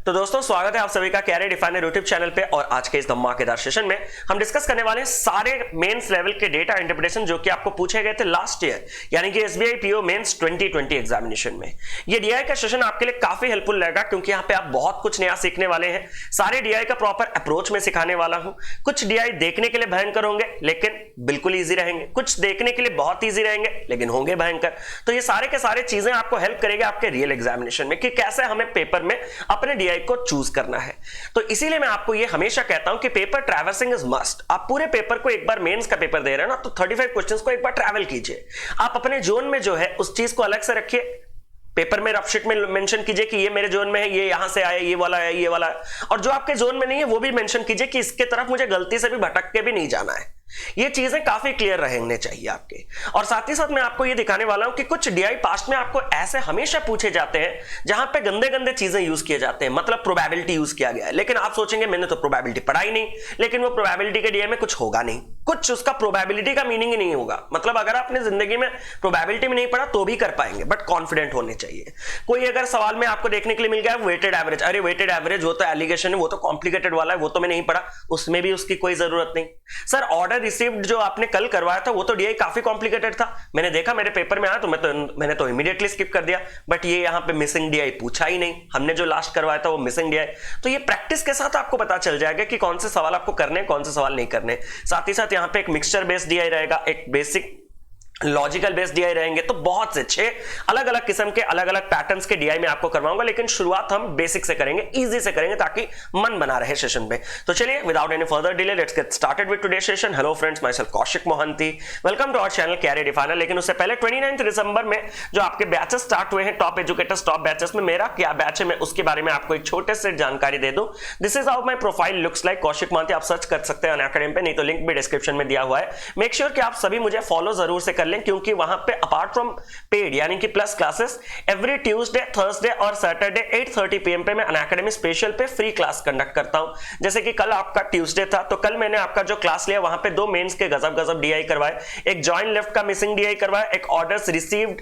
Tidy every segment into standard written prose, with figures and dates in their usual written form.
तो दोस्तों स्वागत है आप सभी का कैरियर डिफाइनर यूट्यूब चैनल पे। और आज के इस धमाकेदार सेशन में हम डिस्कस करने वाले हैं सारे मेंस लेवल के डेटा इंटरप्रिटेशन जो कि आपको पूछे गए थे लास्ट ईयर, यानी कि एसबीआई पीओ मेंस 2020 एग्जामिनेशन में। ये डीआई का सेशन आपके लिए काफी हेल्पफुल रहेगा क्योंकि यहाँ पे आप बहुत कुछ नया सीखने वाले हैं। सारे डीआई का प्रॉपर अप्रोच में सिखाने वाला हूं। कुछ डीआई देखने के लिए भयंकर होंगे लेकिन बिल्कुल ईजी रहेंगे, कुछ देखने के लिए बहुत ईजी रहेंगे लेकिन होंगे भयंकर। तो ये सारे के सारे चीजें आपको हेल्प करेगी आपके रियल एग्जामिनेशन में कि कैसे हमें पेपर में अपने डीआई को चूज करना है। तो इसीलिए मैं आपको ये हमेशा कहता हूं कि पेपर ट्रैवर्सिंग इज मस्ट। आप पूरे पेपर को एक बार मेंस का पेपर दे रहे हैं ना, तो 35 क्वेश्चंस को एक बार ट्रैवल कीजिए। आप अपने जोन में जो है उस चीज को अलग से रखिए, पेपर में रफ शीट में मेंशन कीजिए कि ये मेरे जोन में है, ये यहां से आया, ये वाला है, ये वाला है। और जो आपके जोन में नहीं है वो भी मेंशन कीजिए कि इसके तरफ मुझे गलती से भी भटक के भी नहीं जाना है। ये चीजें काफी क्लियर रहने चाहिए आपके। और साथ ही साथ मैं आपको ये दिखाने वाला हूं कि कुछ डीआई पास्ट में आपको ऐसे हमेशा पूछे जाते हैं जहां पे गंदे गंदे चीजें यूज किए जाते हैं, मतलब प्रोबेबिलिटी यूज किया गया है। लेकिन आप सोचेंगे मैंने तो प्रोबेबिलिटी पढ़ा ही नहीं, लेकिन वो प्रोबेबिलिटी के डीआई में कुछ होगा नहीं, कुछ उसका प्रोबेबिलिटी का मीनिंग ही नहीं होगा। मतलब अगर आपने जिंदगी में प्रोबेबिलिटी में नहीं पढ़ा तो भी कर पाएंगे, बट कॉन्फिडेंट होने चाहिए। कोई अगर सवाल में आपको देखने के लिए मिल गया वेटेड एवरेज, अरे वेटेड एवरेज वो तो एलिगेशन है, वो तो कॉम्प्लिकेटेड वाला है, वो तो मैं नहीं पढ़ा, उसमें भी उसकी कोई जरूरत नहीं। सर ऑर्डर रिसीव्ड जो आपने कल करवाया था वो तो डीआई काफी कॉम्प्लिकेटेड था, मैंने देखा मेरे पेपर में आया तो मैंने तो इमीडिएटली स्किप कर दिया। बट ये यहाँ पे मिसिंग डीआई पूछा ही नहीं, हमने जो लास्ट करवाया था वो मिसिंग डीआई। तो ये प्रैक्टिस के साथ आपको पता चल जाएगा कि कौन से सवाल आपको करने, कौन से सवाल नहीं करने। साथ ही साथ यहाँ पे एक मिक्सचर बेस्ड डीआई रहेगा, एक बेसिक लॉजिकल बेस्ड डीआई रहेंगे। तो बहुत से 6 अलग अलग किस्म के अलग अलग पैटर्न्स के डीआई में आपको करवाऊंगा, लेकिन शुरुआत हम बेसिक से करेंगे, इजी से करेंगे ताकि मन बना रहे सेशन पे। तो चलिए without any further delay let's get started with today session. Hello friends, my self Kaushik Mohanty, welcome to our channel career definer. लेकिन उससे पहले 29 दिसंबर में जो आपके बैचेस स्टार्ट हुए हैं टॉप एजुकेटर्स टॉप बैचेस में, मेरा क्या बैच है मैं उसके बारे में आपको एक छोटे से जानकारी दे दूं। This is how my profile looks like, Kaushik Mohanty आप सर्च कर सकते हैं अनअकैडमी पे, नहीं तो लिंक भी डिस्क्रिप्शन में दिया हुआ है। मेक श्योर कि आप सभी मुझे फॉलो जरूर से कर लें क्योंकि वहां पे अपार्ट फ्रॉम पेड यानी कि plus classes every Tuesday, Thursday और सैटरडे 8:30 PM पे मैं अनअकैडमी स्पेशल पे फ्री क्लास कंडक्ट करता हूं। जैसे कि कल आपका ट्यूसडे था तो कल मैंने आपका जो क्लास लिया वहां पे 2 मेंस के गजब गजब डीआई करवाए, एक जॉइन लेफ्ट का मिसिंग डीआई करवाया, एक ऑर्डर्स रिसीव्ड,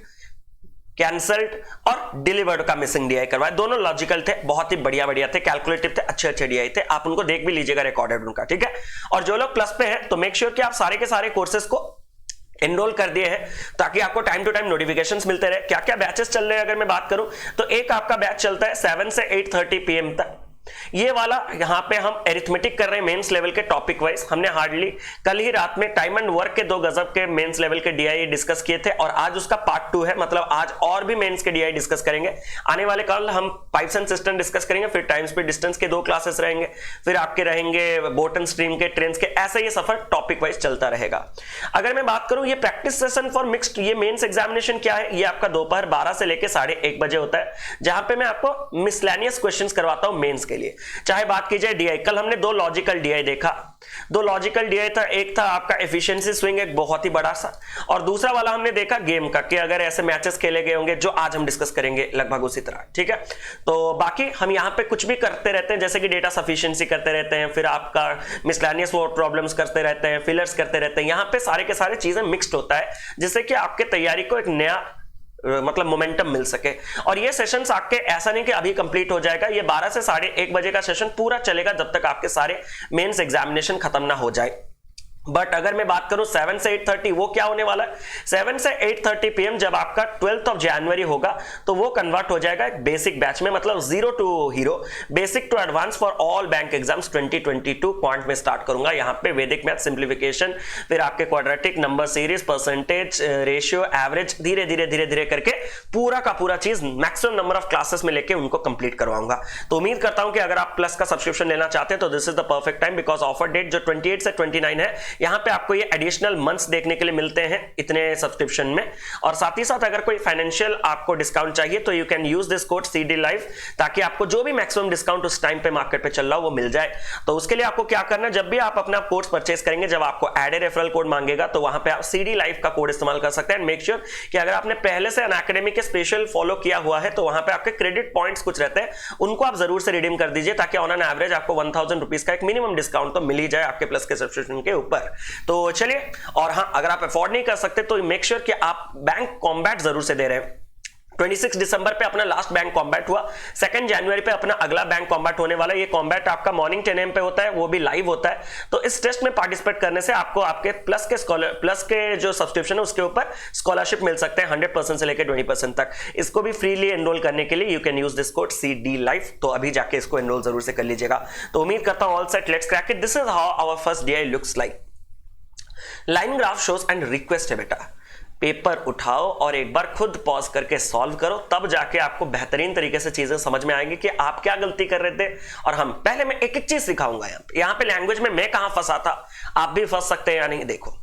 कैंसल्ड और डिलीवर्ड का मिसिंग डीआई करवाए। दोनों लॉजिकल थे, बहुत ही बढ़िया बढ़िया थे, कैलकुलेटिव थे, अच्छे अच्छे डीआई थे। आप उनको देख भी लीजिएगा रिकॉर्डेड उनका, ठीक है। और जो लोग प्लस पे हैं तो मेक श्योर कि आप सारे के सारे कोर्सेज को एनरोल कर दिए हैं ताकि आपको टाइम टू टाइम नोटिफिकेशंस मिलते रहे। क्या क्या बैचेस चल रहे हैं अगर मैं बात करूं तो एक आपका बैच चलता है 7 से 8:30 PM तक। ये वाला यहां पे हम एरिथमेटिक कर रहे हैं मेंस लेवल के टॉपिक वाइज। हमने हार्डली कल ही रात में टाइम एंड वर्क के 2 गजब के मेंस लेवल के डीआई डिस्कस किए थे और आज उसका पार्ट 2 है, मतलब आज और भी मेंस के डीआई डिस्कस करेंगे। आने वाले कल हम पाइप्स एंड सिस्टम डिस्कस करेंगे, फिर टाइम स्पीड डिस्टेंस के 2 क्लासेस रहेंगे, फिर आपके रहेंगे बोट एंड स्ट्रीम के, ट्रेन्स के, ऐसे ये सफर टॉपिक वाइज चलता रहेगा। अगर मैं बात करूं ये प्रैक्टिस सेशन फॉर मिक्स्ड ये मेंस एग्जामिनेशन क्या है, ये आपका दोपहर 12 से लेकर 1:30 बजे होता है, जहां पे मैं आपको मिसलेनियस क्वेश्चंस करवाता हूं मेंस के लिए। चाहे बात की जाए डीआई, कल हमने 2 लॉजिकल डीआई देखा, 2 लॉजिकल डीआई था, एक था आपका एफिशिएंसी स्विंग, एक बहुत ही बड़ा सा, और दूसरा वाला हमने देखा गेम का कि अगर ऐसे मैचेस खेले गए होंगे जो आज हम डिस्कस करेंगे लगभग उसी तरह, ठीक है। तो बाकी हम यहाँ पे कुछ भी करते रहते हैं, जैसे कि डेटा सफिशिएंसी करते रहते हैं, फिर आपका मिसलेनियस वर्ड प्रॉब्लम्स करते रहते हैं, फिलर्स करते रहते हैं। यहाँ पे सारे के सारे चीजें मिक्स्ड होता है जिससे कि आपके तैयारी को एक नया मतलब मोमेंटम मिल सके। और ये सेशंस आपके ऐसा नहीं कि अभी कंप्लीट हो जाएगा, ये 12 से 1:30 बजे का सेशन पूरा चलेगा जब तक आपके सारे मेंस एग्जामिनेशन खत्म ना हो जाए। बट अगर मैं बात करूं 7 से 8:30 वो क्या होने वाला है, 7 से 8:30 PM जब आपका 12 जनवरी होगा तो वो कन्वर्ट हो जाएगा एक बेसिक बैच में, मतलब 0 to hero, basic to advance for all bank exams 2022 point में स्टार्ट करूंगा। यहाँ पे वैदिक मैथ, सिंप्लीफिकेशन, फिर आपके quadratic, number series, percentage, ratio, average, धीरे धीरे धीरे धीरे करके पूरा का पूरा चीज मैक्सिमम नंबर ऑफ क्लासेस में लेके उनको कंप्लीट करवाऊंगा। तो उम्मीद करता हूं कि अगर आप प्लस का सब्सक्रिप्शन लेना चाहते हैं तो this is the perfect time, because offer date जो 28 से 29 है, यहां पे आपको ये एडिशनल मंथ्स देखने के लिए मिलते हैं इतने सब्सक्रिप्शन में। और साथ ही साथ अगर कोई फाइनेंशियल आपको डिस्काउंट चाहिए तो you can use this code CD Live, ताकि आपको जो भी मैक्सिमम डिस्काउंट उस टाइम पे मार्केट पे चल रहा हो वो मिल जाए। तो उसके लिए आपको क्या करना है, जब भी आप अपना कोर्स परचेस करेंगे, जब आपको एड ए रेफरल कोड मांगेगा तो वहां पे आप CD Live का कोड इस्तेमाल कर सकते हैं। मेक श्योर कि अगर आपने पहले से अनअकैडमी के स्पेशल फॉलो किया हुआ है तो वहां पे आपके क्रेडिट पॉइंट्स कुछ रहते हैं, उनको आप जरूर से रिडीम कर दीजिए ताकि ऑन एन एवरेज आपको 1000 रुपीज का एक मिनिमम डिस्काउंट तो मिल ही जाए आपके प्लस के सब्सक्रिप्शन के ऊपर। तो चलिए, और हाँ अगर आप अफोर्ड नहीं कर सकते तो मेक श्योर कि आप बैंक कॉम्बैट जरूर से दे रहे हैं। 26 दिसंबर पे अपना लास्ट बैंक कॉम्बैट हुआ, 2 जनवरी पे अपना अगला बैंक कॉम्बैट होने वाला है। ये कॉम्बैट आपका मॉर्निंग 10 AM पे होता है, वो भी लाइव होता है। तो इस टेस्ट में पार्टिसिपेट करने से आपको आपके प्लस के जो सब्सक्रिप्शन है उसके ऊपर स्कॉलरशिप मिल सकते हैं 100% से लेकर 20% तक। इसको भी फ्रीली एनरोल करने के लिए you can use this code CD Life। तो अभी जाके इसको एनरोल जरूर से कर लीजिएगा। तो उम्मीद करता हूं all set, let's crack it. This is how our first DI looks like. Line graph shows and request है बेटा, पेपर उठाओ और एक बार खुद पॉज करके सॉल्व करो, तब जाके आपको बेहतरीन तरीके से चीजें समझ में आएंगी कि आप क्या गलती कर रहे थे। और हम पहले मैं एक एक चीज सिखाऊंगा यहाँ पे लैंग्वेज में मैं कहां फंसा था, आप भी फंस सकते हैं या नहीं। देखो,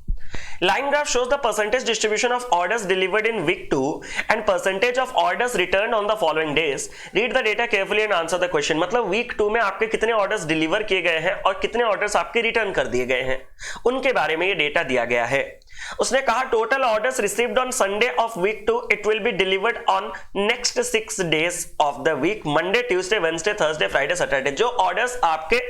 line graph shows the percentage distribution of orders delivered in week 2 and percentage of orders returned on the following days. Read the data carefully and answer the question। मतलब वीक 2 में आपके कितने ऑर्डर्स डिलीवर किए गए हैं और कितने orders आपके रिटर्न कर दिए गए हैं, उनके बारे में ये डेटा दिया गया है। उसने कहा total orders received on Sunday of week 2 it will be delivered on next 6 days of the week, Monday, Tuesday, Wednesday, Thursday, Friday, Saturday. जो ऑर्डर्स आपके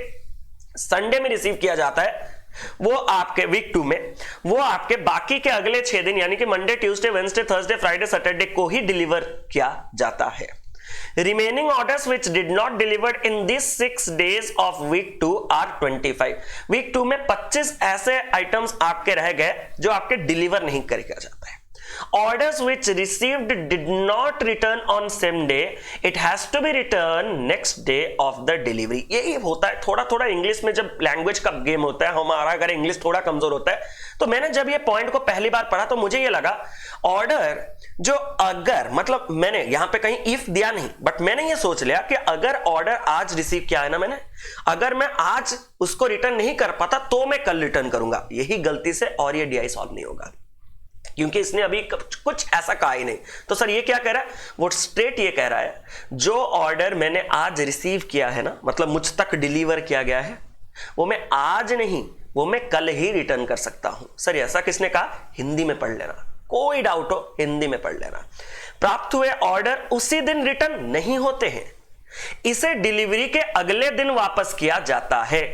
संडे में रिसीव किया जाता है वो आपके वीक 2 में, वो आपके बाकी के अगले 6 दिन यानी कि Monday, Tuesday, Wednesday, Thursday, Friday, Saturday को ही डिलीवर किया जाता है। Remaining orders which did not delivered in these 6 days of week 2 are 25। Week 2 में 25 ऐसे आइटम्स आपके रह गए जो आपके डिलीवर नहीं किया जाता है। Orders which received did not return on same day, it has to be returned next day of the delivery। यही होता है, थोड़ा थोड़ा इंग्लिश में जब लैंग्वेज का गेम होता है, हमारा अगर इंग्लिश थोड़ा कमजोर होता है, तो मैंने जब ये पॉइंट को पहली बार पढ़ा तो मुझे ये लगा ऑर्डर जो अगर, मतलब मैंने यहां पे कहीं इफ दिया नहीं, बट मैंने ये सोच लिया कि अगर ऑर्डर आज रिसीव किया है ना मैंने, अगर मैं आज उसको रिटर्न नहीं कर पाता तो मैं कल रिटर्न करूंगा। यही गलती से और ये DI सॉल्व नहीं होगा, क्योंकि इसने अभी कुछ ऐसा कहा ही नहीं। तो सर ये क्या कह रहा है, वो स्ट्रेट ये कह रहा है जो ऑर्डर मैंने आज रिसीव किया है ना, मतलब मुझ तक डिलीवर किया गया है, वो मैं आज नहीं, वो मैं कल ही रिटर्न कर सकता हूं। सर ऐसा किसने कहा, हिंदी में पढ़ लेना, कोई डाउट हो हिंदी में पढ़ लेना। प्राप्त हुए ऑर्डर उसी दिन रिटर्न नहीं होते हैं, इसे डिलीवरी के अगले दिन वापस किया जाता है।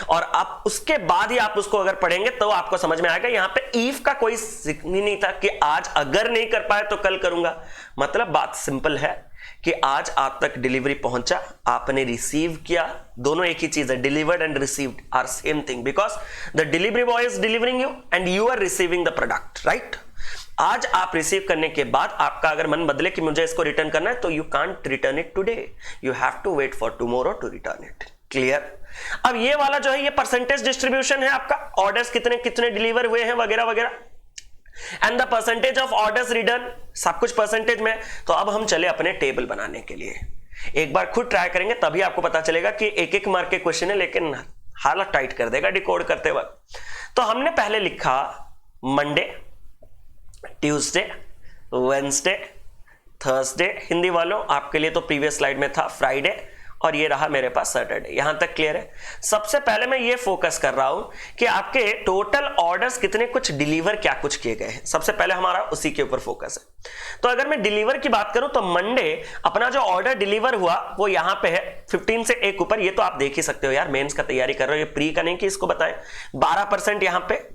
और आप उसके बाद ही आप उसको अगर पढ़ेंगे तो आपको समझ में आएगा। यहां पे ईफ का कोई जिक्र नहीं था कि आज अगर नहीं कर पाए तो कल करूंगा। मतलब बात सिंपल है कि आज आप तक डिलीवरी पहुंचा, आपने रिसीव किया, दोनों एक ही चीज है, delivered and received are same thing, because the delivery boy is delivering you and you are receiving the product, right. आज आप रिसीव करने के बाद आपका अगर मन बदले कि मुझे इसको रिटर्न करना है, तो you can't return it today, you have to wait for tomorrow to return it. Clear. अब ये वाला जो है ये परसेंटेज डिस्ट्रीब्यूशन है आपका, ऑर्डर्स कितने कितने डिलीवर हुए हैं वगैरह वगैरह, and the percentage of orders return, सब कुछ परसेंटेज में। तो अब हम चले अपने टेबल बनाने के लिए, एक बार खुद ट्राई करेंगे तभी आपको पता चलेगा कि एक एक मार्क के क्वेश्चन है, लेकिन हालत टाइट कर देगा डिकोड करते वक्त। तो हमने पहले लिखा Monday, Tuesday, Wednesday, Thursday, Hindi वालों आपके लिए तो प्रीवियस स्लाइड में था फ्राइडे, और ये रहा मेरे पास सैटरडे। यहां तक क्लियर है। सबसे पहले मैं ये फोकस कर रहा हूं कि आपके टोटल ऑर्डर्स कितने कुछ डिलीवर क्या कुछ किए गए हैं, सबसे पहले हमारा उसी के ऊपर फोकस है। तो अगर मैं डिलीवर की बात करूं तो मंडे अपना जो ऑर्डर डिलीवर हुआ वो यहां पे है 15 से एक ऊपर, ये तो आप देख ही सकते हो यार, मेंस का तैयारी कर रहे हो, ये प्री का नहीं कि इसको बताएं। 12% यहां पे।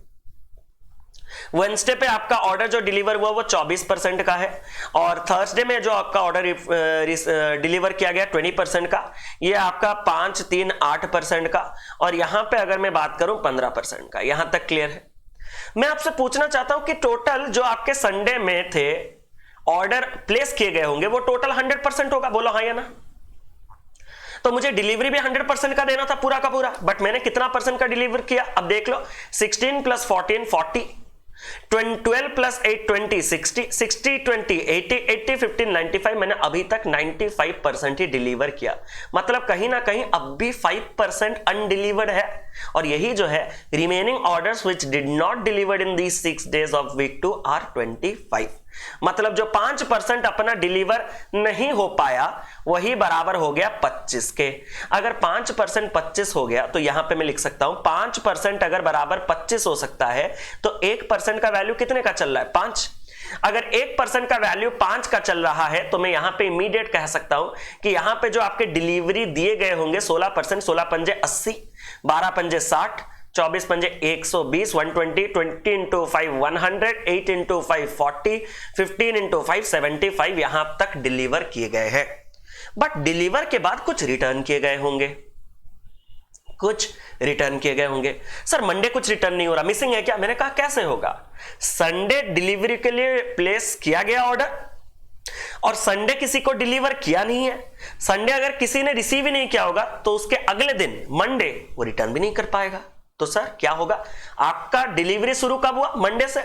वेडनेसडे पे आपका ऑर्डर जो डिलीवर हुआ वो 24% का है, और थर्सडे में जो आपका ऑर्डर डिलीवर किया गया 20% का, ये आपका 5, 3, 8% का, और यहां पे अगर मैं बात करूं 15% का। यहां तक क्लियर है। मैं आपसे पूछना चाहता हूं कि टोटल जो आपके संडे में थे ऑर्डर प्लेस किए गए होंगे वो टोटल 100% होगा, बोलो हाँ या ना। तो मुझे डिलीवरी भी 100% का देना था पूरा का पूरा, बट मैंने कितना परसेंट का डिलीवर किया, अब देख लो। 16 + 14 40, 12 + 8 20, 60, 60 20 80, 80 15 95, मैंने अभी तक 95% ही डिलीवर किया। मतलब कहीं ना कहीं अब भी 5% अनडिलीवर्ड है, और यही जो है remaining orders which did not delivered in these 6 days of week 2 are 25। मतलब जो 5% अपना डिलीवर नहीं हो पाया वही बराबर हो गया 25 के। अगर 5% 25 हो गया तो यहां पे मैं लिख सकता हूं 5% अगर बराबर 25 हो सकता है तो 1% का वैल्यू कितने का चल रहा है, 5। अगर 1% का वैल्यू 5 का चल रहा है तो मैं यहां पे इमीडिएट कह सकता हूं कि यहां पे जो आपके डिलीवरी दिए गए होंगे 16%, 16 पंजे 80, 12 पंजे 60, 24 पंजे 120, 120, 20 इंटू 5 100, 8 इंटू 5 40, 15 इंटू 5 75 यहां तक डिलीवर किए गए हैं। बट डिलीवर के बाद कुछ रिटर्न किए गए होंगे, कुछ रिटर्न किए गए होंगे। सर मंडे कुछ रिटर्न नहीं हो रहा, मिसिंग है क्या? मैंने कहा कैसे होगा, संडे डिलीवरी के लिए प्लेस किया गया ऑर्डर और संडे किसी को डिलीवर किया नहीं है। संडे अगर किसी ने रिसीव ही नहीं किया होगा तो उसके अगले दिन मंडे वो रिटर्न भी नहीं कर पाएगा। तो सर क्या होगा, आपका डिलीवरी शुरू कब हुआ? मंडे से।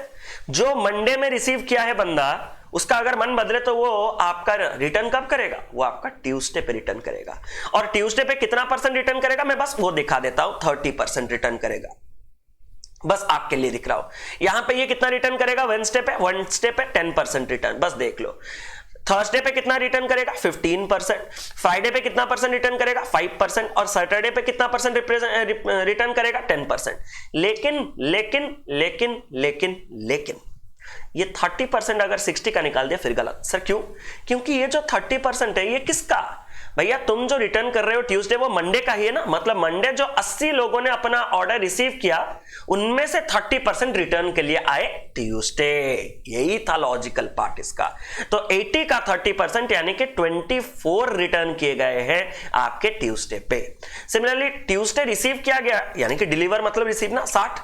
जो मंडे में रिसीव किया है बंदा, उसका अगर मन बदले तो वो आपका रिटर्न कब करेगा? वो आपका ट्यूसडे पे रिटर्न करेगा। और ट्यूसडे पे कितना % रिटर्न करेगा मैं बस वो दिखा देता हूं, 30% रिटर्न करेगा। बस आपके लिए दिख रहा हो। यहां पे ये कितना रिटर्न करेगा? वेडनेसडे पे 10% रिटर्न, बस देख लो। थर्सडे पे कितना रिटर्न करेगा? 15%। फ्राइडे पे कितना % रिटर्न करेगा? 5%। और सैटरडे पे कितना % रिटर्न करेगा? 10%। लेकिन ये 30% अगर 60 का निकाल दिया फिर गलत। सर क्यों? क्योंकि ये जो 30% है ये किसका? भैया तुम जो रिटर्न कर रहे हो ट्यूसडे वो मंडे का ही है ना। मतलब मंडे जो 80 लोगों ने अपना ऑर्डर रिसीव किया उनमें से 30% रिटर्न के लिए आए ट्यूसडे। यही था लॉजिकल पार्ट इसका। तो 80 का 30% यानी कि 24 रिटर्न किए गए हैं आपके ट्यूसडे पे। सिमिलरली ट्यूसडे रिसीव किया गया यानी कि डिलीवर मतलब रिसीव ना 60,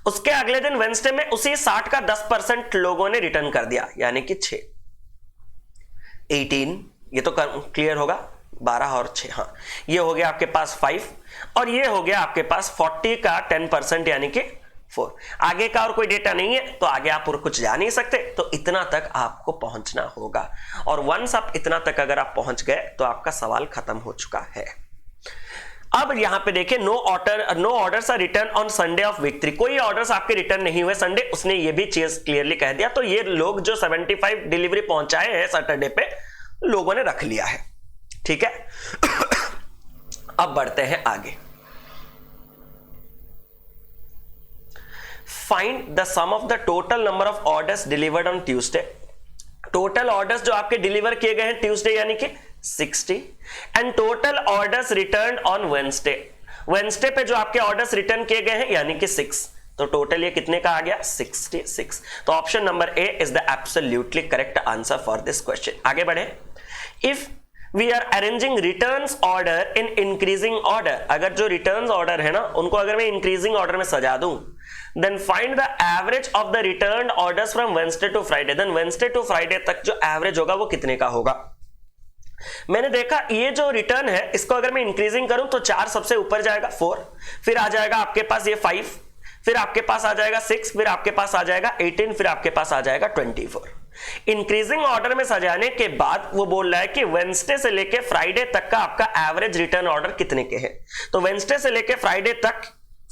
उसके अगले दिन वेडनेसडे में उसी 60 का 10% लोगों ने रिटर्न कर दिया यानी कि 6, 18, ये तो क्लियर होगा 12 और 6, हाँ ये हो गया आपके पास 5 और ये हो गया आपके पास 40 का 10% यानी कि 4। आगे का और कोई डेटा नहीं है तो आगे आप और कुछ जा नहीं सकते, तो इतना तक आपको पहुंचना होगा। और वंस आप इतना तक अगर आप पहुंच गए तो आपका सवाल खत्म हो चुका है। अब यहां पे देखिए no orders are return on Sunday of week 3। कोई ऑर्डर्स आपके रिटर्न नहीं हुए संडे, उसने ये भी चीज क्लियरली कह दिया। तो ये लोग जो 75 डिलीवरी पहुंचाए हैं सैटरडे पे लोगों ने रख लिया है, ठीक है। अब बढ़ते हैं आगे। Find the sum of the total number of orders delivered on Tuesday. Total orders जो आपके डिलीवर किए गए हैं ट्यूसडे यानी कि 60 and total orders return on Wednesday. Wednesday पे जो आपके ऑर्डर्स रिटर्न किए गए हैं यानी कि 6, तो टोटल ये कितने का आ गया? 66। तो option number A is the absolutely correct answer for this question. आगे बढ़े। If we are arranging returns order in increasing order, अगर जो रिटर्न्स ऑर्डर है ना उनको अगर मैं इंक्रीजिंग ऑर्डर में सजा दूं, then find the average of the return orders from Wednesday to Friday. Then Wednesday to Friday तक जो एवरेज होगा वो कितने का होगा? मैंने देखा ये जो रिटर्न है इसको अगर मैं इंक्रीजिंग करूं तो 4 सबसे ऊपर जाएगा 4, फिर आ जाएगा आपके पास ये 5, फिर आपके पास आ जाएगा 6, फिर आपके पास आ जाएगा 18, फिर आपके पास आ जाएगा 24। इंक्रीजिंग ऑर्डर में सजाने के बाद वो बोल रहा है कि वेडनेसडे से लेके फ्राइडे तक का आपका एवरेज रिटर्न ऑर्डर कितने के हैं। तो वेडनेसडे से लेके फ्राइडे तक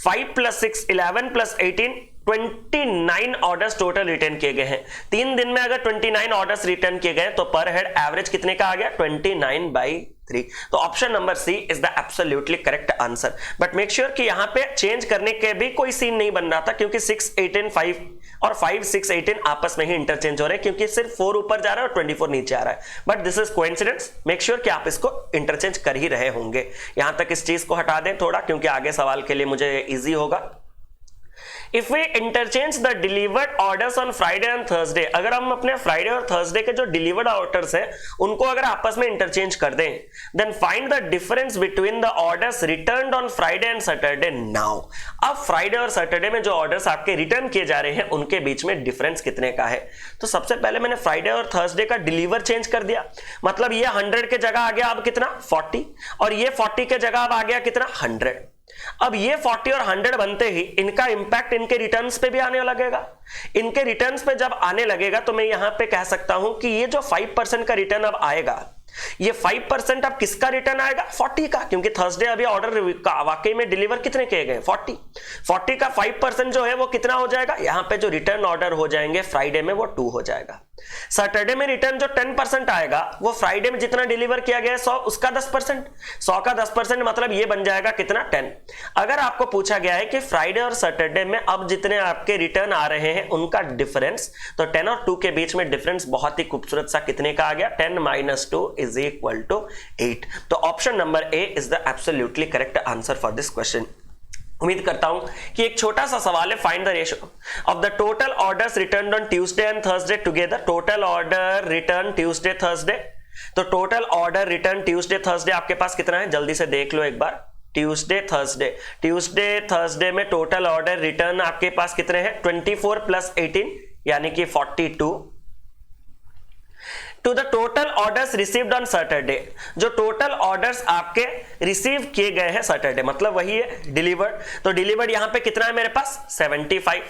5 + 6 11 + 18 29 ऑर्डर्स टोटल रिटर्न किए गए हैं। 3 दिन में अगर 29 ऑर्डर्स रिटर्न किए गए तो पर हेड एवरेज कितने का आ गया? 29/3। तो option number C is the absolutely correct answer. But make sure कि यहां पे चेंज करने के भी कोई सीन नहीं बन रहा था क्योंकि 6 18 5 और 5 6 18 आपस में ही इंटरचेंज हो रहे हैं क्योंकि सिर्फ 4 ऊपर जा रहा है और 24 नीचे आ रहा है। But this is coincidence. Make sure कि आप इसको इंटरचेंज कर ही रहे होंगे। यहां तक इस चीज को हटा दें थोड़ा क्योंकि आगे सवाल के लिए मुझे इजी होगा। If we interchange the delivered orders on Friday and Thursday, अगर हम अपने फ्राइडे और थर्सडे के जो डिलीवर्ड ऑर्डर्स हैं उनको अगर आपस में इंटरचेंज कर दें, then find the difference between the orders returned on Friday and Saturday now। अब फ्राइडे और सैटरडे में जो ऑर्डर्स आपके रिटर्न किए जा रहे हैं उनके बीच में डिफरेंस कितने का है। तो सबसे पहले मैंने फ्राइडे और थर्सडे का डिलीवर चेंज कर दिया, मतलब ये 100 के जगह आ गया अब कितना 40 और ये 40 के जगह अब आ गया कितना 100। अब ये 40 और 100 बनते ही इनका इंपैक्ट इनके रिटर्न्स पे भी आने लगेगा। इनके रिटर्न्स पे जब आने लगेगा तो मैं यहां पे कह सकता हूं कि ये जो 5% का रिटर्न अब आएगा, ये 5% अब किसका रिटर्न आएगा? 40 का, क्योंकि थर्सडे अभी ऑर्डर वाकई में डिलीवर कितने किए गए? 40 का 5% जो है वो कितना हो जाएगा? यहां पे जो रिटर्न ऑर्डर हो जाएंगे फ्राइडे में वो 2 हो जाएगा। सैटरडे में रिटर्न जो 10% आएगा वो फ्राइडे में जितना डिलीवर किया गया है 100 उसका 10%, 100 का 10% मतलब ये बन जाएगा कितना 10। अगर आपको पूछा गया है कि फ्राइडे और सैटरडे में अब जितने आपके रिटर्न आ रहे हैं उनका डिफरेंस, तो 10 और 2 के बीच में डिफरेंस बहुत ही खूबसूरत सा कितने का आ गया? 10 - 2 = 8। तो option number A is the absolutely correct answer for this question. उम्मीद करता हूं कि एक छोटा सा सवाल है, find the ratio of the total orders return on Tuesday and Thursday together. Total order return Tuesday Thursday, तो total order return Tuesday Thursday आपके पास कितना है, जल्दी से देख लो एक बार। ट्यूसडे थर्सडे में टोटल ऑर्डर रिटर्न आपके पास कितने हैं, 24 प्लस 18 यानी कि 42 to the total orders received on Saturday. जो टोटल ऑर्डर्स आपके रिसीव किए गए हैं सैटरडे, मतलब वही है डिलीवर्ड, तो डिलीवर्ड यहां पे कितना है मेरे पास 75,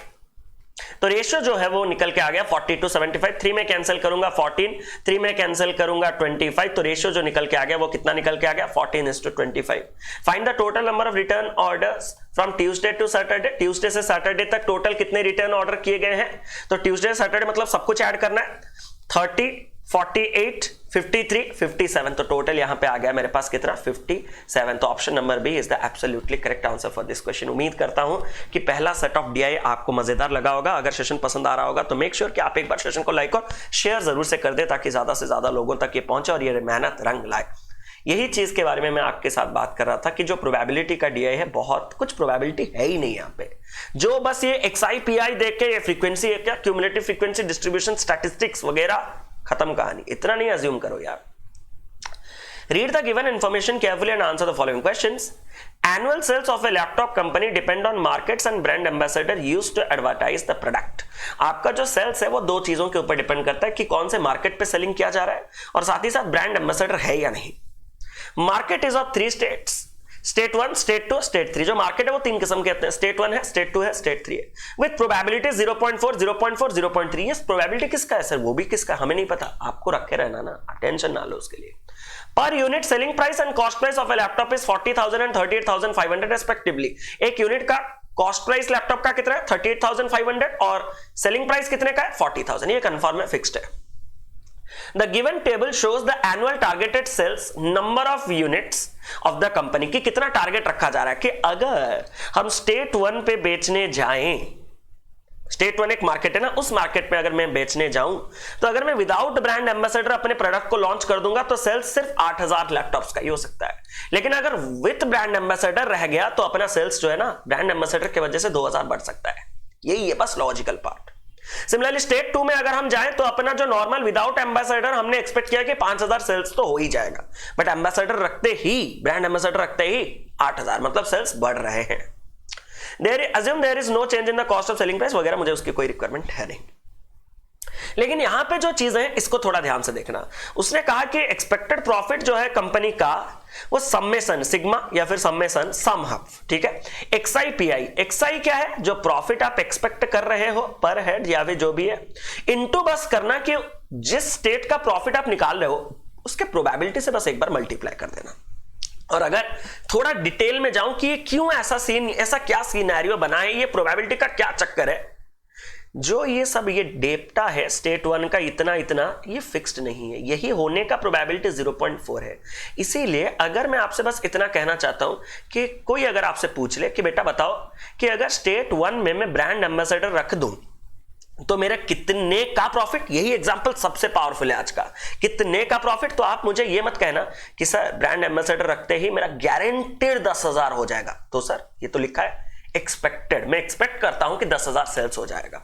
तो रेशियो जो है वो निकल के आ गया 40 to 75। 3 में कैंसिल करूंगा 14, 3 में कैंसिल करूंगा 25, तो रेशियो जो निकल के आ गया वो कितना निकल के आ गया 14:25। Find the total number of return orders from Tuesday to Saturday. Tuesday से सैटरडे तक टोटल कितने रिटर्न ऑर्डर किए गए हैं, तो ट्यूसडे सैटरडे मतलब सब कुछ ऐड करना है, 30, 48, 53, 57, तो टोटल यहां पे आ गया मेरे पास कितना 57। तो option number B is the absolutely correct answer for this question. उम्मीद करता हूं कि पहला सेट ऑफ डीआई आपको मजेदार लगा होगा। अगर सेशन पसंद आ रहा होगा तो मेक श्योर कि आप एक बार सेशन को लाइक और शेयर जरूर से कर दे, ताकि ज्यादा से ज्यादा लोगों तक ये पहुंचे और ये मेहनत रंग लाए। यही चीज के बारे में मैं आपके साथ बात कर रहा था कि जो प्रोबेबिलिटी का डीआई है, बहुत कुछ प्रोबेबिलिटी है ही नहीं यहाँ पे, जो बस ये एक्सआई पीआई देख के, ये फ्रीक्वेंसी है क्या, क्यूमुलेटिव फ्रीक्वेंसी डिस्ट्रीब्यूशन स्टैटिस्टिक्स वगैरह, खत्म कहानी। इतना नहीं अज्यूम करो यार। Read the given information carefully and answer the following questions. Annual sales of a laptop company depend on markets and brand ambassador used to advertise the product. आपका जो sales है वो दो चीजों के ऊपर डिपेंड करता है कि कौन से मार्केट पे सेलिंग किया जा रहा है और साथ ही साथ ब्रांड एम्बेसडर है या नहीं। Market is of 3 states, state 1, state 2, state 3। जो मार्केट है वो 3 किस्म के होते हैं, स्टेट 1 है, स्टेट 2 है, स्टेट 3 है, विद प्रोबेबिलिटी 0.4, 0.4, 0.3। यस, प्रोबेबिलिटी किसका है सर, वो भी किसका, हमें नहीं पता, आपको रखे रहना ना, टेंशन ना लो उसके लिए। Per unit selling price and cost price of a laptop is 40,000 and 38,500 respectively. एक यूनिट का कॉस्ट प्राइस लैपटॉप का कितना है 38,500 और सेलिंग प्राइस कितने का है 40,000। ये कंफर्म है, फिक्स्ड है। The given table shows the annual targeted sales number of units of the company, कि कितना टारगेट रखा जा रहा है कि अगर हम स्टेट 1 पे बेचने जाएं, स्टेट 1 एक मार्केट है ना, उस मार्केट पे अगर मैं बेचने जाऊं तो अगर मैं विदाउट ब्रांड एम्बेसडर अपने प्रोडक्ट को लॉन्च कर दूंगा तो सेल्स सिर्फ 8,000 लैपटॉप्स का ही हो सकता है। लेकिन अगर विद ब्रांड एम्बेसडर रह गया तो अपना सेल्स जो है ना ब्रांड एम्बेसडर की वजह से 2,000 बढ़ सकता है। यही है बस लॉजिकल पार्ट। सिमिलरली स्टेट 2 में अगर हम जाएं तो अपना जो नॉर्मल विदाउट एम्बेसडर हमने एक्सपेक्ट किया कि 5,000 सेल्स तो हो ही जाएगा, बट एम्बेसडर रखते ही, ब्रांड एम्बेसडर रखते ही 8,000, मतलब सेल्स बढ़ रहे हैं। There is no change in the cost of selling price वगैरह, मुझे उसकी कोई रिक्वायरमेंट है नहीं। लेकिन यहां पे जो चीजें हैं इसको थोड़ा ध्यान से देखना। उसने कहा कि एक्सपेक्टेड प्रॉफिट जो है कंपनी का वो सम्मेशन सिग्मा या फिर सम्मेशन सम हफ, ठीक है। एक्सआई पीआई, एक्सआई क्या है, जो प्रॉफिट आप एक्सपेक्ट कर रहे हो पर हेड या फिर जो भी है, इनटू बस करना कि जिस स्टेट का प्रॉफिट आप निकाल रहे हो उसके प्रोबेबिलिटी से बस एक बार मल्टीप्लाई कर देना। और अगर थोड़ा डिटेल में जाऊं कि क्यों ऐसा सीन, ऐसा क्या सिनेरियो बना है, ये प्रोबेबिलिटी का क्या चक्कर है, जो ये सब ये डेटा है स्टेट 1 का इतना इतना, ये फिक्स्ड नहीं है, यही होने का प्रोबेबिलिटी 0.4 है। इसीलिए अगर मैं आपसे बस इतना कहना चाहता हूं कि कोई अगर आपसे पूछ ले कि बेटा बताओ कि अगर स्टेट 1 में मैं ब्रांड एम्बेसडर रख दूं तो मेरा कितने का प्रॉफिट, यही एग्जांपल सबसे पावरफुल है आज का, कितने का प्रॉफिट। तो आप मुझे ये मत कहना कि सर ब्रांड एम्बेसडर रखते ही मेरा गारंटेड 10,000 हो जाएगा। तो सर ये तो लिखा है एक्सपेक्टेड, मैं एक्सपेक्ट करता हूं कि 10,000 सेल्स हो जाएगा।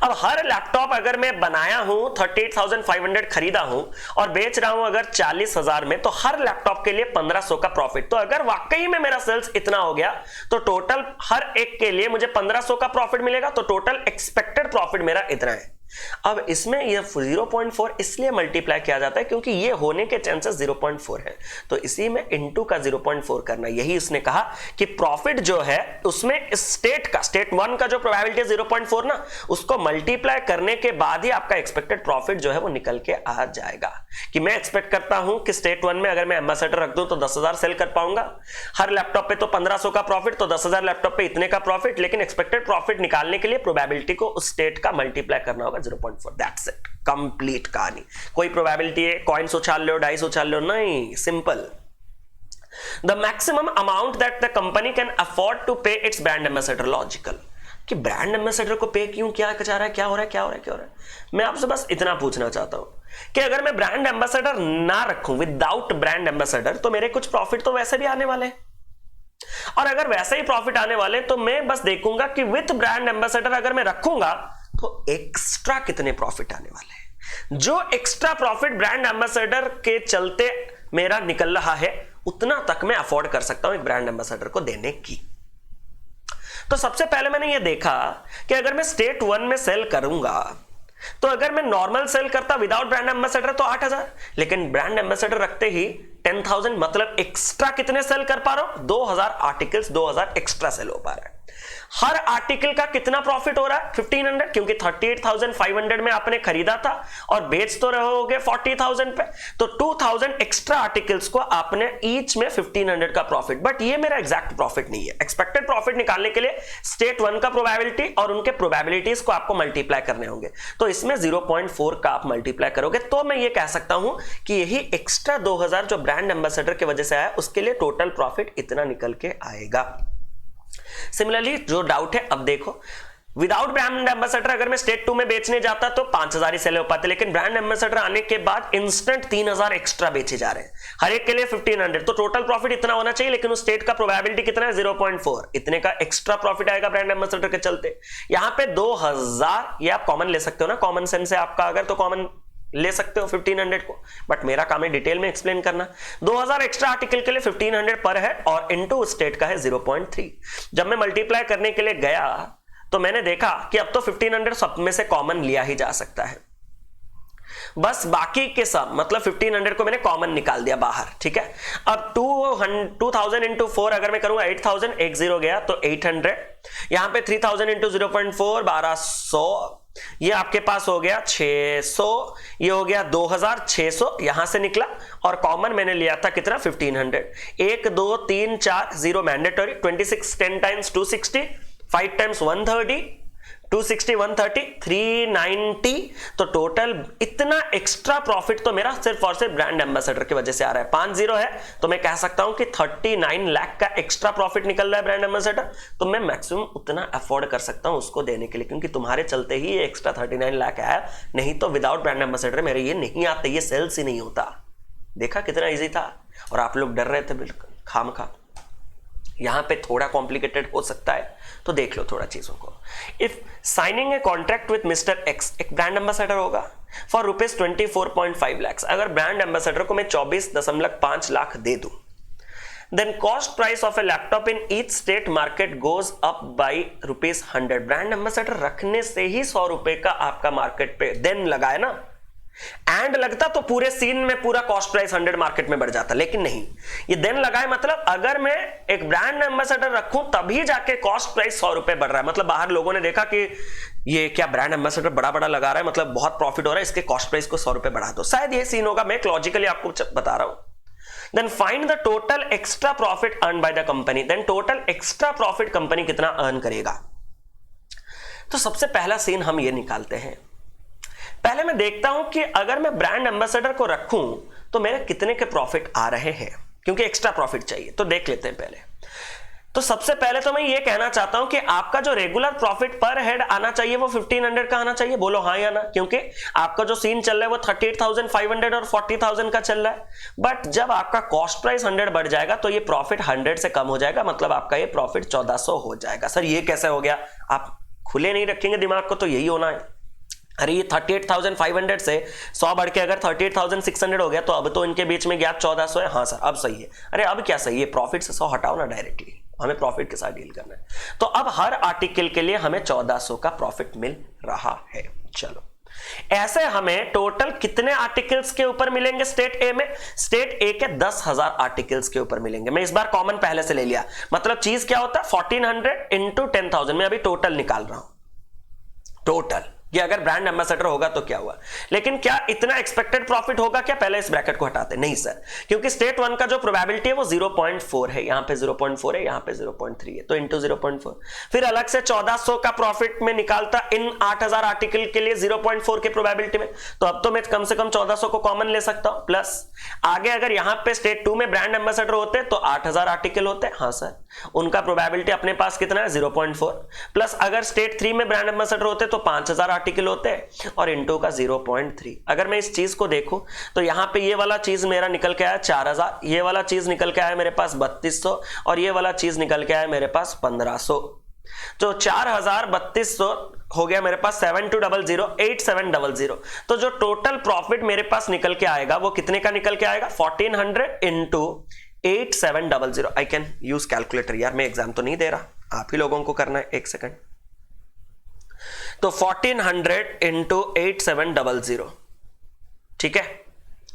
अब हर लैपटॉप अगर मैं बनाया हूं 38,500 खरीदा हूं और बेच रहा हूं अगर 40,000 में, तो हर लैपटॉप के लिए 1,500 का प्रॉफिट। तो अगर वाकई में मेरा सेल्स इतना हो गया तो टोटल हर एक के लिए मुझे 1,500 का प्रॉफिट मिलेगा, तो टोटल एक्सपेक्टेड प्रॉफिट मेरा इतना है। अब इसमें ये 0.4 इसलिए मल्टीप्लाई किया जाता है क्योंकि ये होने के चांसेस 0.4 है, तो इसी में इनटू का 0.4 करना। यही उसने कहा कि प्रॉफिट जो है उसमें स्टेट 1 का जो प्रोबेबिलिटी 0.4 ना, उसको मल्टीप्लाई करने के बाद ही आपका एक्सपेक्टेड प्रॉफिट जो है वो निकल के आ जाएगा। कि मैं एक्सपेक्ट करता हूं कि स्टेट 1 में अगर मैं एम्बेसडर रख दूं तो 10,000 सेल कर पाऊंगा, हर लैपटॉप पे तो 1,500 का प्रॉफिट, तो 10,000 लैपटॉप पे इतने का प्रॉफिट, लेकिन एक्सपेक्टेड प्रॉफिट निकालने के लिए प्रोबेबिलिटी को उस स्टेट का मल्टीप्लाई करना होगा 0.4। दैट्स इट, कंप्लीट कहानी। कोई प्रोबेबिलिटी है कॉइन्स उछाल लो, डाइस उछाल लो, नहीं, simple. The maximum amount that the company can afford to pay its brand ambassador, logical कि ब्रांड एम्बेसडर को पे क्यों, क्या चाह रहा है, क्या हो रहा है, क्या हो रहा है, क्या हो रहा है। मैं आपसे बस इतना पूछना चाहता हूं कि अगर मैं ब्रांड एम्बेसडर ना रखूं, विदाउट ब्रांड एम्बेसडर, तो मेरे कुछ प्रॉफिट तो वैसे भी आने वाले हैं। और अगर वैसे ही प्रॉफिट आने वाले तो मैं बस देखूंगा कि विथ ब्रांड एम्बेसडर अगर मैं रखूंगा तो एक्स्ट्रा कितने प्रॉफिट आने वाले हैं। जो एक्स्ट्रा प्रॉफिट ब्रांड एम्बेसडर के चलते मेरा निकल रहा है उतना तक मैं अफोर्ड कर सकता हूं एक ब्रांड एम्बेसडर को देने की। तो सबसे पहले मैंने यह देखा कि अगर मैं स्टेट 1 में सेल करूंगा तो अगर मैं नॉर्मल सेल करता विदाउट ब्रांड एम्बेसडर तो 8000, लेकिन ब्रांड एम्बेसडर रखते ही 10,000, मतलब एक्स्ट्रा कितने सेल कर पा रहा हूं 2000 आर्टिकल्स, 2000 एक्स्ट्रा सेल हो पा रहा है। हर आर्टिकल का कितना प्रॉफिट हो रहा है 1500, क्योंकि 38,500 में आपने खरीदा था और बेच तो रहे होगे 40,000 पे, तो 2000 एक्स्ट्रा आर्टिकल्स को आपने ईच में 1500 का प्रॉफिट। बट ये मेरा एग्जैक्ट प्रॉफिट नहीं है। एक्सपेक्टेड प्रॉफिट निकालने के लिए स्टेट 1 का प्रोबेबिलिटी और उनके प्रोबेबिलिटीज को आपको मल्टीप्लाई करने होंगे, तो इसमें 0.4 का आप मल्टीप्लाई करोगे तो मैं ये कह सकता हूं कि यही एक्स्ट्रा 2000 जो ब्रांड एम्बेसडर की वजह से आया उसके लिए टोटल प्रॉफिट इतना निकल के आएगा। सिमिलरली जो डाउट है, अब देखो विदाउट ब्रांड एम्बेसडर अगर मैं स्टेट 2 में बेचने जाता तो 5000 ही सेल हो पाते, लेकिन ब्रांड एम्बेसडर आने के बाद इंस्टेंट 3000 एक्स्ट्रा बेचे जा रहे हैं, हर एक के लिए 1500, तो टोटल प्रॉफिट इतना होना चाहिए, लेकिन उस स्टेट का प्रोबेबिलिटी कितना है 0.4, इतने का एक्स्ट्रा प्रॉफिट आएगा ब्रांड एम्बेसडर के चलते। यहां पे 2000 ये आप कॉमन ले सकते हो ना, कॉमन सेंस है आपका, अगर तो कॉमन ले सकते हो 1500 को, बट मेरा काम है डिटेल में एक्सप्लेन करना। 2000 एक्स्ट्रा आर्टिकल के लिए 1500 पर है और इनटू स्टेट का है 0.3। जब मैं मल्टीप्लाई करने के लिए गया तो मैंने देखा कि अब तो 1500 सब में से कॉमन लिया ही जा सकता है, बस बाकी के सब मतलब 1500 को मैंने कॉमन निकाल दिया बाहर, ठीक है। अब 2000 इंटू 4 अगर मैं करूंगा 8000, 10 गया तो 800, यहां पे 3000 इंटू 0.4 1200, ये आपके पास हो गया 600, ये हो गया 2600 यहां से निकला, और कॉमन मैंने लिया था कितना 1500। 1 2 3 4 0 मैंडेटरी, 26 10 टाइम्स 260, 5 टाइम्स 130, 260 130 390, तो टोटल इतना एक्स्ट्रा प्रॉफिट तो मेरा सिर्फ और सिर्फ ब्रांड एम्बेसडर की वजह से आ रहा है। 50 है तो मैं कह सकता हूं कि 39 लाख का एक्स्ट्रा प्रॉफिट निकल रहा है ब्रांड एम्बेसडर, तो मैं मैक्सिमम उतना अफोर्ड कर सकता हूं उसको देने के लिए, क्योंकि तुम्हारे चलते ही ये एक्स्ट्रा 39 लाख आया, नहीं तो विदाउट ब्रांड एम्बेसडर मेरे ये नहीं आते, ये सेल्स ही नहीं होता। देखा कितना ईजी था, और आप लोग डर रहे थे बिल्कुल खामखा। यहां पे थोड़ा कॉम्प्लिकेटेड हो सकता है, तो देख लो थोड़ा चीजों को। If signing a contract with mister X, एक ब्रांड एम्बेसडर होगा फॉर ₹24.5 लाख, अगर ब्रांड एम्बेसडर को मैं 24.5 लाख दे दूं, then cost price of a laptop in each state market goes up by ₹100। Brand ambassador रखने से ही 100 रुपए का आपका मार्केट पे देन लगाए ना, एंड लगता तो पूरे सीन में पूरा कॉस्ट प्राइस 100 मार्केट में बढ़ जाता, लेकिन नहीं, ये देन लगाए मतलब अगर मैं एक ब्रांड एम्बेसडर रखूं तभी जाके कॉस्ट प्राइस 100 रुपए बढ़ रहा है। मतलब बाहर लोगों ने देखा कि ये क्या ब्रांड एम्बेसडर बड़ा बड़ा लगा रहा है, मतलब बहुत प्रॉफिट हो रहा है, इसके कॉस्ट प्राइस को 100 रुपए बढ़ा दो, शायद ये सीन होगा, मैं लॉजिकली आपको बता रहा हूं। Then find the total extra profit earn by the company, then total extra profit company कितना अर्न करेगा। तो सबसे पहला सीन हम ये निकालते हैं, पहले मैं देखता हूं कि अगर मैं ब्रांड एम्बेसडर को रखूं तो मेरे कितने के प्रॉफिट आ रहे हैं, क्योंकि एक्स्ट्रा प्रॉफिट चाहिए, तो देख लेते हैं पहले। तो सबसे पहले तो मैं ये कहना चाहता हूं कि आपका जो रेगुलर प्रॉफिट पर हेड आना चाहिए वो 1500 का आना चाहिए, बोलो हाँ या ना, क्योंकि आपका जो सीन चल रहा है वो 38,500 और 40,000 का चल रहा है। बट जब आपका कॉस्ट प्राइस 100 बढ़ जाएगा तो ये प्रॉफिट 100 से कम हो जाएगा, मतलब आपका ये प्रॉफिट 1400 हो जाएगा। सर ये कैसे हो गया, आप खुले नहीं रखेंगे दिमाग को तो यही होना है। अरे ये 38,500 से 100 बढ़ के अगर 38,600 हो गया तो अब तो इनके बीच में गैप 1400 है। हाँ सर अब सही है। अरे अब क्या सही है, प्रॉफिट से 100 हटाओ ना डायरेक्टली, हमें प्रॉफिट के साथ डील करना है। तो अब हर आर्टिकल के लिए हमें 1400 का प्रॉफिट मिल रहा है। चलो ऐसे हमें टोटल कितने आर्टिकल्स के ऊपर मिलेंगे स्टेट ए में, स्टेट ए के 10,000 आर्टिकल्स के ऊपर मिलेंगे। मैं इस बार कॉमन पहले से ले लिया, मतलब चीज क्या होता है 1400 इंटू 10,000, मैं अभी टोटल निकाल रहा हूं, टोटल कि अगर ब्रांड एम्बेसडर होगा तो क्या हुआ। लेकिन क्या इतना एक्सपेक्टेड प्रॉफिट होगा क्या, पहले इस ब्रैकेट को हटाते नहीं सर, क्योंकि स्टेट 1 का जो प्रोबेबिलिटी है वो 0.4 है, यहां पे 0.4 है, यहां पे 0.3 है, तो इंटू 0.4, फिर अलग से 1400 का प्रॉफिट में निकालता इन 8000 आर्टिकल के लिए 0.4 के प्रोबेबिलिटी में, तो अब तो मैं कम से कम 1400 को कॉमन ले सकता हूं। प्लस आगे अगर यहां पे स्टेट 2 में ब्रांड एम्बेसडर होते तो 8000 आर्टिकल होते, हाँ सर उनका प्रोबेबिलिटी अपने पास कितना है 0.4, प्लस अगर स्टेट 3 में ब्रांड एम्बेसडर होते तो 5000 पार्टिकल होते हैं और इनटू का 0.3। अगर मैं इस चीज को देखूं तो यहां पे ये वाला चीज मेरा निकल के आया 4000, ये वाला चीज निकल के आया मेरे पास 3200 और ये वाला चीज निकल के आया मेरे पास 1500। तो 4000 3200 हो गया मेरे पास 7200 8700। तो जो टोटल प्रॉफिट मेरे पास निकल के आएगा वो कितने का निकल के आएगा 1400 into 8700। I can use calculator, यार मैं एग्जाम तो नहीं दे रहा, आप ही लोगों को करना है, एक सेकंड। तो 1400 इंटू 8700, ठीक है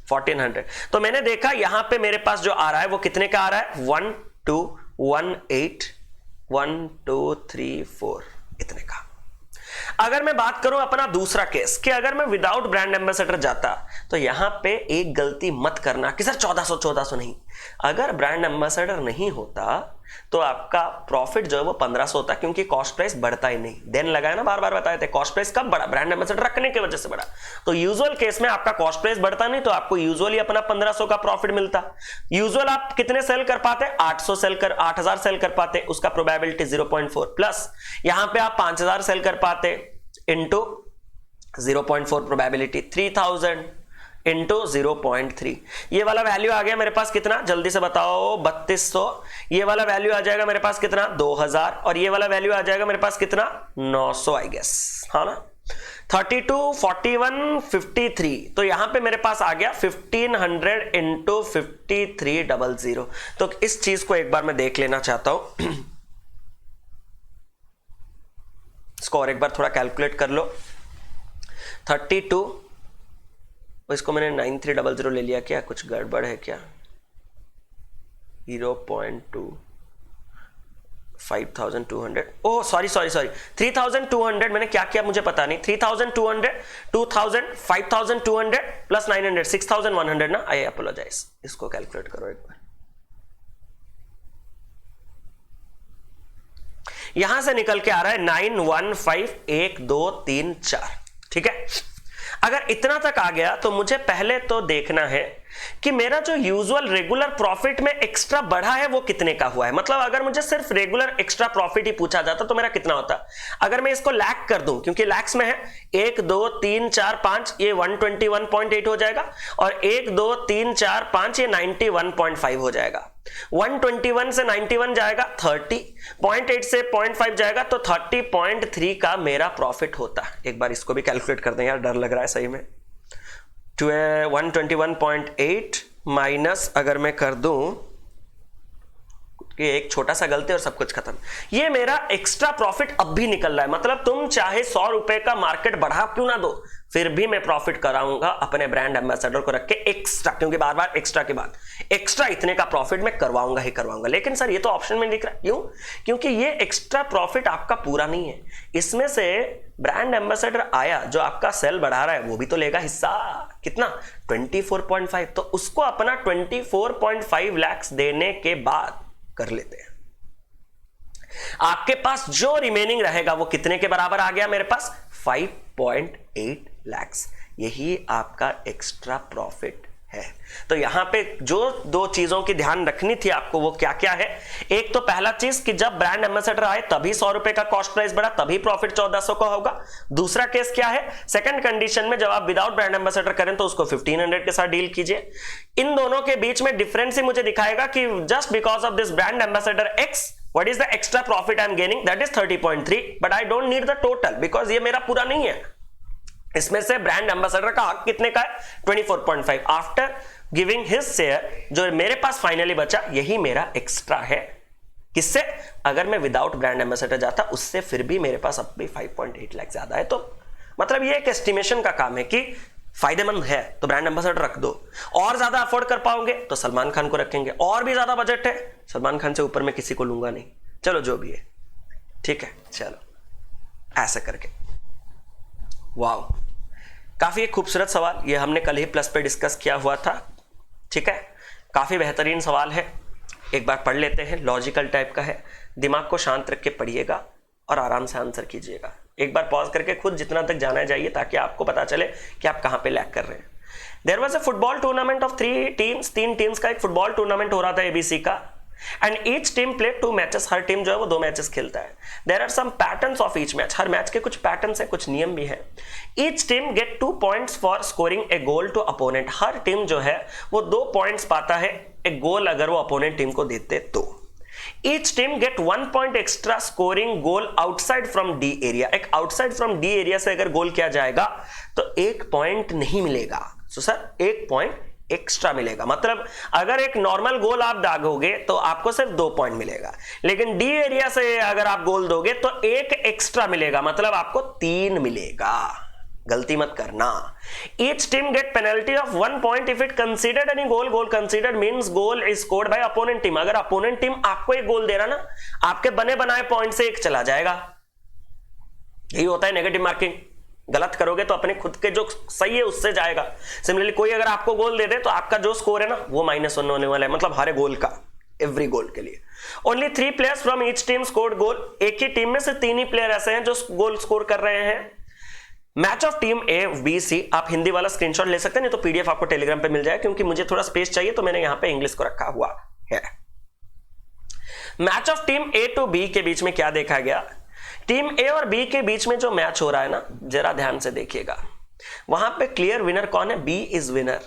1400। तो मैंने देखा यहां पे मेरे पास जो आ रहा है वो कितने का आ रहा है 1218 1234 इतने का। अगर मैं बात करूं अपना दूसरा केस कि अगर मैं विदाउट ब्रांड एम्बेसडर जाता तो यहां पे एक गलती मत करना कि सर 1400 नहीं। अगर ब्रांड एम्बेसडर नहीं होता तो आपका प्रॉफिट जो है वो 1500 होता, क्योंकि कॉस्ट प्राइस बढ़ता ही नहीं। देन लगाया ना, बार बार बताए थे कॉस्ट प्राइस कब बढ़ा, ब्रांड एम्बेसडर रखने की वजह से बढ़ा। तो यूजुअल केस में आपका कॉस्ट प्राइस बढ़ता नहीं तो आपको यूजुअली अपना 1500 का प्रॉफिट मिलता। यूजुअल आप कितने सेल कर पाते, 8000 सेल कर पाते, उसका प्रोबेबिलिटी 0.4 प्लस यहां पे आप 5000 सेल कर पाते इंटू 0.4 प्रोबेबिलिटी 3000 इंटू 0.3। ये वाला वैल्यू आ गया मेरे पास कितना, जल्दी से बताओ 3200। ये वाला वैल्यू आ जाएगा मेरे पास कितना 2000 और ये वाला वैल्यू आ जाएगा मेरे पास कितना 900 आई गेस, हाँ ना। 32 41 53, तो यहां पे मेरे पास आ गया 1500 इंटू 5300। तो इस चीज को एक बार मैं देख लेना चाहता हूं, इसको और एक बार थोड़ा कैलकुलेट कर लो। 32, इसको मैंने 9300 ले लिया, क्या कुछ गड़बड़ है क्या, 0.2 5200, ओह सॉरी 3200 मैंने क्या किया मुझे पता नहीं। 3200 2000 5200 प्लस 900 6100 ना, आई अपोलोजाइज। इसको कैलकुलेट करो एक बार, यहां से निकल के आ रहा है 915123 ठीक है। अगर इतना तक आ गया तो मुझे पहले तो देखना है कि मेरा जो यूजुअल रेगुलर प्रॉफिट में एक्स्ट्रा बढ़ा है वो कितने का हुआ है। मतलब अगर मुझे सिर्फ रेगुलर एक्स्ट्रा प्रॉफिट ही पूछा जाता तो मेरा कितना होता। अगर मैं इसको लैक कर दूं, क्योंकि लैक्स में है 1 2 3 4 5, ये 121.8 हो जाएगा और 1 2 3 4 5 ये 91.5 हो जाएगा। 121 से 91 जाएगा 30, 0.8 से 0.5 जाएगा तो 30.3 का मेरा प्रॉफिट होता। एक बार इसको भी कैलकुलेट कर दें यार, डर लग रहा है सही में। 121.8 माइनस अगर मैं कर दूं कि एक छोटा सा गलती और सब कुछ खत्म, ये मेरा एक्स्ट्रा प्रॉफिट अब भी निकल रहा है। मतलब तुम चाहे 100 रुपए का मार्केट बढ़ा क्यों ना दो, फिर भी मैं प्रॉफिट कराऊंगा अपने ब्रांड एम्बेसडर को रख के एक्स्ट्रा, क्योंकि बार बार एक्स्ट्रा के बाद एक्स्ट्रा इतने का प्रॉफिट मैं करवाऊंगा ही करवाऊंगा। लेकिन सर ये तो ऑप्शन में दिख रहा है, क्यों? क्योंकि ये एक्स्ट्रा प्रॉफिट आपका पूरा नहीं है, इसमें से ब्रांड एम्बेसडर आया जो आपका सेल बढ़ा रहा है वो भी तो लेगा हिस्सा, कितना 24.5। तो उसको अपना 24.5 लाख देने के बाद कर लेते हैं। आपके पास जो रिमेनिंग रहेगा वो कितने के बराबर आ गया मेरे पास 5.8 लाख। यही आपका एक्स्ट्रा प्रॉफिट है। तो यहां पे जो दो चीजों की ध्यान रखनी थी आपको वो क्या क्या है। एक तो पहला चीज कि जब ब्रांड एम्बेसडर आए तभी 100 रुपए का कॉस्ट प्राइस बढ़ा, तभी प्रॉफिट 1400 का होगा। दूसरा केस क्या है, सेकंड कंडीशन में जब आप विदाउट ब्रांड एम्बेसडर करें तो उसको 1500 के साथ डील कीजिए। इन दोनों के बीच में डिफरेंस ही मुझे दिखाएगा कि just because of this brand ambassador x what is the extra profit I am gaining, that is 30.3, but I don't need the total because ये मेरा पूरा नहीं है। इसमें से ब्रांड एम्बेसडर का हक कितने का है 24.5। आफ्टर गिविंग हिज शेयर जो मेरे पास फाइनली बचा यही मेरा एक्स्ट्रा है। किससे? अगर मैं विदाउट ब्रांड एम्बेसडर जाता उससे फिर भी मेरे पास अब भी 5.8 लाख ज्यादा है। तो मतलब ये एक एस्टिमेशन का काम है कि फायदेमंद है तो ब्रांड एम्बेसडर रख दो, और ज्यादा अफोर्ड कर पाओगे तो सलमान खान को रखेंगे, और भी ज्यादा बजट है सलमान खान से ऊपर मैं किसी को लूंगा नहीं। चलो जो भी है ठीक है, चलो ऐसा करके। वाओ, काफी एक खूबसूरत सवाल, ये हमने कल ही प्लस पे डिस्कस किया हुआ था। ठीक है, काफी बेहतरीन सवाल है, एक बार पढ़ लेते हैं। लॉजिकल टाइप का है, दिमाग को शांत रख के पढ़िएगा और आराम से आंसर कीजिएगा। एक बार पॉज करके खुद जितना तक जाना जाइए ताकि आपको पता चले कि आप कहां पे लैग कर रहे हैं। There was a football tournament of 3 teams, 3 teams का एक फुटबॉल टूर्नामेंट हो रहा था एबीसी का। And each team play 2 matches, हर टीम जो है वो 2 मैचेस खेलता है। There are some patterns of each match, हर मैच के कुछ पैटर्न्स हैं, कुछ नियम भी हैं। Each team get 2 points for scoring a goal to opponent, हर टीम जो है वो 2 पॉइंट्स पाता है एक गोल अगर वो अपोनेंट टीम को देते तो। Each team get 1 point extra scoring goal outside from D area, एक outside from D area से अगर गोल किया जाएगा तो 1 पॉइंट नहीं मिलेगा। सो सर 1 पॉइंट एक्स्ट्रा मिलेगा, मतलब अगर एक नॉर्मल गोल आप दागोगे तो आपको सिर्फ 2 पॉइंट मिलेगा, लेकिन डी एरिया से अगर आप गोल दोगे तो 1 एक्स्ट्रा मिलेगा, मतलब आपको 3 मिलेगा। गलती मत करना। Each team get penalty of 1 point if it considered any goal. Goal considered means goal is scored by opponent team. अगर opponent team आपको एक गोल दे रहा ना, आपके बने बनाए पॉइंट से 1 चला जाएगा। यही होता है नेगेटिव मार्किंग। गलत करोगे तो अपने खुद के जो सही है उससे जाएगा। सिमिलरली कोई अगर आपको गोल दे दे तो आपका जो स्कोर है ना वो -1 होने वाला है, मतलब हर गोल का, एवरी गोल के लिए। Only 3 players from each team scored goal. एक ही टीम में से 3 ही प्लेयर ऐसे हैं जो गोल स्कोर कर रहे हैं। Match of team A B C, आप हिंदी वाला स्क्रीनशॉट ले सकते हैं, नहीं तो पीडीएफ आपको टेलीग्राम पे मिल जाए, क्योंकि मुझे थोड़ा स्पेस चाहिए तो मैंने यहां पे इंग्लिश को रखा हुआ है। Match of team A to B के बीच में क्या देखा गया, टीम ए और बी के बीच में जो मैच हो रहा है ना, जरा ध्यान से देखिएगा, वहां पे क्लियर विनर कौन है, B is winner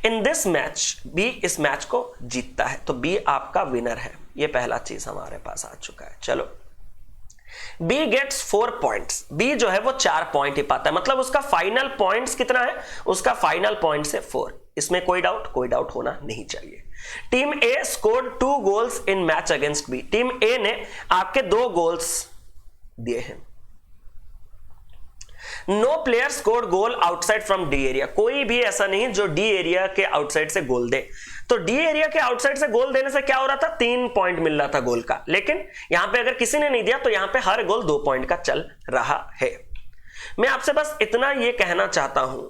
in this match. B इस मैच को जीतता है तो बी आपका विनर है। ये पहला चीज हमारे पास आ चुका है। चलो, B गेट्स 4 पॉइंट्स, B जो है वो 4 पॉइंट ही पाता है, मतलब उसका फाइनल पॉइंट्स कितना है, उसका फाइनल पॉइंट्स है 4। इसमें कोई डाउट होना नहीं चाहिए। Team A scored 2 goals in match against B, team A ने आपके 2 गोल्स दिए हैं। No player scored goal outside from D area, कोई भी ऐसा नहीं जो डी एरिया के आउटसाइड से गोल दे। तो डी एरिया के आउटसाइड से गोल देने से क्या हो रहा था, 3 पॉइंट मिल रहा था गोल का, लेकिन यहां पे अगर किसी ने नहीं दिया तो यहां पे हर गोल 2 पॉइंट का चल रहा है। मैं आपसे बस इतना ये कहना चाहता हूं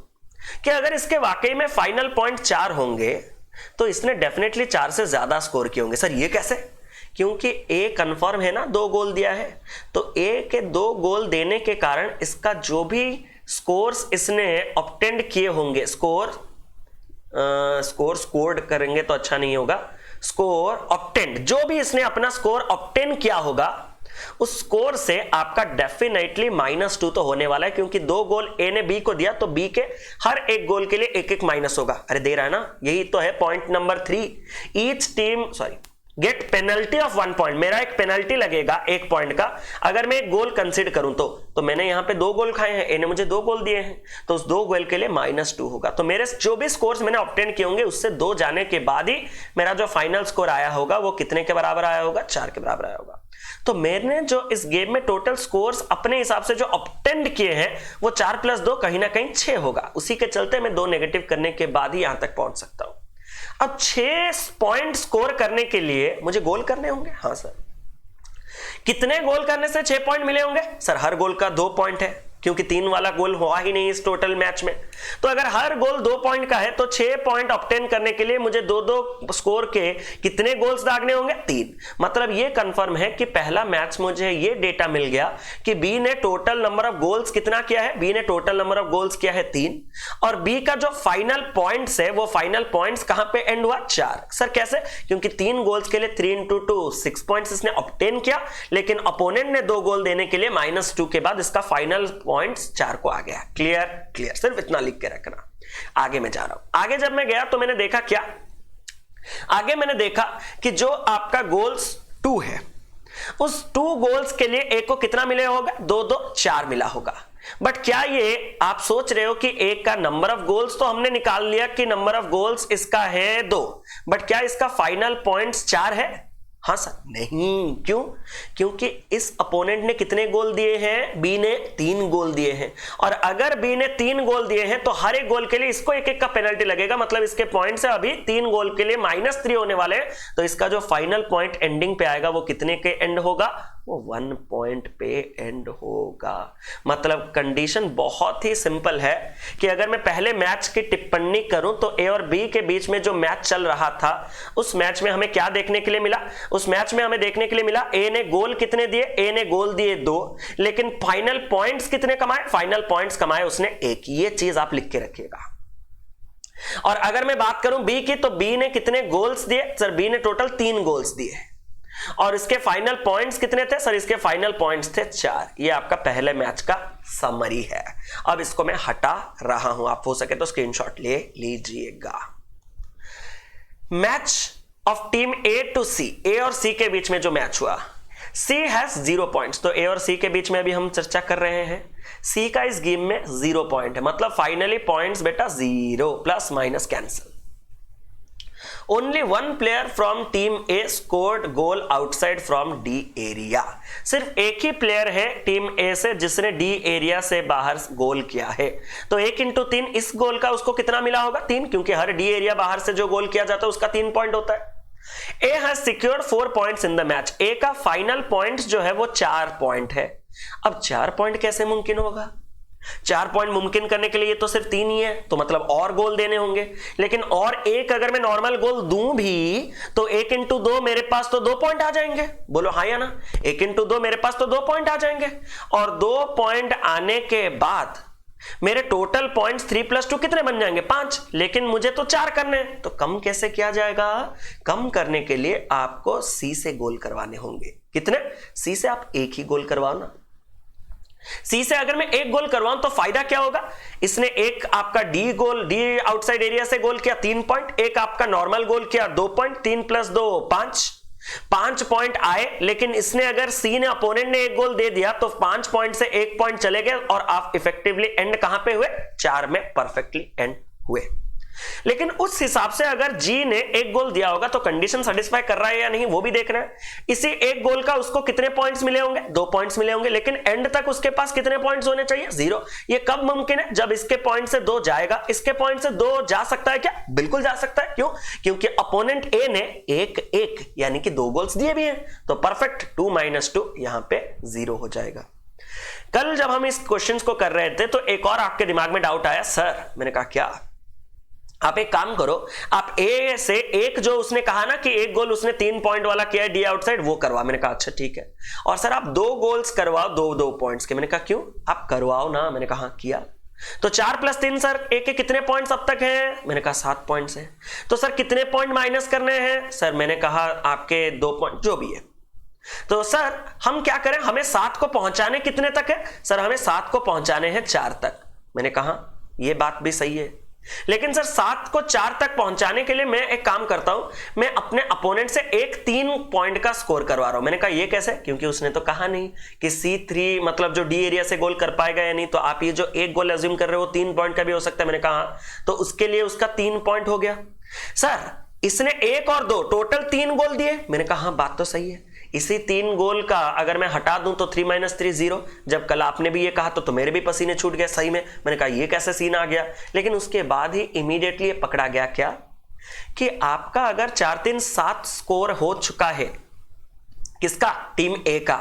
कि अगर इसके वाकई में फाइनल पॉइंट 4 होंगे तो इसने डेफिनेटली 4 से ज्यादा स्कोर किए होंगे। सर ये कैसे, क्योंकि ए कंफर्म है ना, 2 गोल दिया है, तो ए के 2 गोल देने के कारण इसका जो भी स्कोर्स इसने ऑब्टेंड किए होंगे, स्कोर्ड करेंगे तो अच्छा नहीं होगा, स्कोर ऑब्टेंड, जो भी इसने अपना स्कोर ऑब्टेन किया होगा उस स्कोर से आपका डेफिनेटली -2 तो होने वाला है, क्योंकि 2 गोल ए ने बी को दिया तो बी के हर एक गोल के लिए 1-1 माइनस होगा। अरे दे रहा है ना, यही तो है point number 3। Each team get penalty of 1 point, मेरा एक पेनल्टी लगेगा 1 पॉइंट का अगर मैं एक गोल कंसीडर करूं तो मैंने यहां पे 2 गोल खाए हैं, ए ने मुझे 2 गोल दिए हैं, तो उस 2 गोल के लिए -2 होगा। तो मेरे जो भी स्कोर्स मैंने ऑब्टेन किए होंगे उससे 2 जाने के बाद ही मेरा जो फाइनल स्कोर आया होगा वो कितने के बराबर आया होगा, 4 के बराबर आया होगा। तो मैंने जो इस गेम में टोटल स्कोर्स अपने हिसाब से जो ऑब्टेंड किए हैं वो 4 + 2 कहीं ना कहीं 6 होगा। उसी के चलते मैं 2 नेगेटिव करने के बाद ही यहां तक पहुंच सकता हूं। अब 6 पॉइंट स्कोर करने के लिए मुझे गोल करने होंगे। हाँ सर, कितने गोल करने से 6 पॉइंट मिले होंगे, सर हर गोल का 2 पॉइंट है, क्योंकि 3 वाला गोल हुआ ही नहीं इस टोटल मैच में। तो अगर हर गोल 2 पॉइंट का है तो 6 पॉइंट ऑब्टेन करने के लिए मुझे 2-2 स्कोर के कितने गोल्स दागने होंगे, 3। मतलब ये कंफर्म है कि पहला मैच मुझे ये डेटा मिल गया कि बी ने टोटल नंबर ऑफ गोल्स कितना किया है, बी ने टोटल नंबर ऑफ गोल्स किया है 3, और बी का जो फाइनल पॉइंट्स है वो फाइनल पॉइंट्स कहां पे एंड हुआ, 4। सर कैसे, क्योंकि 3 गोल्स के लिए 3 × 2 6 पॉइंट्स इसने ऑब्टेन किया, लेकिन अपोनेंट ने 2 गोल देने के लिए -2 के बाद इसका फाइनल पॉइंट्स 4 को आ गया। क्लियर, सिर्फ इतना लिख के रखना। आगे मैं जा रहा हूं। आगे जब मैं गया तो मैंने देखा क्या, आगे मैंने देखा कि जो आपका गोल्स 2 है उस 2 गोल्स के लिए ए को कितना मिले होगा, 2-2 4 मिला होगा। बट क्या ये आप सोच रहे हो कि ए का नंबर ऑफ गोल्स तो हमने निकाल लिया कि नंबर ऑफ गोल्स इसका है 2, बट क्या इसका फाइनल पॉइंट्स 4 है? हाँ सर, नहीं। क्यों? क्योंकि इस अपोनेंट ने कितने गोल दिए हैं, बी ने 3 गोल दिए हैं, और अगर बी ने 3 गोल दिए हैं तो हर एक गोल के लिए इसको 1-1 का पेनल्टी लगेगा, मतलब इसके पॉइंट से अभी 3 गोल के लिए -3 होने वाले हैं। तो इसका जो फाइनल पॉइंट एंडिंग पे आएगा वो कितने के एंड होगा, वो 1 पॉइंट पे एंड होगा। मतलब कंडीशन बहुत ही सिंपल है कि अगर मैं पहले मैच की टिप्पणी करूं तो ए और बी के बीच में जो मैच चल रहा था उस मैच में हमें क्या देखने के लिए मिला, उस मैच में हमें देखने के लिए मिला ए ने गोल कितने दिए, ए ने गोल दिए 2, लेकिन फाइनल पॉइंट्स कितने कमाए, फाइनल पॉइंट्स कमाए उसने 1। ये चीज आप लिख के रखिएगा। और अगर मैं बात करूं बी की, तो बी ने कितने गोल्स दिए सर? बी ने टोटल 3 गोल्स दिए और इसके फाइनल पॉइंट्स कितने थे सर? इसके फाइनल पॉइंट्स थे 4। ये आपका पहले मैच का समरी है। अब इसको मैं हटा रहा हूं, आप हो सके तो स्क्रीनशॉट ले लीजिएगा। Match of team A to C, A और सी के बीच में जो मैच हुआ, सी हैज 0 पॉइंट्स। तो ए और सी के बीच में अभी हम चर्चा कर रहे हैं। सी का इस गेम में 0 पॉइंट है, मतलब फाइनली पॉइंट्स बेटा 0, plus minus cancel. Only 1 player from team A scored goal outside from D area. सिर्फ एक ही प्लेयर है टीम ए से जिसने डी एरिया से बाहर गोल किया है। तो 1 × 3, इस गोल का उसको कितना मिला होगा? 3, क्योंकि हर डी एरिया बाहर से जो गोल किया जाता है उसका 3 पॉइंट होता है। A has secured 4 points in the match. A का फाइनल पॉइंट्स जो है वो 4 पॉइंट है। अब 4 पॉइंट कैसे मुमकिन होगा? 4 पॉइंट मुमकिन करने के लिए ये तो सिर्फ 3 ही है, तो मतलब और गोल देने होंगे। लेकिन और एक अगर मैं नॉर्मल गोल दूं भी तो 1 × 2 मेरे पास तो 2 पॉइंट आ जाएंगे। बोलो हाँ या ना? 1 × 2 मेरे पास तो 2 पॉइंट आ जाएंगे और 2 पॉइंट आने के बाद मेरे टोटल पॉइंट्स 3 + 2 कितने बन जाएंगे? 5। लेकिन मुझे तो 4 करने हैं, तो कम कैसे किया जाएगा? कम करने के लिए आपको सी से गोल करवाने होंगे। कितने? सी से आप 1 ही गोल करवाओ ना। सी से अगर मैं 1 गोल करवाऊं तो फायदा क्या होगा? इसने एक आपका डी आउटसाइड एरिया से गोल किया 3 पॉइंट, एक आपका नॉर्मल गोल किया 2 पॉइंट, 3 + 2 5 पॉइंट आए। लेकिन इसने अगर सी ने अपोनेंट ने 1 गोल दे दिया तो 5 पॉइंट से 1 पॉइंट चले गए और आप इफेक्टिवली एंड कहां पे हुए? 4 में परफेक्टली एंड हुए। लेकिन उस हिसाब से अगर जी ने 1 गोल दिया होगा तो कंडीशन सेटिस्फाई कर रहा है या नहीं वो भी देखना है। इसी 1 गोल का उसको कितने पॉइंट्स मिले होंगे? 2 पॉइंट्स मिले होंगे। लेकिन एंड तक उसके पास कितने पॉइंट्स होने चाहिए? 0। ये कब मुमकिन है? जब इसके पॉइंट से 2 जाएगा। इसके पॉइंट से 2 जा सकता है क्या? बिल्कुल जा सकता है। क्यों? क्योंकि अपोनेंट ए ने 1 यानी कि 2 गोल्स दिए भी हैं, तो परफेक्ट 2 - 2 यहां पे 0 हो जाएगा। कल जब हम इस क्वेश्चन को कर रहे थे तो एक और आपके दिमाग में डाउट आया, सर मैंने कहा क्या? आप एक काम करो, आप ए से एक जो उसने कहा ना कि 1 गोल उसने 3 पॉइंट वाला किया है डी आउटसाइड, वो करवा। मैंने कहा अच्छा ठीक है। और सर आप 2 गोल्स करवाओ 2 पॉइंट्स के। मैंने कहा क्यों? आप करवाओ ना। मैंने कहा किया। तो 4 + 3 सर ए के कितने पॉइंट्स अब तक हैं? मैंने कहा 7 पॉइंट्स हैं। तो सर कितने पॉइंट माइनस करने हैं? सर मैंने कहा आपके 2 पॉइंट जो भी है। तो सर हम क्या करें? हमें 7 को पहुंचाने कितने तक है? सर हमें 7 को पहुंचाने हैं 4 तक। मैंने कहा यह बात भी सही है, लेकिन सर 7 को 4 तक पहुंचाने के लिए मैं एक काम करता हूं, मैं अपने अपोनेंट से एक 3 पॉइंट का स्कोर करवा रहा हूं। मैंने कहा ये कैसे? क्योंकि उसने तो कहा नहीं कि C3 मतलब जो डी एरिया से गोल कर पाएगा या नहीं। तो आप ये जो 1 गोल अज्यूम कर रहे हो 3 पॉइंट का भी हो सकता है। मैंने कहा तो उसके लिए उसका 3 पॉइंट हो गया। सर इसने 1 और 2 टोटल 3 गोल दिए। मैंने कहा हाँ बात तो सही है। इसी 3 गोल का अगर मैं हटा दूं तो 3 - 3 0। जब कल आपने भी ये कहा तो मेरे भी पसीने छूट गए सही में। मैंने कहा ये कैसे सीन आ गया? लेकिन उसके बाद ही इमीडिएटली ये पकड़ा गया क्या कि आपका अगर 4-3 7 स्कोर हो चुका है, किसका? टीम ए का।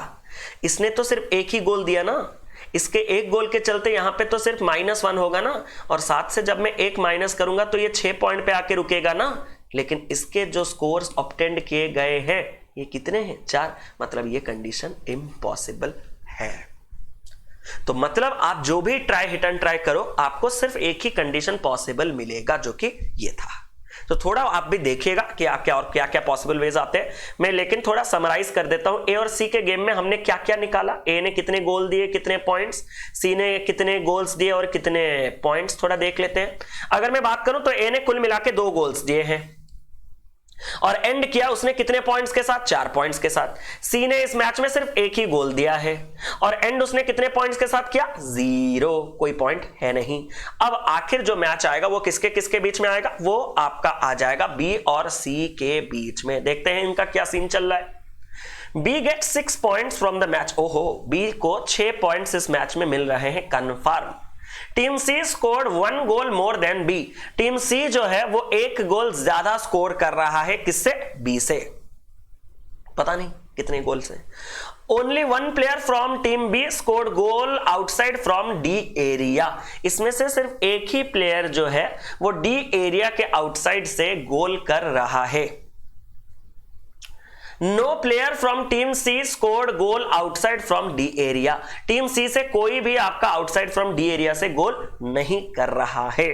इसने तो सिर्फ 1 ही गोल दिया ना, इसके 1 गोल के चलते यहां पे तो सिर्फ -1 होगा ना। और 7 से जब मैं 1 माइनस करूंगा तो ये 6 पॉइंट पे आके रुकेगा ना। लेकिन इसके जो स्कोर्स ऑब्टेंड किए गए हैं ये कितने हैं? 4। मतलब ये कंडीशन इम्पॉसिबल है। तो मतलब आप जो भी ट्राई हिट एंड ट्राई करो आपको सिर्फ एक ही कंडीशन पॉसिबल मिलेगा जो कि ये था। तो थोड़ा आप भी देखिएगा कि क्या क्या पॉसिबल वेज आते हैं। मैं लेकिन थोड़ा समराइज कर देता हूं। ए और सी के गेम में हमने क्या क्या निकाला? ए ने कितने गोल दिए, कितने पॉइंट्स? सी ने कितने गोल्स दिए और कितने पॉइंट्स? थोड़ा देख लेते हैं। अगर मैं बात करूं तो ए ने कुल मिला के 2 गोल्स दिए हैं और एंड किया उसने कितने पॉइंट्स के साथ? 4 पॉइंट्स के साथ। सी ने इस मैच में सिर्फ 1 ही गोल दिया है और एंड उसने कितने पॉइंट्स के साथ किया? 0, कोई पॉइंट है नहीं। अब आखिर जो मैच आएगा वो किसके किसके बीच में आएगा? वो आपका आ जाएगा बी और सी के बीच में। देखते हैं इनका क्या सीन चल रहा है। B get 6 points from the match. ओहो, बी को 6 पॉइंट्स इस मैच में मिल रहे हैं confirm. Team C scored 1 goal more than B. Team C जो है वो 1 गोल ज्यादा स्कोर कर रहा है। किससे? बी से। पता नहीं कितने गोल से। Only 1 player from team B scored goal outside from D area. इसमें से सिर्फ एक ही प्लेयर जो है वो डी एरिया के आउटसाइड से गोल कर रहा है। No player from team C scored goal outside from D area. Team C से कोई भी आपका आउटसाइड फ्रॉम डी एरिया से गोल नहीं कर रहा है।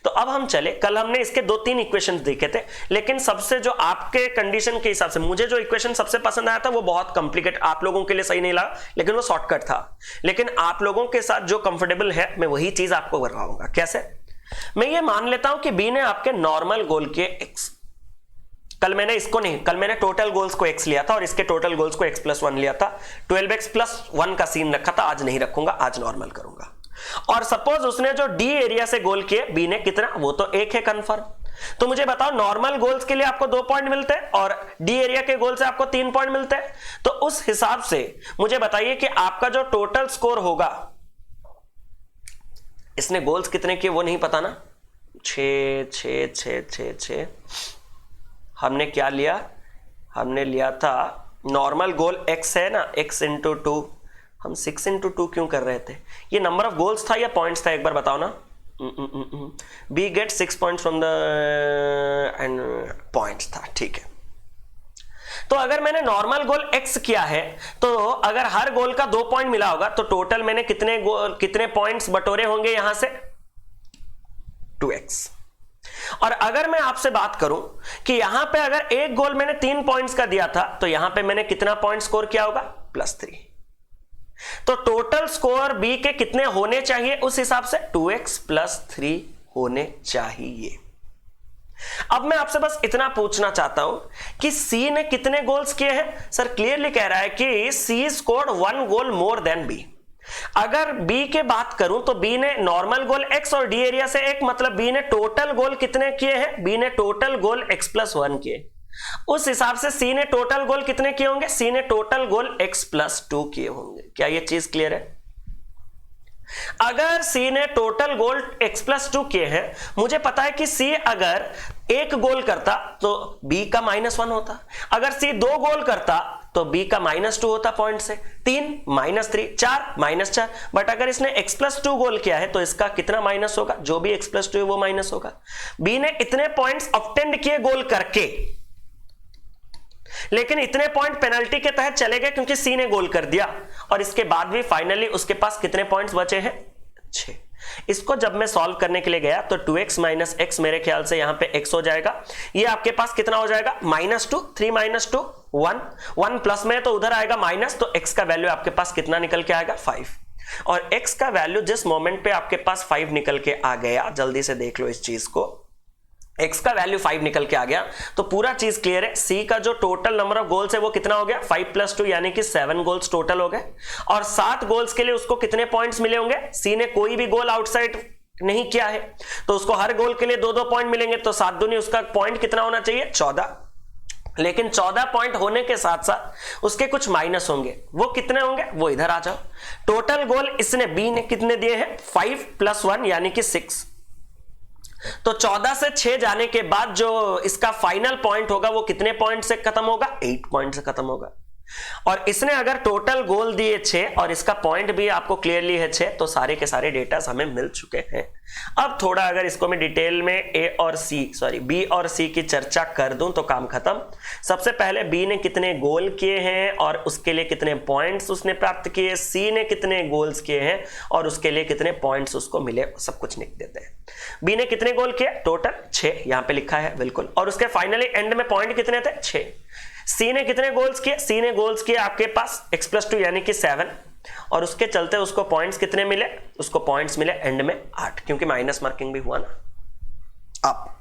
तो अब हम चले, कल हमने इसके 2-3 इक्वेशंस देखे थे, लेकिन सबसे जो आपके कंडीशन के हिसाब से मुझे जो इक्वेशन सबसे पसंद आया था वो बहुत कॉम्प्लिकेट, आप लोगों के लिए सही नहीं लगा, लेकिन वो शॉर्टकट था। लेकिन आप लोगों के साथ जो कंफर्टेबल है मैं वही चीज आपको करवाऊंगा। कैसे? मैं ये मान लेता हूं कि बी ने आपके नॉर्मल गोल के एक्स, कल मैंने इसको नहीं, कल मैंने टोटल गोल्स को x लिया था और इसके टोटल गोल्स को x+1 लिया था, 12x+1 का सीन रखा था, आज नहीं रखूंगा, आज नॉर्मल करूंगा। और सपोज उसने जो डी एरिया से गोल किए बी ने कितना, वो तो 1 है कंफर्म। तो मुझे बताओ नॉर्मल गोल्स के लिए आपको 2 पॉइंट मिलते हैं और डी एरिया के गोल से आपको 3 पॉइंट मिलते हैं। तो उस हिसाब से मुझे बताइए कि आपका जो टोटल स्कोर होगा, इसने गोल्स कितने किए वो नहीं पता ना, 6 6 6 6 6, हमने क्या लिया, हमने लिया था नॉर्मल गोल x है ना, x इंटू 2, हम 6 इंटू 2 क्यों कर रहे थे? ये नंबर ऑफ गोल्स था या पॉइंट्स था, एक बार बताओ ना। B get 6 points from the end points था, ठीक है। तो अगर मैंने नॉर्मल गोल x किया है, तो अगर हर गोल का 2 पॉइंट मिला होगा तो टोटल मैंने कितने पॉइंट्स बटोरे होंगे यहां से, 2x। और अगर मैं आपसे बात करूं कि यहां पे अगर एक गोल मैंने 3 पॉइंट्स का दिया था तो यहां पे मैंने कितना पॉइंट स्कोर किया होगा, +3। तो टोटल स्कोर बी के कितने होने चाहिए उस हिसाब से 2x+3 होने चाहिए। अब मैं आपसे बस इतना पूछना चाहता हूं कि सी ने कितने गोल्स किए हैं। सर क्लियरली कह रहा है कि सी scored 1 goal more than B. अगर बी के बात करूं तो बी ने नॉर्मल गोल x और डी एरिया से 1, मतलब बी ने टोटल गोल कितने किए हैं, बी ने टोटल गोल x+1 किए। उस हिसाब से सी ने टोटल गोल कितने किए होंगे, सी ने टोटल गोल x+2 किए होंगे। क्या ये चीज क्लियर है? अगर सी ने टोटल गोल x+2 किए हैं, मुझे पता है कि सी अगर 1 गोल करता तो बी का -1 होता, अगर सी 2 गोल करता तो बी का -2 होता पॉइंट से, 3 -3, 4 -4। बट अगर इसने x+2 गोल किया है तो इसका कितना माइनस होगा, जो भी x+2 है वो माइनस होगा। बी ने इतने पॉइंट्स ऑब्टेंड किए गोल करके, लेकिन इतने पॉइंट पेनल्टी के तहत चले गए क्योंकि सी ने गोल कर दिया, और इसके बाद भी फाइनली उसके पास कितने पॉइंट्स बचे हैं, 6। इसको जब मैं सॉल्व करने के लिए गया तो 2x - x मेरे ख्याल से यहां पे x हो जाएगा, ये आपके पास कितना हो जाएगा, -2, 3 - 2 1, 1 प्लस में तो उधर आएगा माइनस, तो x का वैल्यू आपके पास कितना निकल के आएगा, 5। और x का वैल्यू जिस मोमेंट पे आपके पास 5 निकल के आ गया, जल्दी से देख लो इस चीज को, x का वैल्यू 5 निकल के आ गया तो पूरा चीज क्लियर है। c का जो टोटल नंबर ऑफ गोल्स है वो कितना हो गया, 5 + 2 यानी कि 7 गोल्स टोटल हो गए। और 7 गोल्स के लिए उसको कितने पॉइंट्स मिले होंगे, c ने कोई भी गोल आउटसाइड नहीं किया है तो उसको हर गोल के लिए 2-2 पॉइंट मिलेंगे, तो 7 दूनी उसका पॉइंट कितना होना चाहिए, 14। लेकिन 14 पॉइंट होने के साथ साथ उसके कुछ माइनस होंगे, वो कितने होंगे, वो इधर आ जाओ। टोटल गोल इसने बी ने कितने दिए हैं, 5 + 1 यानी कि 6। तो 14 से 6 जाने के बाद जो इसका फाइनल पॉइंट होगा वो कितने पॉइंट से खत्म होगा, 8 पॉइंट से खत्म होगा। और इसने अगर टोटल गोल दिए 6 और इसका पॉइंट भी आपको क्लियरली है 6, तो सारे के सारे डेटा हमें मिल चुके हैं। अब थोड़ा अगर इसको मैं डिटेल में बी और सी की चर्चा कर दूं तो काम खत्म। सबसे पहले बी ने कितने गोल किए हैं और उसके लिए कितने पॉइंट्स उसने प्राप्त किए, सी ने कितने गोल्स किए हैं और उसके लिए कितने पॉइंट्स उसको मिले, सब कुछ लिख देते हैं। बी ने कितने गोल किए, टोटल 6 यहां पे लिखा है बिल्कुल, और उसके फाइनली एंड में पॉइंट कितने थे, 6। सी ने कितने गोल्स किए, सी ने गोल्स किए आपके पास x+2 यानी कि 7, और उसके चलते उसको पॉइंट्स कितने मिले, उसको पॉइंट्स मिले एंड में 8, क्योंकि माइनस मार्किंग भी हुआ ना। अब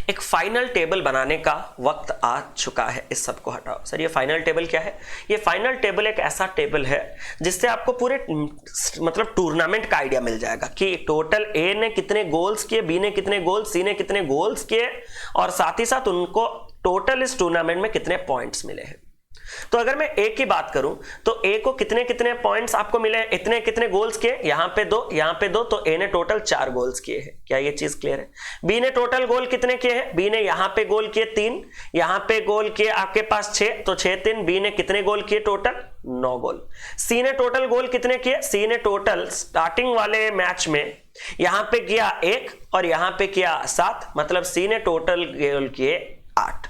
एक फाइनल टेबल बनाने का वक्त आ चुका है, इस सब को हटाओ। सर ये फाइनल टेबल क्या है, ये फाइनल टेबल एक ऐसा टेबल है जिससे आपको पूरे मतलब टूर्नामेंट का आइडिया मिल जाएगा कि टोटल ए ने कितने गोल्स किए, बी ने कितने गोल्स, सी ने कितने गोल्स किए, और साथ ही साथ उनको टोटल इस टूर्नामेंट में कितने पॉइंट्स मिले हैं। तो अगर मैं ए की बात करूं तो ए को कितने कितने पॉइंट्स आपको मिले, इतने कितने गोल्स किए, यहां पे 2 यहां पे 2, तो ए ने टोटल 4 गोल्स किए हैं। क्या ये चीज क्लियर है? बी ने टोटल गोल कितने किए हैं, बी ने यहां पे गोल किए 3, यहां पे गोल किए आपके पास 6, तो 6 3, बी ने कितने गोल किए, टोटल 9 गोल। सी ने टोटल गोल कितने किए, सी ने टोटल स्टार्टिंग वाले मैच में यहां पे किया 1 और यहां पे किया 7, मतलब सी ने टोटल गोल किए 8।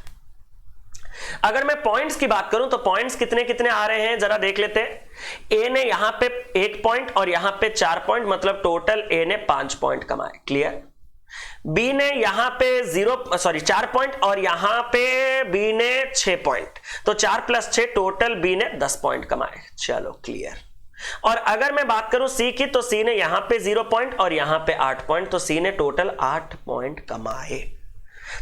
अगर मैं पॉइंट्स की बात करूं तो पॉइंट्स कितने कितने आ रहे हैं जरा देख लेते हैं। ए ने यहां पे 1 पॉइंट और यहां पे 4 पॉइंट, मतलब टोटल ए ने 5 पॉइंट कमाए। क्लियर। बी ने यहां पे 4 पॉइंट और यहां पे बी ने 6 पॉइंट, तो 4 + 6 टोटल बी ने 10 पॉइंट कमाए। चलो क्लियर। और अगर मैं बात करूं सी की, तो सी ने यहां पे 0 पॉइंट और यहां पे 8 पॉइंट, तो सी ने टोटल 8 पॉइंट कमाए।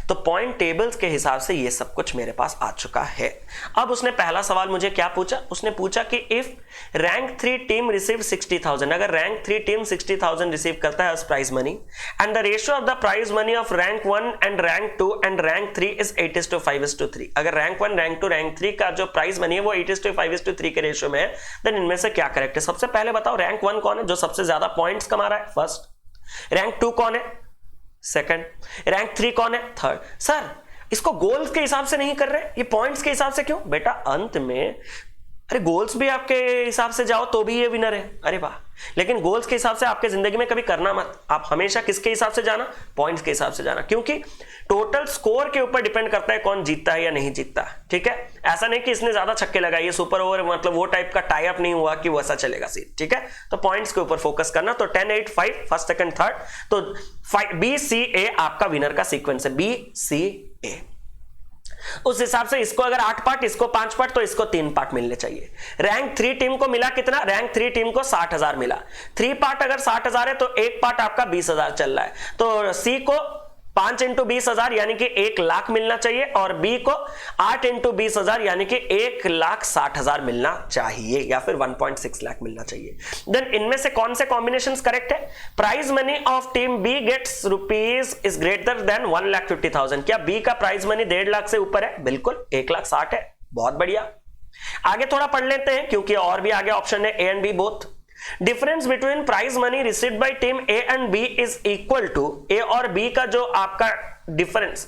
तो पॉइंट टेबल्स के हिसाब से ये सब कुछ मेरे पास आ चुका है। अब उसने पहला सवाल मुझे क्या पूछा, उसने पूछा कि इफ रैंक 3 टीम रिसीव 60,000, अगर रैंक 3 टीम 60,000 रिसीव करता है prize money and the ratio of the prize money of rank 1 and rank 2 and rank 3 is 8:5:3, अगर रैंक 1 रैंक 2 रैंक 3 का जो प्राइज मनी है वो 8:5:3 के रेशियो में है, देन इनमें से क्या करेक्ट है। सबसे पहले बताओ रैंक 1 कौन है, जो सबसे ज्यादा पॉइंट्स कमा रहा है, फर्स्ट। रैंक 2 कौन है, सेकंड। रैंक 3 कौन है, थर्ड। सर इसको गोल्स के हिसाब से नहीं कर रहे, ये पॉइंट्स के हिसाब से क्यों? बेटा अंत में अरे गोल्स भी आपके हिसाब से जाओ तो भी ये विनर है, अरे वाह। लेकिन गोल्स के हिसाब से आपके जिंदगी में कभी करना मत, आप हमेशा किसके हिसाब से जाना, पॉइंट्स के हिसाब से जाना, क्योंकि टोटल स्कोर के ऊपर डिपेंड करता है कौन जीतता है या नहीं जीतता। ठीक है, ऐसा नहीं कि इसने ज्यादा छक्के लगाए, सुपर ओवर मतलब वो टाइप का टाई अप नहीं हुआ कि वैसा चलेगा सीन। ठीक है, तो पॉइंट्स के ऊपर फोकस करना। तो 10 8 5 फर्स्ट सेकंड थर्ड, तो BCA आपका विनर का सीक्वेंस है, BCA। उस हिसाब से इसको अगर 8 पार्ट, इसको 5 पार्ट, तो इसको 3 पार्ट मिलने चाहिए। रैंक 3 टीम को मिला कितना, रैंक 3 टीम को 60,000 मिला। 3 पार्ट अगर 60,000 है तो 1 पार्ट आपका 20,000 चल रहा है, तो सी को 5 × 20,000 यानी कि 1 लाख मिलना चाहिए, और बी को 8 × 20,000 यानी कि 1,60,000 मिलना चाहिए, या फिर 1.6 लाख मिलना चाहिए। देन इनमें से कौन से कॉम्बिनेशंस करेक्ट है? Prize money of team B gets rupees is greater than 1,50,000, क्या बी का प्राइज मनी 1.5 लाख से ऊपर है? बिल्कुल, 1,60,000 है, बहुत बढ़िया। आगे थोड़ा पढ़ लेते हैं क्योंकि और भी आगे ऑप्शन है, A and B both. Difference between prize money received by team A and B is equal to, A और बी का जो आपका difference,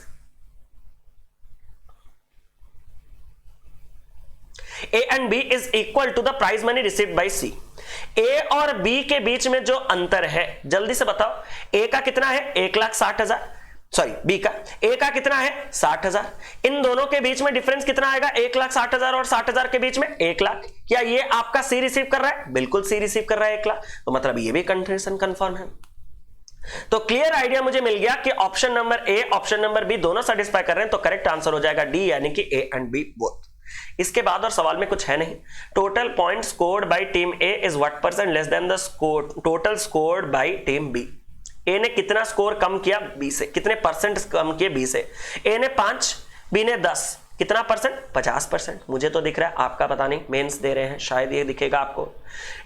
A and B is equal to the prize money received by C. A और B के बीच में जो अंतर है जल्दी से बताओ, ए का कितना है 1,60,000, सॉरी बी का, ए का कितना है 60,000, इन दोनों के बीच में डिफरेंस कितना आएगा 1,60,000 और 60,000 के बीच में 1 लाख। क्या ये आपका सी रिसीव कर रहा है? बिल्कुल सी रिसीव कर रहा है 1 लाख, तो मतलब ये भी कंडीशन कंफर्म है। तो क्लियर आइडिया मुझे मिल गया कि option number A option number B दोनों सेटिस्फाई कर रहे हैं, तो करेक्ट आंसर हो जाएगा डी, यानी कि ए एंड बी बोथ। इसके बाद और सवाल में कुछ है नहीं। Total point scored by team A is what percent less than the score total scored by team B. A ने कितना स्कोर कम किया बी से, कितने परसेंट कम किए बी से? ए ने 5, बी ने 10, कितना परसेंट? 50%। मुझे तो दिख रहा है, आपका पता नहीं, मेंस दे रहे हैं शायद ये दिखेगा आपको।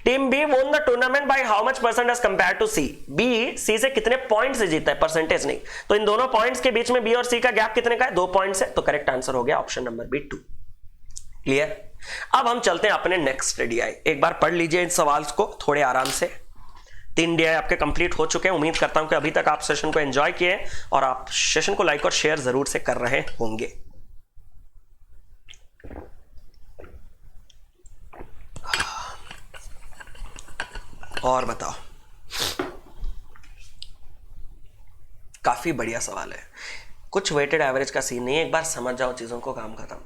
Team B won the tournament by how much percent as compare to C. B C से कितने पॉइंट से जीता है, परसेंटेज नहीं। तो इन दोनों पॉइंट्स के बीच में बी और सी का गैप कितने का है? 2 पॉइंट्स है, तो करेक्ट आंसर हो गया ऑप्शन नंबर बी 2। क्लियर। अब हम चलते हैं अपने नेक्स्ट डीआई। एक बार पढ़ लीजिए इन सवाल को थोड़े आराम से। 3 डीआई आपके कंप्लीट हो चुके हैं। उम्मीद करता हूं कि अभी तक आप सेशन को एंजॉय किए और आप सेशन को लाइक और शेयर जरूर से कर रहे होंगे। और बताओ, काफी बढ़िया सवाल है, कुछ वेटेड एवरेज का सीन नहीं है, एक बार समझ जाओ चीजों को, काम खत्म।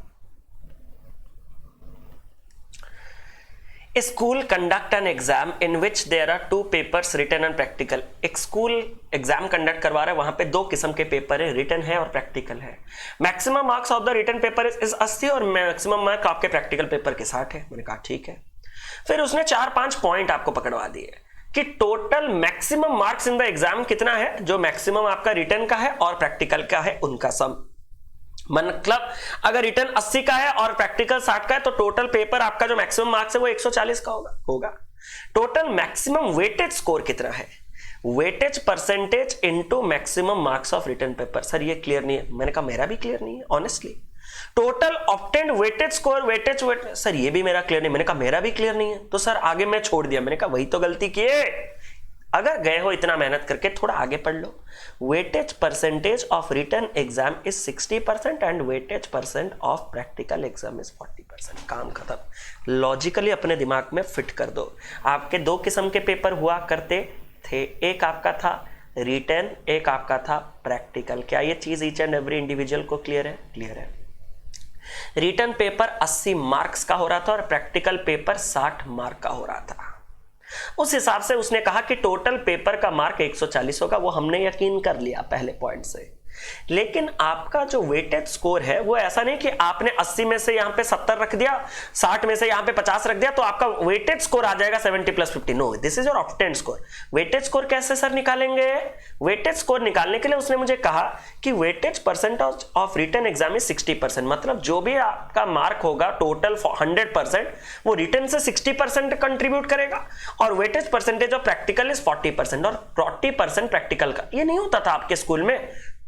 A school conduct an exam in which there are 2 papers written and practical। एक स्कूल एग्जाम कंडक्ट करवा रहा है, वहां पे 2 किस्म के पेपर है, रिटन है और प्रैक्टिकल है। Maximum marks of the written paper is 80 और मैक्सिमम मार्क आपके प्रैक्टिकल पेपर के 60 है। मैंने कहा ठीक है। फिर उसने 4-5 पॉइंट आपको पकड़वा दिए कि total maximum marks in the exam कितना है, जो मैक्सिमम आपका रिटन का है और प्रैक्टिकल का है उनका सम। मतलब अगर रिटर्न 80 का है और प्रैक्टिकल 60 का है, तो टोटल पेपर आपका जो मैक्सिमम मार्क्स है वो 140 का होगा। टोटल मैक्सिमम वेटेज स्कोर कितना है? Weightage percentage into maximum marks of return paper. Sir ये क्लियर नहीं है। मैंने कहा मेरा भी क्लियर नहीं है honestly. Total obtained weightage score weightage sir ये भी मेरा क्लियर नहीं। मैंने कहा मेरा भी क्लियर नहीं है। तो सर आगे मैं छोड़ दिया। मैंने कहा वही तो गलती की है। अगर गए हो इतना मेहनत करके, थोड़ा आगे पढ़ लो। Weightage percentage of written exam is 60% and weightage percent of practical exam is 40%। काम खत्म। लॉजिकली अपने दिमाग में फिट कर दो। आपके 2 किस्म के पेपर हुआ करते थे, एक आपका था रिटन, एक आपका था प्रैक्टिकल। क्या ये चीज ईच एंड एवरी इंडिविजुअल को क्लियर है? क्लियर है। रिटर्न पेपर 80 मार्क्स का हो रहा था और प्रैक्टिकल पेपर 60 मार्क का हो रहा था। उस हिसाब से उसने कहा कि टोटल पेपर का मार्क 140 होगा, वो हमने यकीन कर लिया पहले पॉइंट से। लेकिन आपका जो वेटेड स्कोर है वो ऐसा नहीं कि आपने 80 में से यहां पे 70 रख दिया, 60 में से यहां पे 50 रख दिया तो आपका वेटेड स्कोर आ जाएगा 70 + 50। No, this is your obtained score. Weighted score कैसे सर निकालेंगे? वेटेड स्कोर निकालने के लिए उसने मुझे कहा कि weightage percentage of written exam is 60%, मतलब जो भी आपका मार्क होगा टोटल 100% वो रिटन से 60% कंट्रीब्यूट करेगा और weightage percentage of practical is 40% और 40% प्रैक्टिकल का। ये नहीं होता था आपके स्कूल में।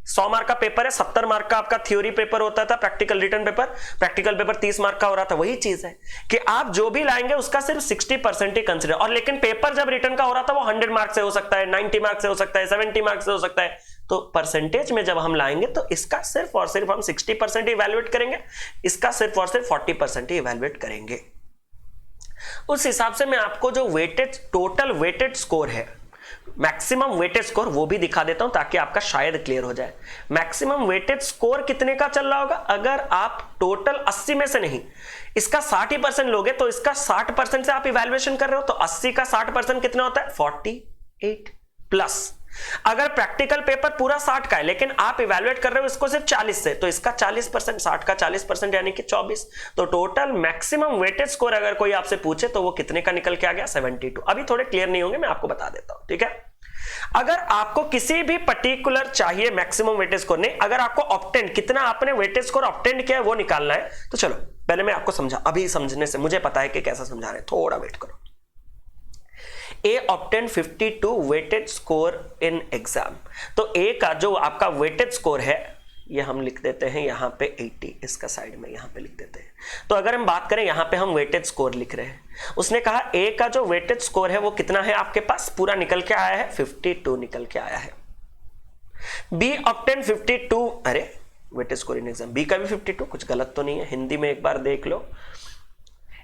100 मार्क का पेपर है, 70 मार्क का आपका थ्योरी पेपर होता था, practical written paper, practical paper 30 mark का हो रहा था। वही चीज है कि आप जो भी लाएंगे उसका सिर्फ 60% ही कंसिडर। और लेकिन पेपर जब रिटन का हो रहा था वो 100 मार्क से हो सकता है, 90 मार्क से हो सकता है, 70 मार्क से हो सकता है। तो परसेंटेज में जब हम लाएंगे तो इसका सिर्फ और सिर्फ हम 60% ही इवैल्यूएट करेंगे, इसका सिर्फ और सिर्फ 40% ही इवैल्यूएट करेंगे। उस हिसाब से मैं आपको जो वेटेड टोटल वेटेड स्कोर है, मैक्सिमम वेटेड स्कोर, वो भी दिखा देता हूं ताकि आपका शायद क्लियर हो जाए। मैक्सिमम वेटेड स्कोर कितने का चल रहा होगा? अगर आप टोटल 80 में से नहीं इसका 60% लोगे तो इसका 60% से आप इवैल्यूएशन कर रहे हो तो 80 का 60% कितना होता है? 48 प्लस। अगर प्रैक्टिकल पेपर पूरा 60 का है लेकिन आप इवैल्यूएट कर रहे हो इसको सिर्फ 40 से तो इसका 40%, 60 का 40% यानी कि 24। तो टोटल मैक्सिमम वेटेड स्कोर अगर कोई आपसे पूछे तो वो कितने का निकल के आ गया? 72। अभी थोड़े क्लियर नहीं होंगे, मैं आपको बता देता हूं, ठीक है। अगर आपको किसी भी पर्टिकुलर चाहिए मैक्सिमम वेटेज स्कोर, नहीं, अगर आपको ऑब्टेंड कितना आपने वेटेज स्कोर ऑब्टेंड किया है वो निकालना है तो चलो पहले मैं आपको समझा, अभी समझने से मुझे पता है कि कैसा समझा रहे हैं, थोड़ा वेट करो। A obtained 52 weighted score in exam. तो A का जो आपका वेटेड स्कोर है ये हम लिख देते हैं यहां पे 80, इसका साइड में यहां पे लिख देते हैं। तो अगर हम बात करें यहां पे हम वेटेड स्कोर लिख रहे हैं, उसने कहा A का जो वेटेड स्कोर है वो कितना है आपके पास? पूरा निकल के आया है 52 निकल के आया है। B obtained 52, अरे weighted score in exam, B का भी 52, कुछ गलत तो नहीं है? हिंदी में एक बार देख लो,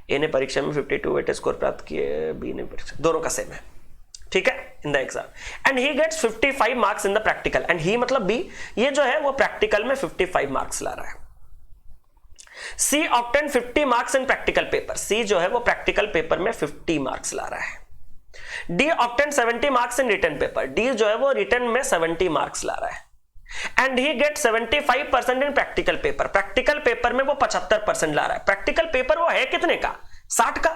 ए ने परीक्षा में 52 वेटेज स्कोर प्राप्त किए, बी ने परीक्षा, दोनों का सेम है, ठीक है, in the exam. And he gets 55 marks in the practical. And he मतलब बी, ये जो है वो प्रैक्टिकल में 55 मार्क्स ला रहा है। C obtain 50 marks in practical paper. C जो है वो प्रैक्टिकल पेपर में 50 मार्क्स ला रहा है। D obtain 70 marks in written paper. D जो है वो रिटन में 70 मार्क्स ला रहा है। And he get 75% in practical paper. Practical paper में वो 75% ला रहा है। प्रैक्टिकल पेपर वो है कितने का? 60 का।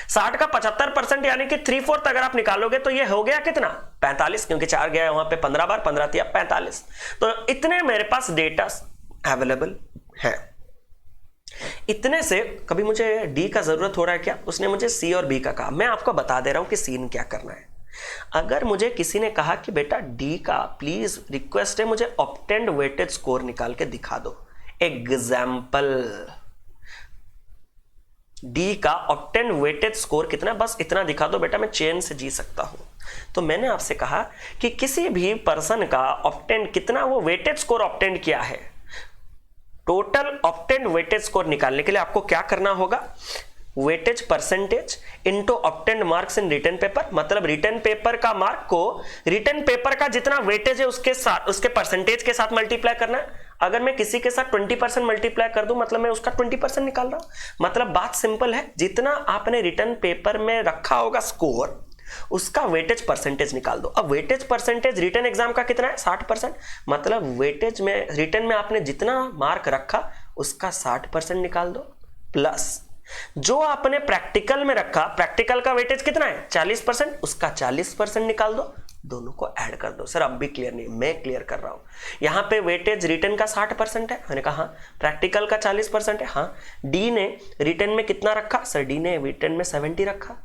60 का 75% यानी कि 3/4 अगर आप निकालोगे तो ये हो गया कितना? 45, क्योंकि 4 गया है वहां पे 15 बार, 15 तिया 45। तो इतने मेरे पास डेटा अवेलेबल है। इतने से कभी मुझे डी का जरूरत हो रहा है क्या? उसने मुझे सी और बी का कहा। मैं आपको बता दे रहा हूं कि सी ने क्या करना है। अगर मुझे किसी ने कहा कि बेटा डी का प्लीज रिक्वेस्ट है मुझे ऑब्टेन्ड वेटेड स्कोर निकाल के दिखा दो, एग्जाम्पल डी का ऑब्टेन्ड वेटेड स्कोर कितना, बस इतना दिखा दो बेटा, मैं चैन से जी सकता हूं। तो मैंने आपसे कहा कि किसी भी पर्सन का ऑब्टेन्ड कितना वो वेटेड स्कोर ऑब्टेन्ड किया है, टोटल ऑब्टेन्ड वेटेज स्कोर निकालने के लिए आपको क्या करना होगा? Weightage percentage into obtained marks in written paper. मतलब रिटन पेपर का मार्क को रिटन पेपर का जितना वेटेज है उसके साथ, उसके परसेंटेज के साथ मल्टीप्लाई करना है। अगर मैं किसी के साथ 20% मल्टीप्लाई कर दूं मतलब मैं उसका 20% निकाल रहा हूं। मतलब बात सिंपल है, जितना आपने रिटन पेपर में रखा होगा स्कोर उसका वेटेज परसेंटेज निकाल दो। अब वेटेज परसेंटेज रिटन एग्जाम का कितना है? 60%। मतलब वेटेज में रिटन में आपने जितना मार्क रखा उसका 60% निकाल दो, प्लस जो आपने प्रैक्टिकल में रखा, प्रैक्टिकल का वेटेज कितना है? 40%, उसका 40% निकाल दो, दोनों को ऐड कर दो। सर अब भी क्लियर नहीं, मैं क्लियर कर रहा हूं। यहां पे वेटेज रिटन का 60% है, मैंने कहा प्रैक्टिकल का 40% है। हाँ, डी ने रिटन में कितना रखा? सर डी ने रिटन में 70 रखा।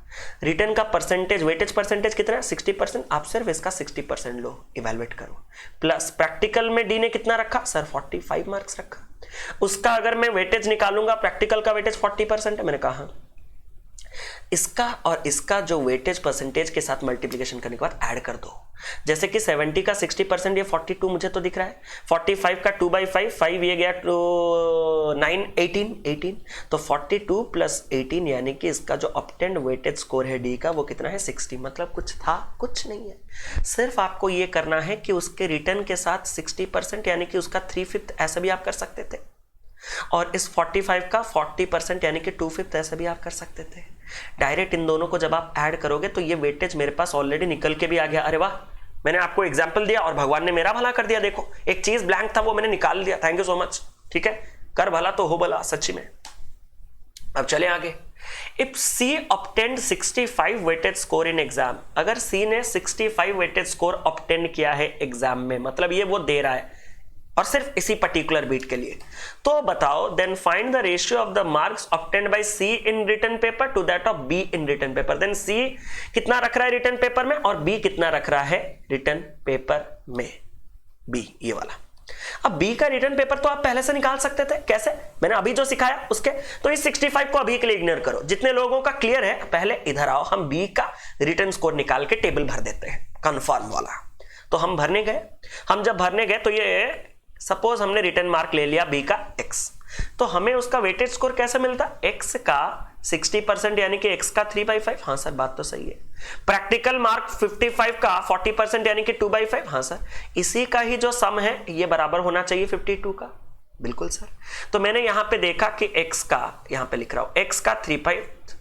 रिटन का परसेंटेज, वेटेज परसेंटेज कितना है? 60%। आप सिर्फ इसका 60% लो, इवेलुएट करो। प्लस प्रैक्टिकल में डी ने कितना रखा? सर 45 मार्क्स रखा। उसका अगर मैं वेटेज निकालूंगा, प्रैक्टिकल का वेटेज 40% है, मैंने कहा इसका और इसका जो वेटेज परसेंटेज के साथ मल्टीप्लिकेशन करने के बाद ऐड कर दो। जैसे कि 70 का 60%, ये 42 मुझे तो दिख रहा है। 45 का 2/5, 5 ये गया तो 9, 18। तो 42 प्लस 18 यानी कि इसका जो ऑब्टेन्ड वेटेज स्कोर है डी का वो कितना है? 60। मतलब कुछ था? कुछ नहीं है। सिर्फ आपको ये करना है कि उसके रिटर्न के साथ 60% यानी कि उसका 3/5 ऐसा भी आप कर सकते थे। और इस 45 का 40% यानी कि 2/5 ऐसे भी आप कर सकते थे। डायरेक्ट इन दोनों को जब आप ऐड करोगे तो ये वेटेज मेरे पास ऑलरेडी निकल के भी आ गया। अरे वाह, मैंने आपको एग्जाम्पल दिया और भगवान ने मेरा भला कर दिया। देखो एक चीज ब्लैंक था वो मैंने निकाल दिया, थैंक यू सो मच। ठीक है, कर भला तो हो भला सच्ची में। अब चले आगे। If C obtained 65 weighted score in exam, अगर सी ने 65 वेटेड स्कोर ऑब्टेंड किया है एग्जाम में, मतलब ये वो दे रहा है और सिर्फ इसी पर्टिकुलर बीट के लिए, तो बताओ then find the ratio of the marks obtained by C in written paper to that of B in written paper. Then C कितना रख रहा है रिटन पेपर में और बी कितना रख रहा है रिटन पेपर में, बी ये वाला। अब बी का रिटन पेपर तो आप पहले से निकाल सकते थे, कैसे? मैंने अभी जो सिखाया उसके, तो इस 65 को अभी के लिए इग्नोर करो। जितने लोगों का क्लियर है पहले इधर आओ, हम बी का रिटन स्कोर निकाल के टेबल भर देते हैं कंफर्म वाला। तो हम भरने गए, हम जब भरने गए तो ये सपोज हमने रिटर्न मार्क ले लिया बी का x, तो हमें उसका वेटेज स्कोर कैसे मिलता? x का 60% यानी कि x का 3/5। हाँ सर बात तो सही है। प्रैक्टिकल मार्क 55 का 40% यानी कि 2/5। हाँ सर, इसी का ही जो सम है ये बराबर होना चाहिए 52 का। बिल्कुल सर। तो मैंने यहां पे देखा कि x का, यहां पे लिख रहा हूं, x का 3/5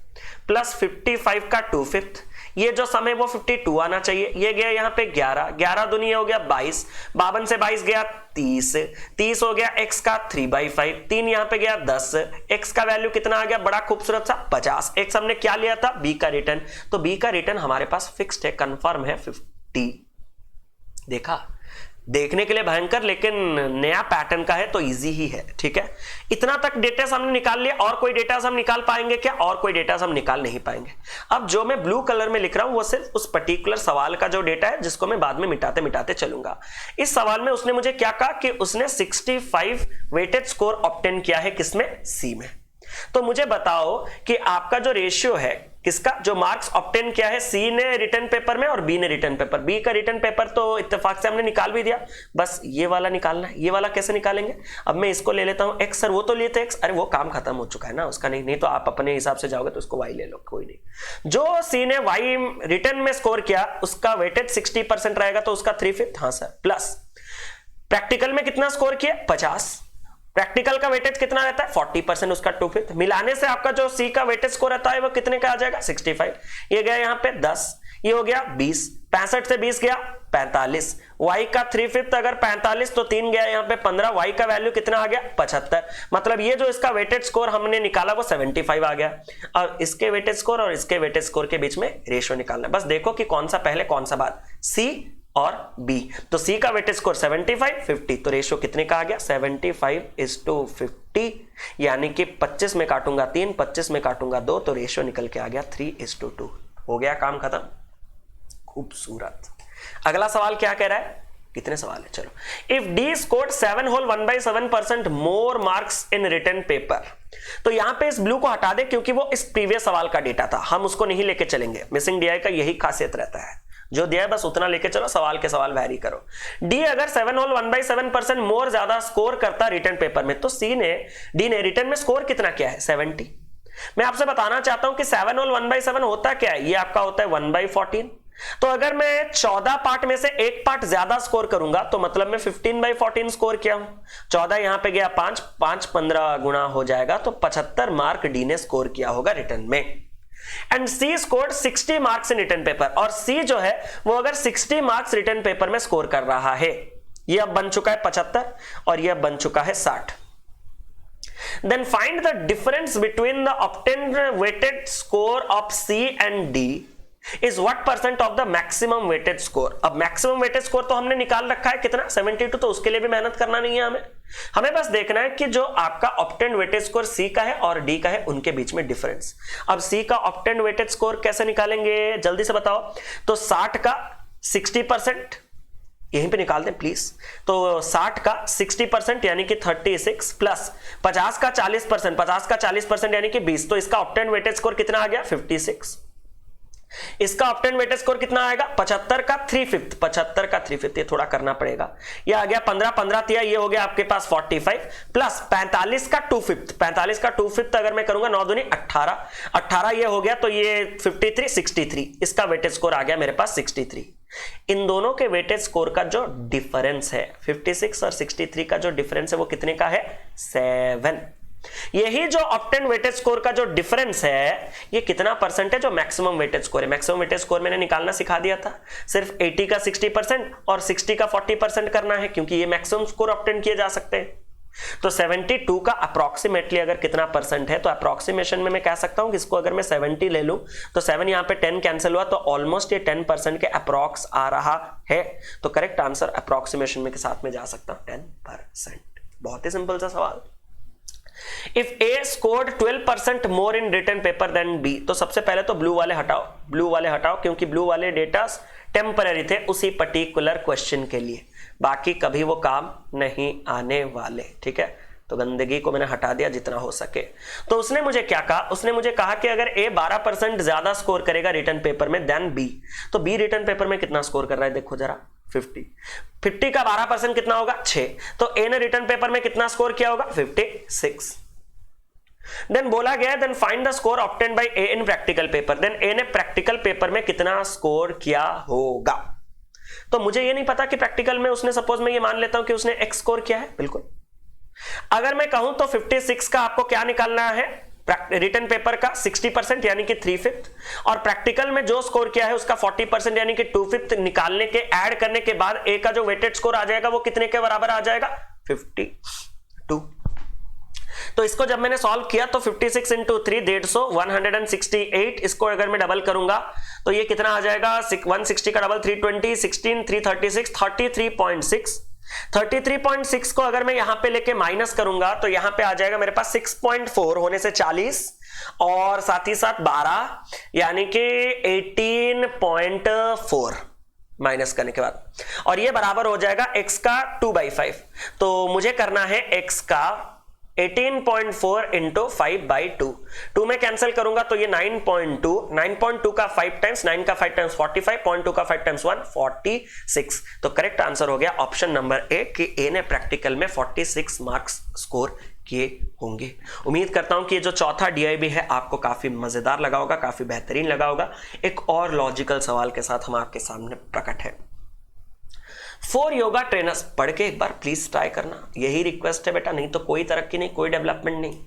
प्लस 55 का 2/5, ये जो सम है वो 52 आना चाहिए। ये गया यहाँ पे 11, 11 दूनी हो गया 22, 52 से 22 गया 30, 30 हो गया x का 3/5, 3 यहाँ पे गया 10, x का वैल्यू कितना आ गया? बड़ा खूबसूरत सा 50। x हमने क्या लिया था? b का रिटर्न। तो b का रिटर्न हमारे पास फिक्स्ड है, कंफर्म है 50। देखा, देखने के लिए भयंकर लेकिन नया पैटर्न का है तो इजी ही है। ठीक है, इतना तक डेटा हमने निकाल लिया। और कोई डेटा हम निकाल पाएंगे क्या? और कोई डेटा हम निकाल नहीं पाएंगे। अब जो मैं ब्लू कलर में लिख रहा हूं वो सिर्फ उस पर्टिकुलर सवाल का जो डेटा है जिसको मैं बाद में मिटाते मिटाते चलूंगा। इस सवाल में उसने मुझे क्या कहा कि उसने 65 वेटेड स्कोर ऑब्टेन किया है, किसमें? सी में। तो मुझे बताओ कि आपका जो रेशियो है किसका, जो मार्क्स ऑब्टेन किया है सी ने रिटर्न पेपर में और बी ने रिटर्न पेपर। बी का रिटर्न पेपर तो इत्तेफाक से हमने निकाल भी दिया, बस ये वाला निकालना है। ये वाला कैसे निकालेंगे? अब मैं इसको ले लेता हूं एक्स। सर वो तो लिए थे एक्स, अरे वो काम खत्म हो चुका है ना उसका, नहीं तो आप अपने हिसाब से जाओगे तो उसको वाई ले लो, कोई नहीं। जो सी ने वाई रिटर्न में स्कोर किया उसका वेटेड 60% रहेगा तो उसका 3/5। हाँ सर, प्लस प्रैक्टिकल में कितना स्कोर किया? 50। प्रैक्टिकल का वेटेज कितना रहता है? 40%, उसका 2/5। मिलाने से आपका जो सी का वेटेज स्कोर रहता है वो कितने का आ जाएगा? 65। ये गया यहाँ पे 10, ये हो गया 20, 65 से 20 गया 45। y का 3/5 अगर 45 तो 3 गया यहाँ पे 15, y का वैल्यू कितना आ गया? 75। मतलब ये जो इसका वेटेज स्कोर हमने निकाला वो 75 आ गया। अब इसके वेटेज स्कोर और इसके वेटेज स्कोर के बीच में रेशियो निकालना है। बस देखो कि कौन सा पहले कौन सा बाद, सी और B। तो C का वेटेज स्कोर 75, 50, तो रेशियो कितने का आ गया? 75:50, यानी कि 25 में काटूंगा 3, 25 में काटूंगा 2, तो रेशियो निकल के आ गया 3:2। हो गया काम खत्म। खूबसूरत। अगला सवाल क्या कह रहा है? कितने सवाल है? चलो। If D scored 7 whole 1/7% more marks in written paper, तो यहां पे इस ब्लू को हटा दे क्योंकि वो इस प्रीवियस सवाल का डेटा था, हम उसको नहीं लेके चलेंगे। मिसिंग DI का यही खासियत रहता है, जो दिया है बस उतना लेके चलो, सवाल के सवाल वैरी करो। डी अगर 7 होल 1/7% मोर ज्यादा स्कोर करता रिटर्न पेपर में, तो डी ने रिटर्न में स्कोर कितना किया है? 70। मैं आपसे बताना चाहता हूं कि 7 होल 1/7 होता क्या है? ये आपका होता है 1/14। तो अगर मैं 14 पार्ट में से एक पार्ट ज्यादा स्कोर करूंगा तो मतलब मैं 15/14 स्कोर किया हूं। 14 यहां पे गया 5, 5 15 गुना हो जाएगा, तो 75 मार्क डी ने स्कोर किया होगा रिटर्न में। And C scored 60 marks in written paper, और सी जो है वो अगर 60 मार्क्स रिटर्न पेपर में स्कोर कर रहा है, ये अब बन चुका है 75 और ये अब बन चुका है 60। Then find the difference between the obtained weighted score of C and D is what percent of the maximum weighted score. अब मैक्सिमम वेटेड स्कोर तो हमने निकाल रखा है कितना? 72, तो उसके लिए भी मेहनत करना नहीं है हमें बस देखना है कि जो आपका ऑब्टेन्ड वेटेड स्कोर सी का है और डी का है उनके बीच में डिफरेंस। अब सी का ऑब्टेन्ड वेटेड स्कोर कैसे निकालेंगे जल्दी से बताओ। तो 60 का 60% यहीं पे निकाल दें प्लीज। तो 60 का 60% यानी कि 36 प्लस 50 का 40%, 50 का 40% यानी कि 20, तो इसका ऑब्टेन्ड वेटेड स्कोर कितना आ गया? 56। इसका ऑब्टेन्ड वेटेज स्कोर कितना आएगा? 75 का 3/5, 75 का 3/5, ये थोड़ा करना पड़ेगा। ये आ गया 15, 15 तिया, ये हो गया आपके पास 45 प्लस 45 का 2/5, 45 का 2/5 अगर मैं करूंगा 9 दूनी 18, 18 ये हो गया, तो ये 53, 63, इसका वेटेज स्कोर आ गया मेरे पास 63। इन दोनों के वेटेज स्कोर का जो डिफरेंस है 56 और 63 का जो डिफरेंस है वो कितने का है 7। यही जो ऑक्टेन वेटेज स्कोर का जो डिफरेंस है ये कितना परसेंट है जो मैक्सिमम वेटेज स्कोर है। मैक्सिमम वेटेज स्कोर मैंने निकालना सिखा दिया था, सिर्फ 80 का 60% और 60 का 40% करना है क्योंकि ये मैक्सिमम स्कोर ऑक्टेन किए जा सकते हैं। तो 72 का अप्रोक्सीमेटली अगर कितना परसेंट है तो अप्रोक्सीमेशन में मैं कह सकता हूं कि इसको अगर मैं 70 ले लूं तो 7 यहां पे 10 कैंसिल हुआ तो ऑलमोस्ट ये 10% के अप्रोक्स आ रहा है। तो करेक्ट आंसर अप्रोक्सीमेशन में के साथ में जा सकता हूं 10%। बहुत ही सिंपल सा सवाल। If A scored 12% more in written paper than B, तो सबसे पहले तो ब्लू वाले हटाओ क्योंकि ब्लू वाले डेटा टेम्पररी थे उसी पर्टिकुलर क्वेश्चन के लिए, बाकी कभी वो काम नहीं आने वाले। ठीक है, तो गंदगी को मैंने हटा दिया जितना हो सके। तो उसने मुझे क्या कहा, उसने मुझे कहा कि अगर A 12% ज्यादा स्कोर करेगा रिटर्न पेपर में देन B, तो B रिटर्न पेपर में कितना स्कोर कर रहा है देखो जरा 50 का 12% कितना होगा 6, तो A ने रिटर्न पेपर में कितना स्कोर किया होगा 56। देन बोला गया then find the score obtained by A in practical paper, then A ने प्रैक्टिकल पेपर में कितना स्कोर किया होगा। तो मुझे ये नहीं पता कि प्रैक्टिकल में उसने, सपोज मैं ये मान लेता हूं कि उसने X स्कोर किया है, बिल्कुल अगर मैं कहूं तो 56 का आपको क्या निकालना है रिटर्न पेपर का 60% यानी कि 3/5 और प्रैक्टिकल में जो स्कोर किया है उसका 40% यानी कि 2/5 निकालने के ऐड करने के बाद A का जो वेटेड स्कोर आ जाएगा वो कितने के बराबर आ जाएगा 52। तो इसको जब मैंने सॉल्व किया तो 56 इंटू 3 168, इसको अगर मैं डबल करूंगा तो ये कितना आ जाएगा 160 का डबल 320, 16 336 33.6। 33.6 को अगर मैं यहां पे लेके माइनस करूंगा तो यहां पे आ जाएगा मेरे पास 6.4 होने से 40 और साथ ही साथ 12 यानी कि 18.4 माइनस करने के बाद, और ये बराबर हो जाएगा x का 2/5। तो मुझे करना है x का 18.4 इंटू 5/2, 2 में कैंसिल करूंगा तो ये 9.2 का 5 टाइम्स 9 का 5 टाइम्स 45, 0.2 का 5 टाइम्स 1 46। तो करेक्ट आंसर हो गया ऑप्शन नंबर ए कि ए ने प्रैक्टिकल में 46 मार्क्स स्कोर किए होंगे। उम्मीद करता हूं कि ये जो चौथा डीआईबी है आपको काफी मजेदार लगा होगा, काफी बेहतरीन लगा होगा। एक और लॉजिकल सवाल के साथ हम आपके सामने प्रकट है। 4 योगा ट्रेनर्स पढ़ के एक बार प्लीज ट्राई करना, यही रिक्वेस्ट है बेटा, नहीं तो कोई तरक्की नहीं, कोई डेवलपमेंट नहीं।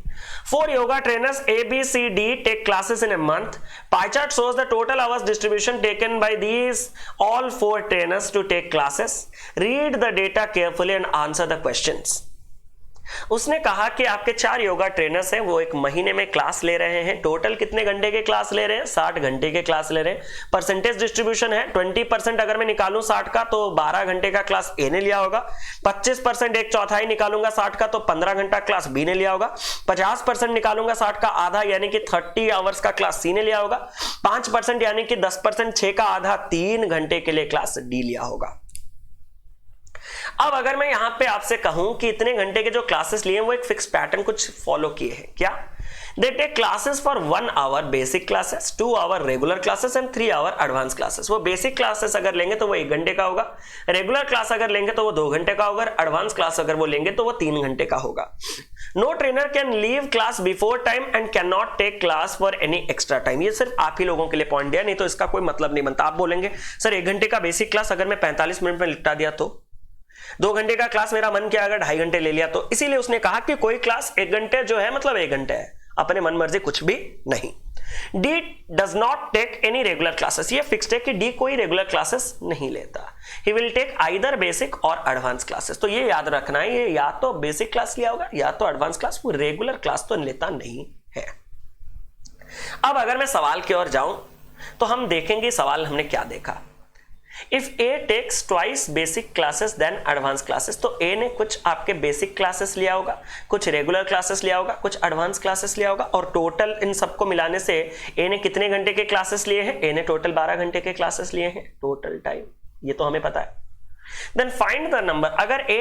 4 yoga trainers ABCD take classes in a month. Pie chart shows the total hours distribution taken by these all 4 trainers to take classes. Read the data carefully and answer the questions. उसने कहा कि आपके 4 yoga trainers हैं, वो एक महीने में class ले रहे हैं। टोटल कितने घंटे के क्लास ले रहे हैं 60 घंटे के क्लास ले रहे हैं। परसेंटेज डिस्ट्रीब्यूशन है 20% अगर मैं निकालूं 60 का तो 12 घंटे का क्लास ए ने लिया होगा, 25% एक चौथाई निकालूंगा 60 का तो 15 घंटा क्लास बी ने लिया होगा, 50% निकालूंगा 60 का आधा यानी कि 30 आवर्स का क्लास सी ने लिया होगा, 5% यानी कि 10% 6 का आधा 3 घंटे के लिए क्लास डी लिया होगा। अब अगर मैं यहां पे आपसे कहूं कि इतने घंटे के जो क्लासेस लिए वो एक फिक्स पैटर्न कुछ फॉलो किए हैं, क्या they take classes for 1 hour basic classes, 2 hour regular classes and 3 hour advance classes. वो बेसिक क्लासेस अगर लेंगे तो वो 1 घंटे का होगा, रेगुलर क्लास अगर लेंगे तो वो 2 घंटे का होगा, एडवांस क्लास अगर वो लेंगे तो वो 3 घंटे का होगा। No trainer can leave class before time and can not take class for any extra time. ये सिर्फ आप ही लोगों के लिए पॉइंट दिया, नहीं तो इसका कोई मतलब नहीं बनता। आप बोलेंगे सर 1 घंटे का बेसिक क्लास अगर मैं 45 मिनट में निपटा दिया तो, 2 घंटे का क्लास मेरा मन किया अगर 2.5 घंटे ले लिया तो। इसीलिए उसने कहा कि कोई क्लास 1 घंटे जो है मतलब 1 घंटे है, अपने मन मर्जी कुछ भी नहीं। D does not take any regular classes, ये फिक्स्ड है कि डी कोई रेगुलर क्लासेस नहीं लेता। He will take either basic और एडवांस क्लासेस। तो ये याद रखना है, ये या तो बेसिक क्लास लिया होगा या तो एडवांस क्लास, वो रेगुलर क्लास तो लेता नहीं है। अब अगर मैं सवाल की ओर जाऊं तो हम देखेंगे सवाल हमने क्या देखा। If A takes twice basic classes then advanced classes, तो A ने कुछ आपके बेसिक क्लासेस लिया होगा, कुछ रेगुलर क्लासेस लिया होगा, कुछ एडवांस क्लासेस लिया होगा, और टोटल इन सबको मिलाने से A ने कितने घंटे के क्लासेस लिए हैं? A ने टोटल 12 घंटे के क्लासेस लिए हैं टोटल टाइम, ये तो हमें पता है। देन फाइंड द नंबर, अगर A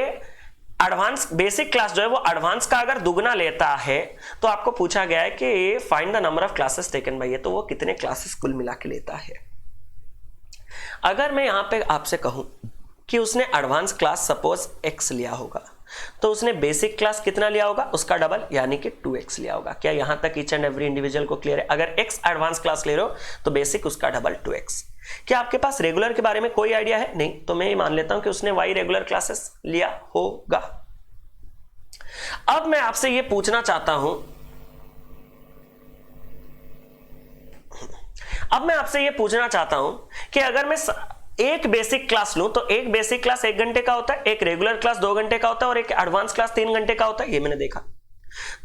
एडवांस बेसिक क्लास जो है वो एडवांस का अगर दुगना लेता है तो आपको पूछा गया है कि find the number of classes taken bye A, तो वो कितने क्लासेस कुल मिला के लेता है। अगर मैं यहां पे आपसे कहूं कि उसने एडवांस क्लास सपोज x लिया होगा तो उसने बेसिक क्लास कितना लिया होगा, उसका डबल यानी कि 2x लिया होगा। क्या यहां तक ईच एंड एवरी इंडिविजुअल को क्लियर है? अगर x एडवांस क्लास ले रहे हो तो बेसिक उसका डबल 2x। क्या आपके पास रेगुलर के बारे में कोई आइडिया है? नहीं, तो मैं ये मान लेता हूं कि उसने y रेगुलर क्लासेस लिया होगा। अब मैं आपसे ये पूछना चाहता हूं, कि अगर मैं एक बेसिक क्लास लूं तो एक बेसिक क्लास 1 घंटे का होता है, एक रेगुलर क्लास 2 घंटे का होता है और एक एडवांस क्लास 3 घंटे का होता है। ये मैंने देखा।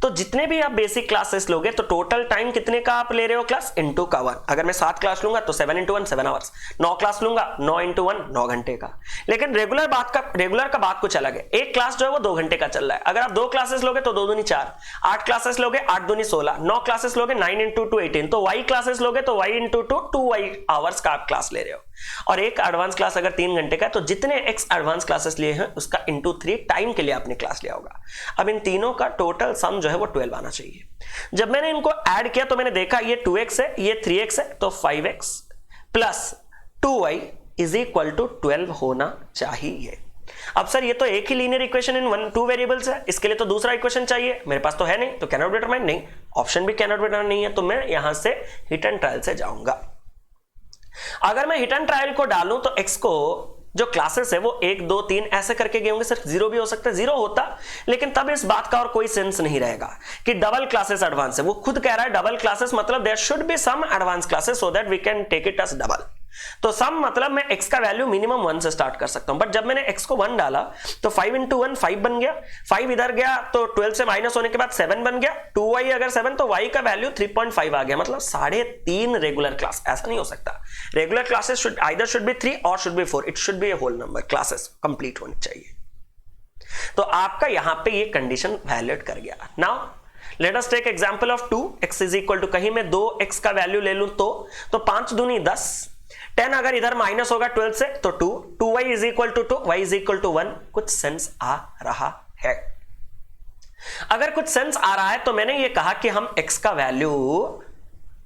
तो जितने भी आप बेसिक क्लासेस लोगे तो टोटल टाइम कितने का आप ले रहे हो क्लास, इंटू का 1। अगर मैं 7 क्लास लूंगा तो 7 × 1 7 आवर्स। 9 क्लास लूंगा 9 × 1 9 घंटे का। लेकिन रेगुलर का बात कुछ अलग है। एक क्लास जो है वो 2 घंटे का चल रहा है। अगर आप 2 क्लासेस लोगे तो 2 दूनी 4, 8 क्लासेस लोगे 8 दूनी 16, 9 क्लासेस लोगे 9 × 2 18। तो y क्लासेस लोगे तो y × 2 2y आवर्स का आप क्लास ले रहे हो। और एक एडवांस क्लास अगर 3 घंटे का है तो जितने x एडवांस क्लासेस लिए हैं उसका × 3 टाइम के लिए आपने क्लास लिया होगा। अब इन तीनों का टोटल सम जो है वो 12 आना चाहिए। जब मैंने इनको ऐड किया तो मैंने देखा ये 2x है, ये 3x है, तो 5x प्लस 2y = 12 होना चाहिए। अब सर ये तो एक ही लीनियर इक्वेशन इन 2 वेरिएबल्स है, इसके लिए तो दूसरा इक्वेशन चाहिए, मेरे पास तो है नहीं, तो कैन नॉट बी डिटरमाइंड नहीं, ऑप्शन भी कैन नॉट बी डिटरमाइंड नहीं है। तो मैं यहां से हिट एंड ट्रायल से जाऊंगा। अगर मैं हिट एंड ट्रायल को डालूं तो x को जो क्लासेस है वो 1 2 3 ऐसे करके गए होंगे। सर 0 भी हो सकता है, 0 होता, लेकिन तब इस बात का और कोई सेंस नहीं रहेगा कि डबल क्लासेस एडवांस है। वो खुद कह रहा है डबल क्लासेस मतलब there should be some advance classes so that we can take it as double. तो सम मतलब मैं x का वैल्यू मिनिमम 1 से स्टार्ट कर सकता हूं। बट जब मैंने x को 1 डाला तो 5 × 1 5 बन गया, 5 इधर गया तो 12 से माइनस होने के बाद 7 बन गया, 2y अगर 7 तो y का वैल्यू 3.5 आ गया, मतलब 3.5 रेगुलर क्लास। ऐसा नहीं हो सकता। Regular classes should either should be 3 और should be 4, it should be a whole number. Classes complete होनी चाहिए। तो आपका यहां पे ये कंडीशन वैलिड कर गया। Now let us take example of 2x = कहीं मैं 2x का वैल्यू ले लूं तो 5 दूनी 10, 10 अगर इधर माइनस होगा 12 से तो 2, 2y = 2, y = 1। कुछ सेंस आ रहा है? अगर कुछ सेंस आ रहा है तो मैंने ये कहा कि हम x का वैल्यू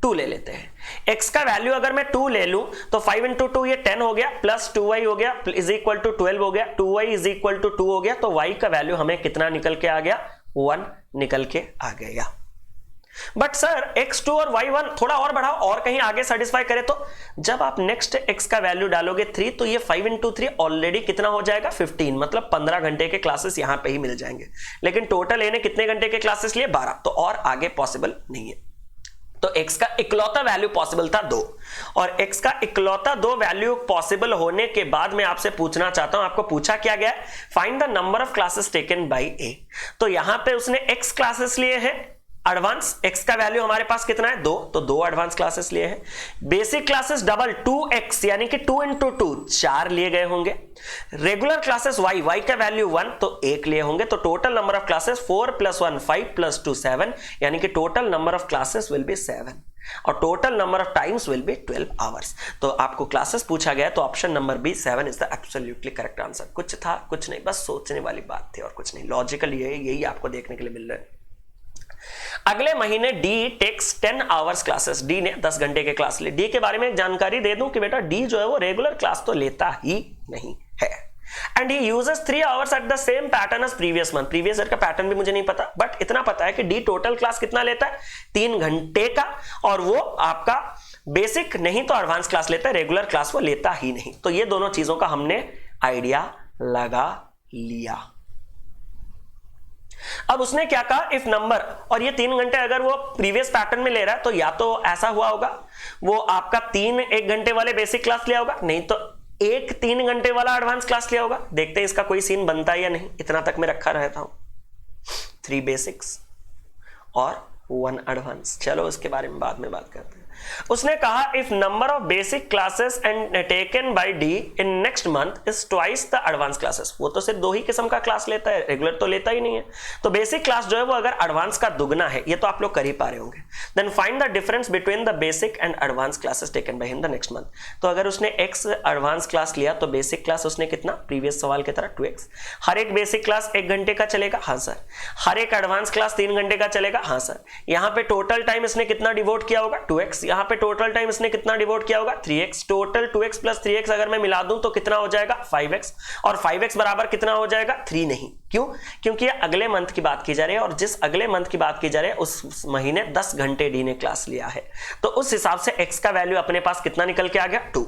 2 ले लेते हैं। x का वैल्यू अगर मैं 2 ले लूं तो 5 × 2 ये 10 हो गया, प्लस 2y हो गया = 12 हो गया, 2y = 2 हो गया। तो y का वैल्यू हमें कितना निकल के आ गया, 1 निकल के आ गया। बट सर x2 और y1 थोड़ा और बढ़ाओ और कहीं आगे सेटिस्फाई करे तो जब आप नेक्स्ट x का वैल्यू डालोगे 3 तो ये 5 × 3 ऑलरेडी कितना हो जाएगा, 15, मतलब 15 घंटे के क्लासेस यहां पे ही मिल जाएंगे। लेकिन टोटल इन्हें कितने घंटे के क्लासेस लिए, 12, तो और आगे पॉसिबल नहीं है। तो x का इकलौता वैल्यू पॉसिबल था 2, और x का इकलौता 2 वैल्यू पॉसिबल होने के बाद मैं आपसे पूछना चाहता हूं, आपको पूछा क्या गया, find the number of classes taken bye a। तो यहां पे उसने x क्लासेस लिए हैं एडवांस, x का वैल्यू हमारे पास कितना है 2, तो 2 एडवांस क्लासेस लिए हैं। बेसिक क्लासेस डबल 2x यानी कि 2 × 2 4 लिए गए होंगे। रेगुलर क्लासेस y का वैल्यू 1 तो 1 लिए होंगे। तो टोटल नंबर ऑफ क्लासेस 4 + 1 5 + 2 7, यानी कि total number of classes will be 7 और total number of times will be 12 hours. तो आपको क्लासेस पूछा गया तो option number B 7 is the absolutely correct answer. कुछ था कुछ नहीं, बस सोचने वाली बात थी और कुछ नहीं। लॉजिकल यही आपको देखने के लिए मिल रहा है। अगले महीने D takes 10 hours classes. D ने 10 घंटे के क्लास लिए। D के बारे में एक जानकारी दे दूं कि बेटा D जो है वो रेगुलर क्लास तो लेता ही नहीं है। And he uses 3 hours at the same pattern as previous month. Previous year का पैटर्न भी मुझे नहीं पता, बट इतना पता है कि D टोटल क्लास कितना लेता है, 3 घंटे का, और वो आपका बेसिक नहीं तो एडवांस क्लास लेता है, रेगुलर क्लास वो लेता ही नहीं। तो ये दोनों चीजों का हमने आइडिया लगा लिया। अब उसने क्या कहा, इफ नंबर, और ये 3 घंटे अगर वो प्रीवियस पैटर्न में ले रहा है तो या तो ऐसा हुआ होगा वो आपका 3 1 घंटे वाले बेसिक क्लास लिया होगा, नहीं तो 1 3 घंटे वाला एडवांस क्लास लिया होगा। देखते हैं इसका कोई सीन बनता है या नहीं। इतना तक मैं रखा रहता हूं, 3 बेसिक्स और 1 एडवांस। चलो उसके बारे में बाद में बात करते हैं। उसने कहा if number of basic classes and taken by D in next month is twice the advance classes. वो तो सिर्फ 2 ही किस्म का क्लास लेता है, रेगुलर तो लेता ही नहीं है। तो बेसिक क्लास जो है वो अगर एडवांस का दुगना है, ये तो आप लोग कर ही पा रहे होंगे। Then find the difference between the basic and advance classes taken by him the next month. तो अगर उसने x एडवांस क्लास लिया तो बेसिक क्लास उसने कितना, प्रीवियस सवाल की तरह 2x। हर एक बेसिक क्लास 1 घंटे का चलेगा, हाँ सर। हर एक एडवांस क्लास 3 घंटे का चलेगा, हाँ सर। यहाँ पे टोटल टाइम इसने कितना डिवोट किया होगा, 2x। 3x, यहाँ पे टोटल टाइम इसने कितना डिवोट किया होगा 3x, total 2x plus 3x अगर मैं मिला दूं तो कितना हो जाएगा 5x, और 5x बराबर कितना हो जाएगा 3 नहीं। क्यों? क्योंकि ये अगले मंथ की बात की जा रही है और जिस अगले मंथ की बात की जा रही है उस महीने 10 घंटे डी ने क्लास लिया है, तो उस हिसाब से x का वैल्यू अपने पास कितना निकल के आ गया 2।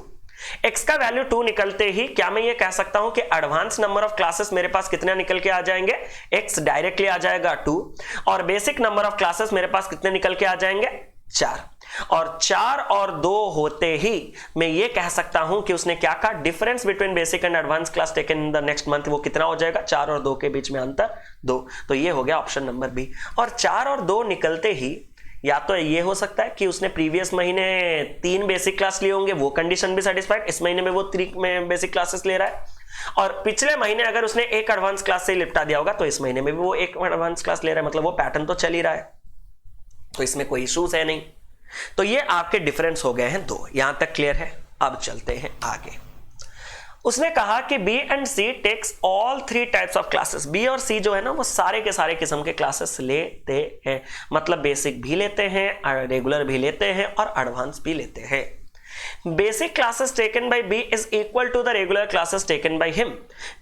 x का वैल्यू 2 निकलते ही क्या मैं ये कह सकता हूं कि एडवांस नंबर ऑफ क्लासेस मेरे पास कितने निकल के आ जाएंगे, x डायरेक्टली आ जाएगा 2, और बेसिक नंबर ऑफ क्लासेस मेरे पास कितने निकल के आ जाएंगे 4, और 4 और 2 होते ही मैं ये कह सकता हूं कि उसने क्या कहा, difference between basic and advance class taken in the next month वो कितना हो जाएगा 4 और 2 के बीच में अंतर 2। तो ये हो गया ऑप्शन नंबर बी। और 4 और 2 निकलते ही या तो ये हो सकता है कि उसने प्रीवियस महीने 3 बेसिक क्लास लिए होंगे, वो कंडीशन भी सेटिस्फाइड, इस महीने में वो 3 में बेसिक क्लासेस ले रहा है, और पिछले महीने अगर उसने एक एडवांस क्लास से लिपटा दिया होगा तो इस महीने में भी वो एक एडवांस क्लास ले रहा है, मतलब वो पैटर्न तो चल ही रहा है, तो इसमें कोई इश्यूज है नहीं। तो ये आपके डिफरेंस हो गए हैं 2, यहां तक क्लियर है। अब चलते हैं आगे। उसने कहा कि B and C takes all 3 types of classes, B और सी जो है ना वो सारे के सारे किस्म के क्लासेस लेते हैं, मतलब बेसिक भी लेते हैं, रेगुलर भी लेते हैं और एडवांस भी लेते हैं। Basic classes taken by B is equal to the regular classes taken by him,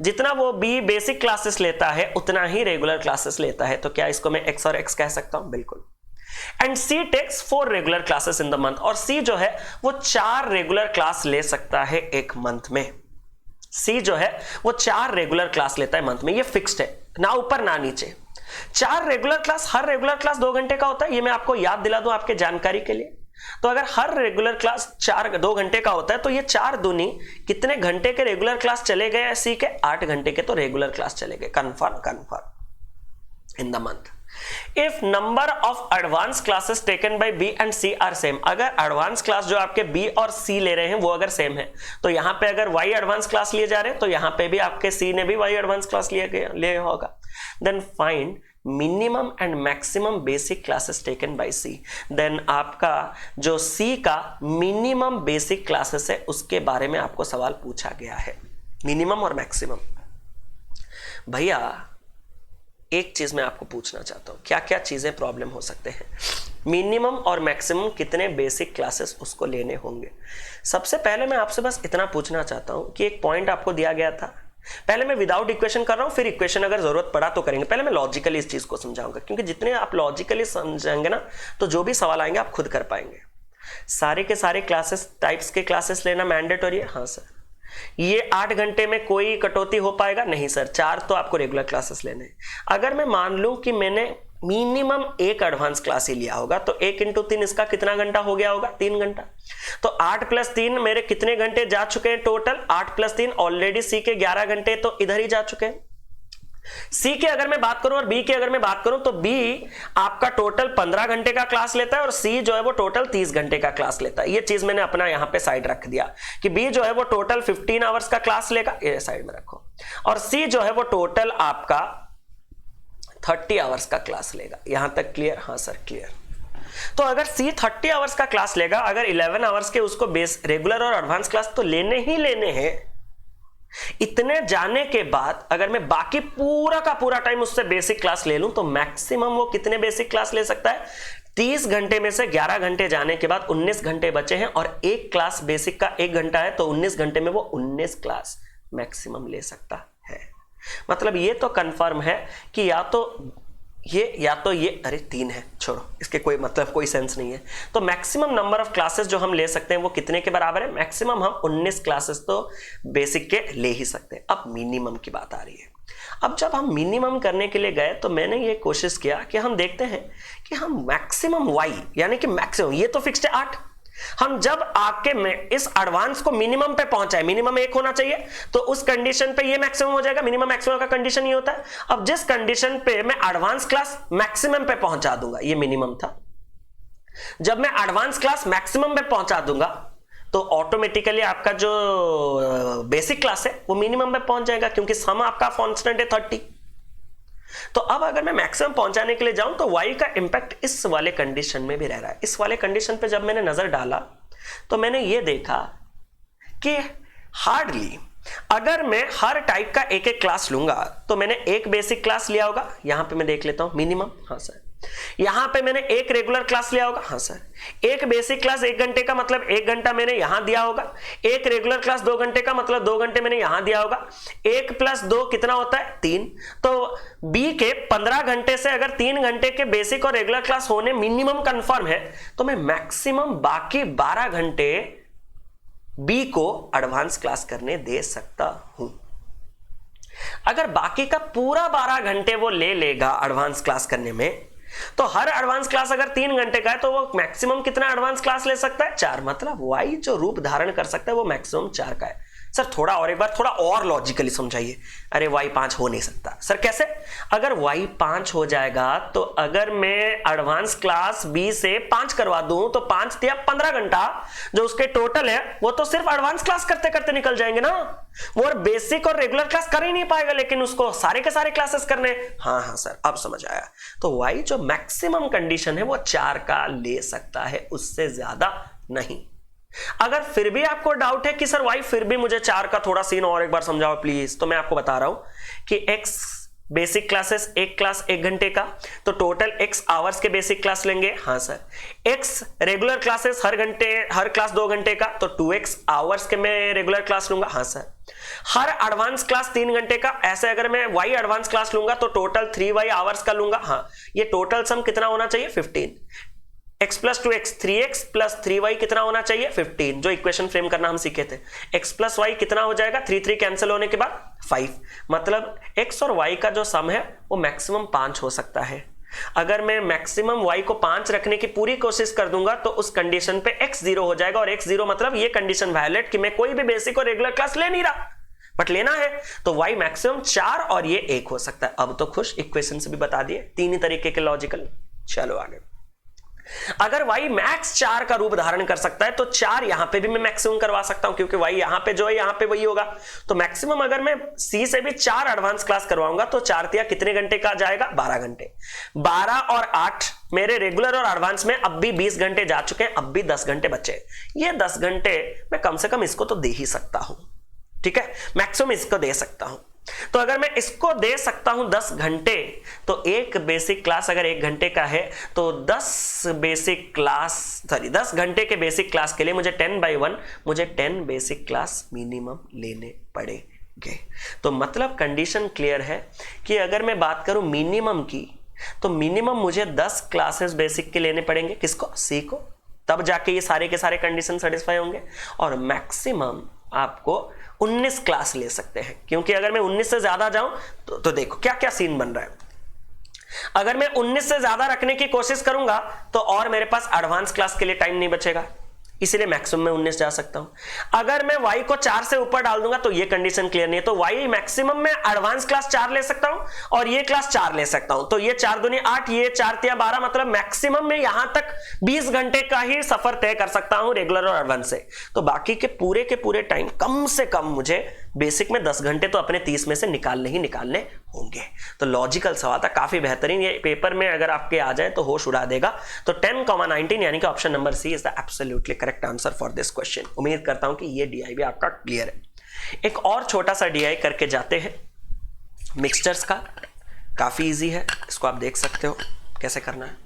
जितना वो बी बेसिक क्लासेस लेता है उतना ही रेगुलर क्लासेस लेता है, तो क्या इसको मैं एक्स और एक्स कह सकता हूं? बिल्कुल। And C takes 4 regular classes in the month, और सी जो है वो 4 रेगुलर क्लास ले सकता है एक मंथ में। सी जो है वो 4 रेगुलर क्लास लेता है मंथ में, ये फिक्स्ड है, ना ऊपर ना नीचे। 4 रेगुलर क्लास, हर रेगुलर क्लास 2 घंटे का होता है, ये मैं आपको याद दिला दूं आपके जानकारी के लिए। तो अगर हर रेगुलर क्लास 2 घंटे का होता है तो ये 4 दूनी कितने घंटे के रेगुलर क्लास चले गए सी के? 8 घंटे के तो रेगुलर क्लास चले गए, confirm in the month. If number of advance classes taken by B and C are same, अगर एडवांस क्लास जो आपके बी और सी ले रहे हैं वो अगर सेम है, तो यहां पे अगर वाई एडवांस क्लास लिए जा रहे हैं तो यहां पे भी आपके सी ने भी वाई एडवांस क्लास लिए होगा। Then find minimum and maximum basic classes taken by C, then आपका जो सी का मिनिमम बेसिक क्लासेस है उसके बारे में आपको सवाल पूछा गया है, मिनिमम और मैक्सिमम। भैया एक चीज मैं आपको पूछना चाहता हूं, क्या क्या चीजें प्रॉब्लम हो सकते हैं, मिनिमम और मैक्सिमम कितने बेसिक क्लासेस उसको लेने होंगे। सबसे पहले मैं आपसे बस इतना पूछना चाहता हूं कि एक पॉइंट आपको दिया गया था, पहले मैं विदाउट इक्वेशन कर रहा हूं, फिर इक्वेशन अगर जरूरत पड़ा तो करेंगे, पहले मैं लॉजिकली इस चीज को समझाऊंगा, क्योंकि जितने आप लॉजिकली समझेंगे ना तो जो भी सवाल आएंगे आप खुद कर पाएंगे। सारे के सारे क्लासेस टाइप्स के क्लासेस लेना मैंडेटरी है? हाँ सर। ये 8 घंटे में कोई कटौती हो पाएगा? नहीं सर, 4 तो आपको रेगुलर क्लासेस लेने हैं। अगर मैं मान लूं कि मैंने मिनिमम 1 एडवांस क्लास ही लिया होगा तो 1 × 3 इसका कितना घंटा हो गया होगा? 3 घंटा। तो 8 + 3 मेरे कितने घंटे जा चुके हैं टोटल? 8 + 3 ऑलरेडी सी के 11 घंटे तो इधर ही जा चुके हैं। सी की अगर मैं बात करूं और बी की अगर मैं बात करूं तो बी आपका टोटल 15 घंटे का क्लास लेता है और सी जो है वो टोटल 30 घंटे का क्लास लेता है। ये चीज मैंने अपना यहां पे साइड रख दिया कि बी जो है वो टोटल 15 आवर्स का क्लास लेगा, ये साइड में रखो, और सी जो है वो टोटल आपका 30 आवर्स का क्लास लेगा। यहां तक क्लियर? हाँ सर क्लियर। तो अगर सी 30 आवर्स का क्लास लेगा, अगर 11 आवर्स के उसको बेस रेगुलर और एडवांस क्लास तो लेने ही लेने हैं, इतने जाने के बाद अगर मैं बाकी पूरा का पूरा टाइम उससे बेसिक क्लास ले लूं तो मैक्सिमम वो कितने बेसिक क्लास ले सकता है? 30 घंटे में से 11 घंटे जाने के बाद 19 घंटे बचे हैं और एक क्लास बेसिक का 1 घंटा है, तो 19 घंटे में वो 19 क्लास मैक्सिमम ले सकता है। मतलब ये तो कंफर्म है कि या तो ये अरे 3 है, छोड़ो, इसके कोई मतलब कोई सेंस नहीं है। तो मैक्सिमम नंबर ऑफ क्लासेस जो हम ले सकते हैं वो कितने के बराबर है? मैक्सिमम हम 19 क्लासेस तो बेसिक के ले ही सकते हैं। अब मिनिमम की बात आ रही है। अब जब हम मिनिमम करने के लिए गए तो मैंने ये कोशिश किया कि हम देखते हैं कि हम मैक्सिमम वाई यानी कि मैक्सिमम, ये तो फिक्स्ड है 8, हम जब आपके में इस एडवांस को मिनिमम पे पहुंचाए, मिनिमम 1 होना चाहिए, तो उस कंडीशन पे ये मैक्सिमम हो जाएगा। मिनिमम मैक्सिमम का कंडीशन ये होता है। अब जिस कंडीशन पे मैं एडवांस क्लास मैक्सिमम पे पहुंचा दूंगा, ये मिनिमम था, जब मैं एडवांस क्लास मैक्सिमम पे पहुंचा दूंगा तो ऑटोमेटिकली आपका जो बेसिक क्लास है वो मिनिमम पे पहुंच जाएगा, क्योंकि सम आपका कांस्टेंट है 30। तो अब अगर मैं मैक्सिमम पहुंचाने के लिए जाऊं तो y का इंपैक्ट इस वाले कंडीशन में भी रह रहा है। इस वाले कंडीशन पे जब मैंने नजर डाला तो मैंने ये देखा कि हार्डली अगर मैं हर टाइप का एक क्लास लूंगा तो मैंने एक बेसिक क्लास लिया होगा, यहां पे मैं देख लेता हूं मिनिमम, हाँ सर यहां पे मैंने एक रेगुलर क्लास लिया होगा, हाँ सर। एक बेसिक क्लास 1 घंटे का मतलब 1 घंटा मैंने यहां दिया होगा। एक रेगुलर क्लास 2 घंटे का मतलब 2 घंटे मैंने यहां दिया होगा। 1 + 2 कितना होता है? 3। तो बी के 15 घंटे से अगर 3 घंटे के बेसिक और रेगुलर क्लास होने मिनिमम कंफर्म है, तो मैं मैक्सिमम बाकी 12 घंटे बी को एडवांस क्लास करने दे सकता हूं। अगर बाकी का पूरा 12 घंटे वो ले लेगा एडवांस क्लास करने में, तो हर एडवांस क्लास अगर 3 घंटे का है तो वो मैक्सिमम कितना एडवांस क्लास ले सकता है? 4। मतलब वाई जो रूप धारण कर सकता है वो मैक्सिमम 4 का है। सर थोड़ा और एक बार थोड़ा और लॉजिकली समझाइए। अरे वाई 5 हो नहीं सकता। सर कैसे? अगर वाई 5 हो जाएगा तो अगर मैं एडवांस क्लास बी से 5 करवा दूं तो 5 दिया 15 घंटा जो उसके टोटल है वो तो सिर्फ एडवांस क्लास करते करते निकल जाएंगे ना। वो और बेसिक और रेगुलर क्लास कर ही नहीं पाएगा, लेकिन उसको सारे के सारे क्लासेस करने। हाँ सर अब समझ आया। तो वाई जो मैक्सिमम कंडीशन है वो 4 का ले सकता है, उससे ज्यादा नहीं। अगर फिर भी आपको डाउट है कि सर वाई फिर भी मुझे 4 का थोड़ा सीन और एक बार समझाओ प्लीज, तो मैं आपको बता रहा हूं कि x बेसिक क्लासेस एक क्लास 1 घंटे का, तो टोटल x आवर्स के बेसिक क्लास लेंगे, हाँ सर। x रेगुलर क्लासेस हर क्लास 2 घंटे का, तो 2x आवर्स के मैं रेगुलर क्लास लूंगा, हाँ सर। हर एडवांस क्लास 3 घंटे का, ऐसे अगर मैं y एडवांस क्लास लूंगा तो टोटल 3y आवर्स का लूंगा, हाँ। ये टोटल सम कितना होना चाहिए? 15। x + 2x 3x + 3y कितना होना चाहिए? 15। जो इक्वेशन फ्रेम करना हम सीखे थे। x + y कितना हो जाएगा? 3 कैंसिल होने के बाद 5। मतलब x और y का जो सम है वो मैक्सिमम 5 हो सकता है। अगर मैं मैक्सिमम y को 5 रखने की पूरी कोशिश कर दूंगा तो उस कंडीशन पे x 0 हो जाएगा, और x 0 मतलब ये कंडीशन वैलिड कि मैं कोई भी बेसिक और रेगुलर क्लास ले नहीं रहा, बट लेना है। तो y मैक्सिमम 4 और ये 1 हो सकता है। अब तो खुश, इक्वेशन से भी बता दिए, 3 ही तरीके के लॉजिकल। चलो आगे। अगर y मैक्स 4 का रूप धारण कर सकता है तो 4 यहां पे भी मैं मैक्सिमम करवा सकता हूं, क्योंकि y यहां पे जो है यहां पे वही होगा। तो मैक्सिमम अगर मैं c से भी 4 एडवांस क्लास करवाऊंगा तो 4 तिया कितने घंटे का जाएगा? 12 घंटे। 12 और 8 मेरे रेगुलर और एडवांस में अब भी 20 घंटे जा चुके हैं, अब भी 10 घंटे बचे। ये 10 घंटे मैं कम से कम इसको तो दे ही सकता हूं, ठीक है। मैक्सिमम इसको दे सकता हूं। तो अगर मैं इसको दे सकता हूं 10 घंटे, तो एक बेसिक क्लास अगर 1 घंटे का है तो 10 घंटे के बेसिक क्लास के लिए मुझे 10/1 मुझे 10 बेसिक क्लास मिनिमम लेने पड़ेंगे। तो मतलब कंडीशन क्लियर है कि अगर मैं बात करूं मिनिमम की, तो मिनिमम मुझे 10 क्लासेस बेसिक के लेने पड़ेंगे। किसको? सी को। तब जाके ये सारे के सारे कंडीशन सेटिस्फाई होंगे। और मैक्सिमम आपको 19 क्लास ले सकते हैं, क्योंकि अगर मैं 19 से ज्यादा जाऊं तो देखो क्या क्या सीन बन रहा है। अगर मैं 19 से ज्यादा रखने की कोशिश करूंगा तो और मेरे पास एडवांस क्लास के लिए टाइम नहीं बचेगा, इसीलिए मैक्सिमम में 19 जा सकता हूं। अगर मैं y को 4 से ऊपर डाल दूंगा तो ये कंडीशन क्लियर नहीं है, तो y मैक्सिमम में एडवांस क्लास 4 ले सकता हूं और ये क्लास 4 ले सकता हूं। तो ये 4 दूनी 8, ये 4 तिया 12, मतलब मैक्सिमम में यहां तक 20 घंटे का ही सफर तय कर सकता हूं रेगुलर और एडवांस से। तो बाकी के पूरे टाइम कम से कम मुझे बेसिक में 10 घंटे तो अपने 30 में से निकालने ही निकालने होंगे। तो लॉजिकल सवाल था, काफी बेहतरीन। ये पेपर में अगर आपके आ जाए तो होश उड़ा देगा। तो 10,19 यानी कि option number C is the absolutely correct answer for this question. उम्मीद करता हूं कि ये डीआई भी आपका क्लियर है। एक और छोटा सा डीआई करके जाते हैं मिक्सचर्स का, काफी इजी है, इसको आप देख सकते हो कैसे करना है।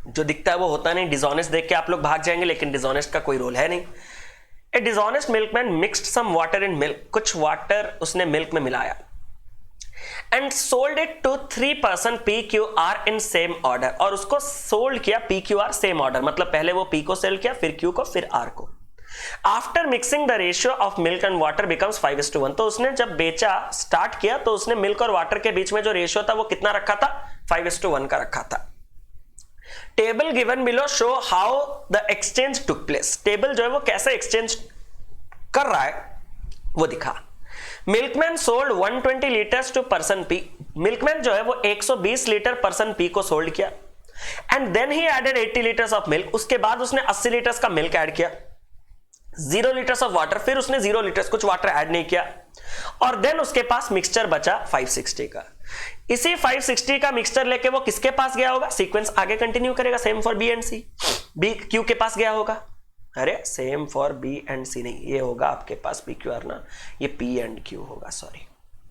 जो दिखता है वो होता नहीं, डिसऑनेस्ट देख के आप लोग भाग जाएंगे, लेकिन डिसऑनेस्ट का कोई रोल है नहीं। A dishonest milkman mixed some water in milk, कुछ वाटर उसने मिल्क में मिलाया, and sold it to 3 person PQR in same order, और उसको सोल्ड किया PQR सेम ऑर्डर, मतलब पहले वो P को सेल किया, फिर Q को, फिर R को। After mixing the ratio of milk and water becomes 5:1, तो उसने जब बेचा स्टार्ट किया तो उसने मिल्क और वाटर के बीच में जो रेशियो था वो कितना रखा था? 5:1 का रखा था। Table given below show how the exchange took place, table जो है वो कैसे एक्सचेंज कर रहा है वो दिखा। Milkman sold 120 litres to person P, milkman जो है वो 120 लीटर पर्सन P को सोल्ड किया, and then he added 80 litres of milk, उसके बाद उसने 80 लीटर्स का मिल्क ऐड किया, 0 लीटर्स ऑफ वाटर, फिर उसने 0 लीटर्स कुछ वाटर ऐड नहीं किया, और देन उसके पास मिक्सचर बचा 560 का। इसी 560 का मिक्सचर लेके वो किसके पास गया होगा? सीक्वेंस आगे कंटिन्यू करेगा, same for B and C, B Q के पास गया होगा, अरे same for B and C नहीं, ये होगा आपके पास पी क्यू आर ना, ये पी एंड क्यू होगा, सॉरी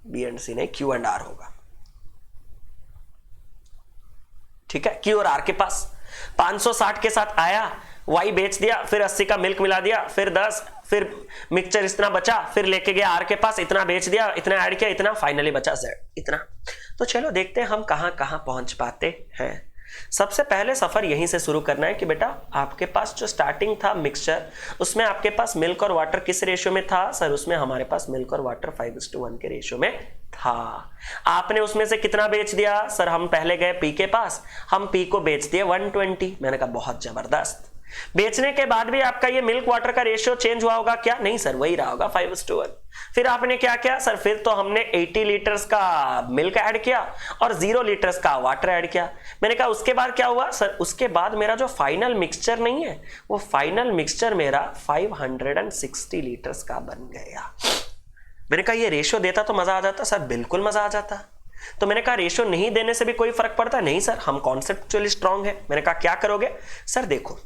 बी एंड सी नहीं, क्यू एंड आर होगा। ठीक है, क्यू और आर के पास 560 के साथ आया, वाई बेच दिया, फिर 80 का मिल्क मिला दिया, फिर 10, फिर मिक्सचर इतना बचा, फिर लेके गया आर के पास, इतना बेच दिया, इतना ऐड किया, इतना, फाइनली बचा जेड इतना। तो चलो देखते हैं हम कहां कहां पहुंच पाते हैं। सबसे पहले सफर यहीं से शुरू करना है कि बेटा आपके पास जो स्टार्टिंग था मिक्सचर, उसमें आपके पास मिल्क और वाटर किस रेशियो में था सर? उसमें हमारे पास मिल्क और वाटर 5:1 के रेशियो में था। आपने उसमें से कितना बेच दिया सर? हम पहले गए पी के पास, हम पी को बेच दिए 120। मैंने कहा बहुत जबरदस्त। बेचने के बाद भी आपका ये मिल्क वाटर का रेशियो चेंज हुआ होगा क्या? नहीं सर, वही रहा होगा 5:1। फिर आपने क्या किया सर? फिर तो हमने 80 लीटर्स का मिल्क ऐड किया और 0 लीटर्स का वाटर ऐड किया। मैंने कहा उसके बाद क्या हुआ सर? उसके बाद मेरा जो फाइनल मिक्सचर नहीं है, वो फाइनल मिक्सचर मेरा 560 लीटर्स का बन गया। मैंने कहा ये रेशियो देता तो मजा आ जाता सर। बिल्कुल मजा आ जाता। तो मैंने कहा रेशियो नहीं देने से भी कोई फर्क पड़ता? नहीं सर, हम कॉन्सेप्चुअली स्ट्रांग है। मैंने कहा क्या करोगे सर? देखो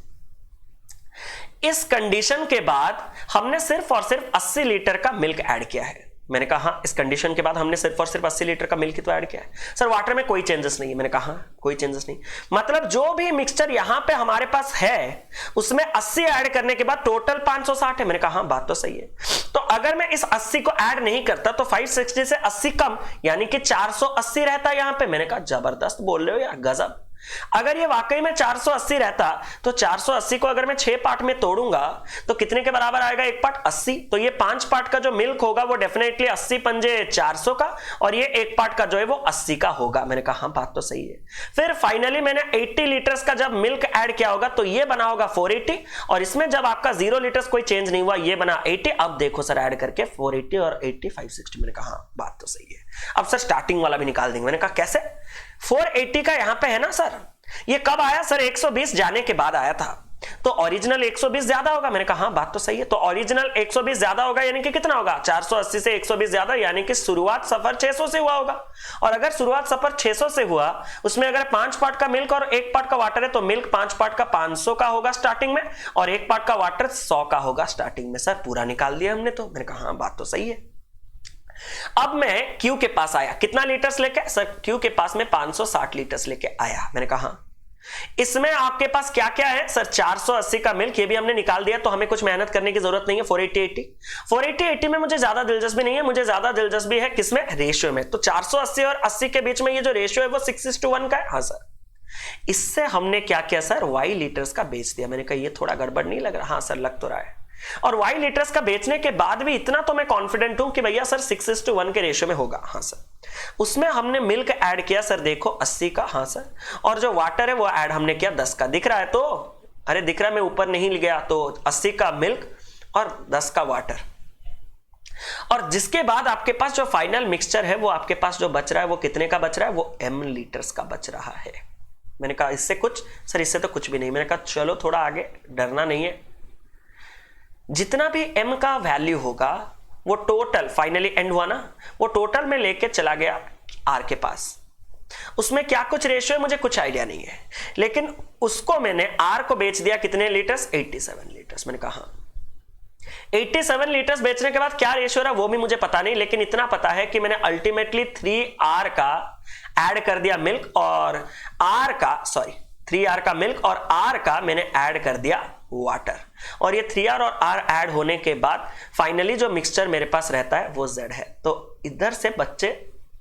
इस कंडीशन के बाद हमने सिर्फ और सिर्फ 80 लीटर का मिल्क ऐड किया है। मैंने कहा हाँ, इस कंडीशन के बाद हमने सिर्फ और सिर्फ 80 लीटर का मिल्क ही तो ऐड किया है सर। वाटर में कोई चेंजेस नहीं है। मैंने कहा हाँ, कोई चेंजेस नहीं, मतलब जो भी मिक्सचर यहां पे हमारे पास है उसमें 80 ऐड करने के बाद टोटल 560 है। मैंने कहा हाँ, बात तो सही है। तो अगर मैं इस 80 को ऐड नहीं करता तो 560 से 80 कम, यानी कि 480 रहता यहां पे। मैंने कहा जबरदस्त बोल रहे हो यार, गजब। अगर ये वाकई में 480 रहता तो 480 को अगर मैं 6 पार्ट में तोड़ूंगा तो कितने के बराबर आएगा? एक पार्ट 80। तो ये 5 पार्ट का जो मिल्क होगा वो डेफिनेटली 80 पंजे 400 का, और ये एक पार्ट का जो है वो 80 का होगा। मैंने कहा हाँ, बात तो सही है। फिर फाइनली मैंने 80 लीटर्स का जब मिल्क ऐड किया होगा तो ये बना होगा 480, और इसमें जब आपका 0 लीटर्स कोई चेंज नहीं हुआ, ये बना 80। अब देखो सर ऐड करके 480 और 80 560। मैंने कहा हाँ, बात तो सही है। अब सर स्टार्टिंग वाला भी निकाल देंगे। मैंने कहा कैसे? 480 का यहां पे है ना सर, ये कब आया सर? 120 जाने के बाद आया था, तो ओरिजिनल 120 ज्यादा होगा। मैंने कहा हाँ, बात तो सही है। तो ओरिजिनल 120 ज्यादा होगा यानी कि कितना होगा? 480 से 120 ज्यादा, यानी कि शुरुआत सफर 600 से हुआ होगा। और अगर शुरुआत सफर 600 से हुआ, उसमें अगर 5 पार्ट का मिल्क और 1 पार्ट का वाटर है, तो मिल्क 5 पार्ट का 500 का होगा स्टार्टिंग में, और 1 पार्ट का वाटर 100 का होगा स्टार्टिंग में। सर पूरा निकाल दिया हमने तो। मैंने कहा हाँ, बात तो सही है। अब मैं क्यू के पास आया, कितना लीटर्स लेके सर? क्यू के पास में 560 लीटर्स लेके आया। मैंने कहा हाँ, इसमें आपके पास क्या क्या है सर? 480 का मिल्क, ये भी हमने निकाल दिया, तो हमें कुछ मेहनत करने की जरूरत नहीं है। 480 में मुझे ज्यादा दिलचस्पी नहीं है, मुझे ज्यादा दिलचस्पी है किसमें? रेशियो में। तो 480 और 80 के बीच में ये जो रेशियो है वो 6:1 का है। हाँ सर। इससे हमने क्या किया सर? वाई लीटर्स का बेच दिया। मैंने कहा ये थोड़ा गड़बड़ नहीं लग रहा? हाँ सर, लग तो रहा है। और वाई लीटर्स का बेचने के बाद भी इतना तो मैं कॉन्फिडेंट हूं कि भैया सर 6:1 के रेशियो में होगा। हाँ सर। उसमें हमने मिल्क ऐड किया सर, देखो 80 का। हाँ सर। और जो वाटर है वो ऐड हमने किया 10 का। दिख रहा है तो? अरे दिख रहा है, मैं ऊपर नहीं गया। तो 80 का मिल्क और 10 का वाटर, और जिसके बाद आपके पास जो फाइनल मिक्सचर है वो आपके पास जो बच रहा है वो कितने का बच रहा है? वो m लीटर्स का बच रहा है। मैंने कहा इससे कुछ सर? इससे तो कुछ भी नहीं। मैंने कहा चलो थोड़ा आगे, डरना नहीं है। जितना भी m का वैल्यू होगा वो टोटल, फाइनली एंड हुआ ना, वो टोटल में लेके चला गया r के पास। उसमें क्या कुछ रेशियो है मुझे कुछ आइडिया नहीं है, लेकिन उसको मैंने r को बेच दिया कितने लीटर्स? 87 लीटर्स। मैंने कहा 87 लीटर्स बेचने के बाद क्या रेशियो रहा वो भी मुझे पता नहीं, लेकिन इतना पता है कि मैंने अल्टीमेटली 3r का ऐड कर दिया मिल्क, और r का 3r का मिल्क और r का मैंने ऐड कर दिया वाटर। और ये 3r और r ऐड होने के बाद फाइनली जो मिक्सचर मेरे पास रहता है वो z है। तो इधर से बच्चे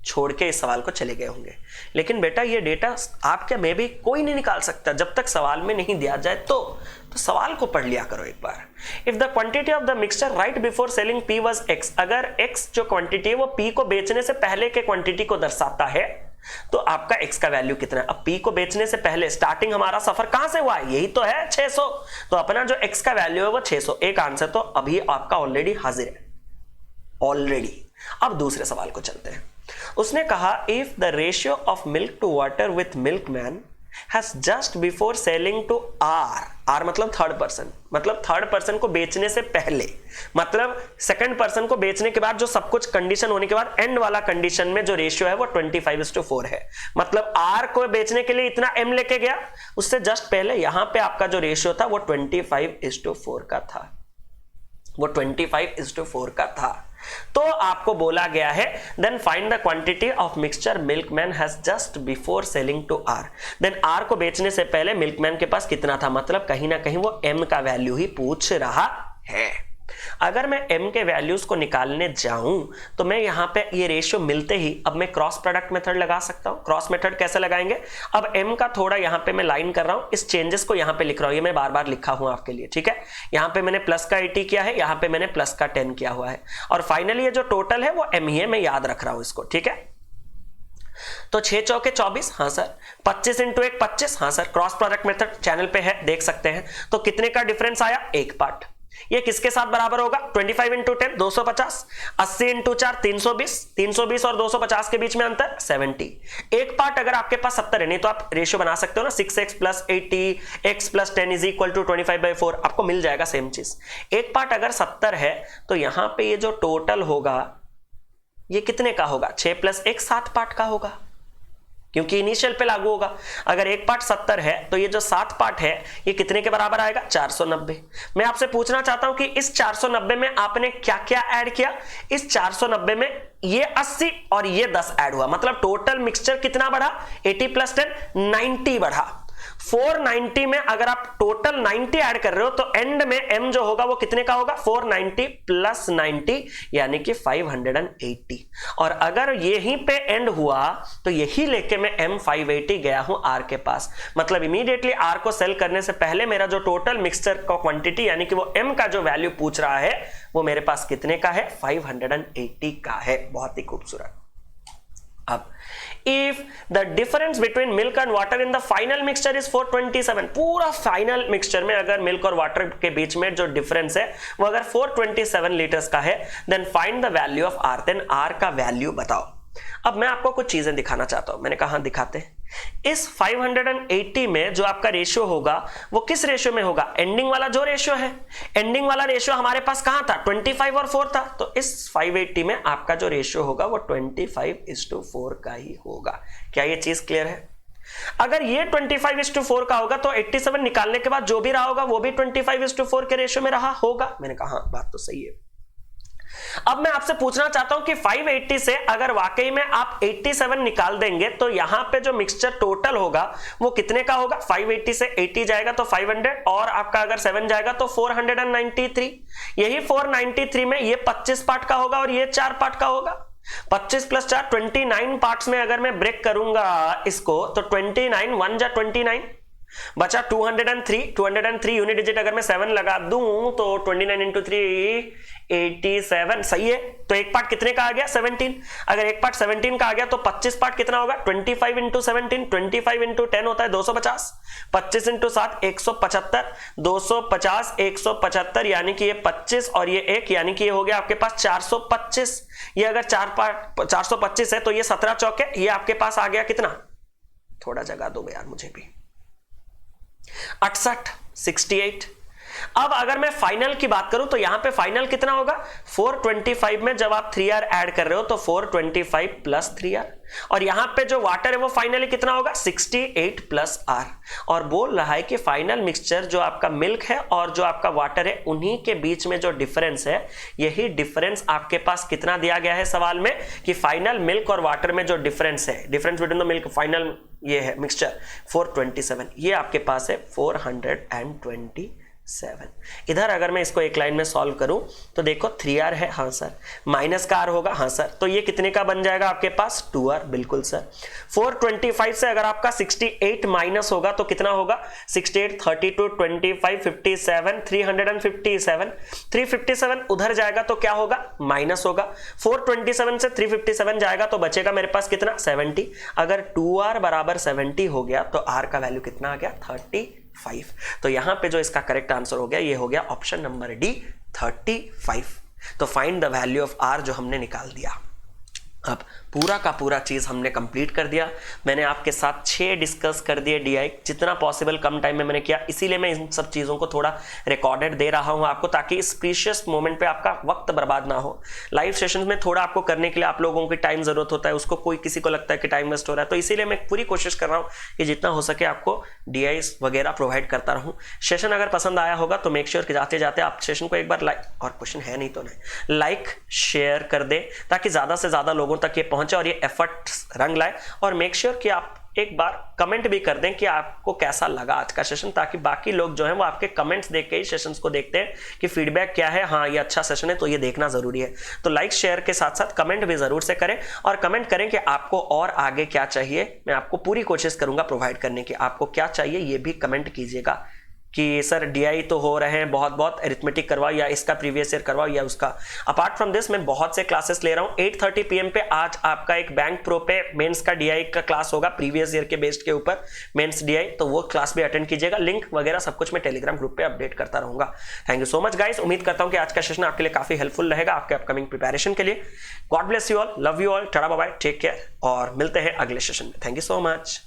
छोड़ के इस सवाल को चले गए होंगे, लेकिन बेटा ये डेटा आपके में भी कोई नहीं निकाल सकता जब तक सवाल में नहीं दिया जाए। तो सवाल को पढ़ लिया करो एक बार। If the quantity of the mixture right before selling p was x, अगर x जो क्वांटिटी है वो p को बेचने से पहले के क्वांटिटी को दर्शाता है, तो आपका x का वैल्यू कितना है? अब p को बेचने से पहले स्टार्टिंग हमारा सफर कहां से हुआ है? यही तो है 600। तो अपना जो x का वैल्यू है वो 600। एक आंसर तो अभी आपका ऑलरेडी हाजिर है, ऑलरेडी। अब दूसरे सवाल को चलते हैं। उसने कहा if the ratio of milk to water with milkman has just before selling to r मतलब थर्ड पर्सन, मतलब थर्ड पर्सन को बेचने से पहले, मतलब सेकंड पर्सन को बेचने के बाद जो सब कुछ कंडीशन होने के बाद एंड वाला कंडीशन में जो रेशियो है वो 25:4 है। मतलब आर को बेचने के लिए इतना एम लेके गया, उससे जस्ट पहले यहां पे आपका जो रेशियो था वो 25:4 का था, वो 25:4 का था। तो आपको बोला गया है then find the quantity of mixture milkman has just before selling to R. Then R को बेचने से पहले मिल्कमैन के पास कितना था, मतलब कहीं ना कहीं वो एम का वैल्यू ही पूछ रहा है। अगर मैं m के वैल्यूज को निकालने जाऊं तो मैं यहां पे ये रेशियो मिलते ही अब मैं क्रॉस प्रोडक्ट मेथड लगा सकता हूं। क्रॉस मेथड कैसे लगाएंगे, अब m का थोड़ा यहां पे मैं लाइन कर रहा हूं, इस चेंजेस को यहां पे लिख रहा हूं, ये मैं बार बार लिखा हूं आपके लिए, ठीक है। यहां पे मैंने प्लस का 80 किया है, यहां पे मैंने प्लस का 10 किया हुआ है, और फाइनली ये जो टोटल है वो m ही है, मैं याद रख रहा हूं इसको, ठीक है। तो 6 चौके 24, हाँ सर। 25 इंटू 1 25, हाँ sir. Cross product method channel पे है, देख सकते हैं। तो कितने का डिफरेंस आया, एक पार्ट। ये किसके साथ बराबर होगा, 25 इंटू 10 250, 80 इंटू 4 320, 320 और 250 के बीच में अंतर 70। एक पार्ट अगर आपके पास 70 है, नहीं तो आप रेशियो बना सकते हो ना, 6x plus 80 x plus 10 is equal to 25/4, आपको मिल जाएगा सेम चीज। एक पार्ट अगर 70 है तो यहां पे ये जो टोटल होगा ये कितने का होगा, 6 प्लस 1 7 पार्ट का होगा, क्योंकि इनिशियल पे लागू होगा। अगर एक पार्ट 70 है तो ये जो 7 पार्ट है ये कितने के बराबर आएगा, 490। मैं आपसे पूछना चाहता हूं कि इस 490 में आपने क्या क्या ऐड किया, इस 490 में ये 80 और ये 10 ऐड हुआ, मतलब टोटल मिक्सचर कितना बढ़ा, 80 प्लस 10 90 बढ़ा। 490 में अगर आप टोटल 90 ऐड कर रहे हो तो एंड में m जो होगा वो कितने का होगा, 490 प्लस 90 यानी कि 580। और अगर यहीं पे एंड हुआ तो यही लेके मैं m 580 गया हूं r के पास, मतलब इमीडिएटली r को सेल करने से पहले मेरा जो टोटल मिक्सचर का क्वांटिटी यानी कि वो m का जो वैल्यू पूछ रहा है वो मेरे पास कितने का है, 580 का है। बहुत ही खूबसूरत। अब if the difference between milk and water in the final mixture is 427, पूरा फाइनल मिक्सचर में अगर मिल्क और वाटर के बीच में जो डिफरेंस है वो अगर 427 लीटर्स का है, then find the value of R, then R का वैल्यू बताओ। अब मैं आपको कुछ चीजें दिखाना चाहता हूं, मैंने कहा दिखाते हैं। इस 580 में जो आपका रेशियो होगा वो किस रेशियो में होगा, एंडिंग वाला जो रेशियो है, एंडिंग वाला रेशियो हमारे पास कहां था, 25 और 4 था, तो इस 580 में आपका जो रेशियो होगा वो 25:4 का ही होगा। क्या ये चीज क्लियर है? अगर ये 25:4 का होगा तो 87 निकालने के बाद जो भी रहा होगा वो भी 25:4 के रेशियो में रहा होगा। मैंने कहा हाँ, बात तो सही है। अब मैं आपसे पूछना चाहता हूं कि 580 से अगर वाकई में आप 87 निकाल देंगे तो यहां पे जो मिक्सचर टोटल होगा वो कितने का होगा, 580 से 80 जाएगा तो 500 और आपका अगर 7 जाएगा तो 493। यही 493 में ये 25 पार्ट का होगा और ये 4 पार्ट का होगा। 25 प्लस 4 29 पार्ट्स में अगर मैं ब्रेक करूंगा इसको तो 29 1 जा 29 बचा 203 यूनिट डिजिट अगर मैं 7 लगा दूं तो 29 इंटू 3 87, सही है। तो एक पार्ट कितने का आ गया, 17। अगर एक पार्ट 17 का आ गया तो 25 पार्ट कितना होगा, 25 इंटू 17, 25 इंटू 10 होता है 250, 25 इंटू 7 175, 250 175 यानी कि ये 25 और ये 1 यानी कि ये हो गया आपके पास 425। ये अगर 4 पार्ट 425 है तो ये 17 चौके, ये आपके पास आ गया कितना, थोड़ा जगह दो यार मुझे भी, 68। अब अगर मैं फाइनल की बात करूं तो यहां पे फाइनल कितना होगा, 425 में जब आप 3R ऐड कर रहे हो तो 425 प्लस 3R, और यहां पे जो वाटर है वो फाइनली कितना होगा, 68 प्लस R। और बोल रहा है कि फाइनल मिक्सचर जो आपका मिल्क है और जो आपका वाटर है उन्हीं के बीच में जो डिफरेंस है, यही डिफरेंस आपके पास कितना दिया गया है सवाल में, कि फाइनल मिल्क और वाटर में जो डिफरेंस है, difference between the milk final ये है मिक्सचर 427, ये आपके पास है 427। इधर अगर मैं इसको एक लाइन में सॉल्व करूं तो देखो 3R है, हाँ सर, माइनस का R होगा, हाँ सर, तो ये कितने का बन जाएगा आपके पास, 2R, बिल्कुल सर। 425 से अगर आपका 68 माइनस होगा तो कितना होगा, 68 32 25 57 357, 357 उधर जाएगा तो क्या होगा, माइनस होगा। 427 से 357 जाएगा तो बचेगा मेरे पास कितना, 70। अगर 2R बराबर 70 हो गया तो R का वैल्यू कितना आ गया, 35। तो यहां पे जो इसका करेक्ट आंसर हो गया ये हो गया ऑप्शन नंबर डी, 35। तो find the value of R जो हमने निकाल दिया। अब पूरा का पूरा चीज़ हमने कंप्लीट कर दिया। मैंने आपके साथ 6 डिस्कस कर दिए डीआई, जितना पॉसिबल कम टाइम में मैंने किया, इसीलिए मैं इन सब चीज़ों को थोड़ा रिकॉर्डेड दे रहा हूं आपको, ताकि इस प्रीशियस मोमेंट पे आपका वक्त बर्बाद ना हो। लाइव सेशंस में थोड़ा आपको करने के लिए आप लोगों की टाइम ज़रूरत होता है, उसको कोई किसी को लगता है कि टाइम वेस्ट हो रहा है, तो इसीलिए मैं पूरी कोशिश कर रहा हूँ कि जितना हो सके आपको डीआई वगैरह प्रोवाइड करता रहूँ। सेशन अगर पसंद आया होगा तो मेक श्योर कि जाते जाते आप सेशन को एक बार लाइक, और क्वेश्चन है नहीं तो नहीं, लाइक शेयर कर दे, ताकि ज़्यादा से ज़्यादा लोगों तक ये पहुंचे और ये एफर्ट रंग लाए। और मेक श्योर कि आप एक बार कमेंट भी कर दें कि आपको कैसा लगा आज का सेशन, ताकि बाकी लोग जो हैं वो आपके कमेंट्स देख के ही सेशंस को देखते हैं कि फीडबैक क्या है, हाँ ये अच्छा सेशन है, तो ये देखना जरूरी है। तो लाइक शेयर के साथ साथ कमेंट भी जरूर से करें, और कमेंट करें कि आपको और आगे क्या चाहिए। मैं आपको पूरी कोशिश करूंगा प्रोवाइड करने की। आपको क्या चाहिए ये भी कमेंट कीजिएगा कि सर डीआई तो हो रहे हैं, बहुत बहुत अरिथमेटिक करवाओ, या इसका प्रीवियस ईयर करवाओ, या उसका। अपार्ट फ्रॉम दिस मैं बहुत से क्लासेस ले रहा हूँ। 8:30 PM पे आज आपका एक बैंक प्रो पे मेंस का डीआई का क्लास होगा, प्रीवियस ईयर के बेस्ड के ऊपर मेंस डीआई, तो वो क्लास भी अटेंड कीजिएगा। लिंक वगैरह सब कुछ मैं टेलीग्राम ग्रुप पे अपडेट करता रहूंगा। Thank you so much guys, उम्मीद करता हूँ कि आज का सेशन आपके लिए काफी हेल्पफुल रहेगा आपके अपकमिंग प्रिपरेशन के लिए। God bless you all, love you all, tata bye bye, take care, और मिलते हैं अगले सेशन में। Thank you so much.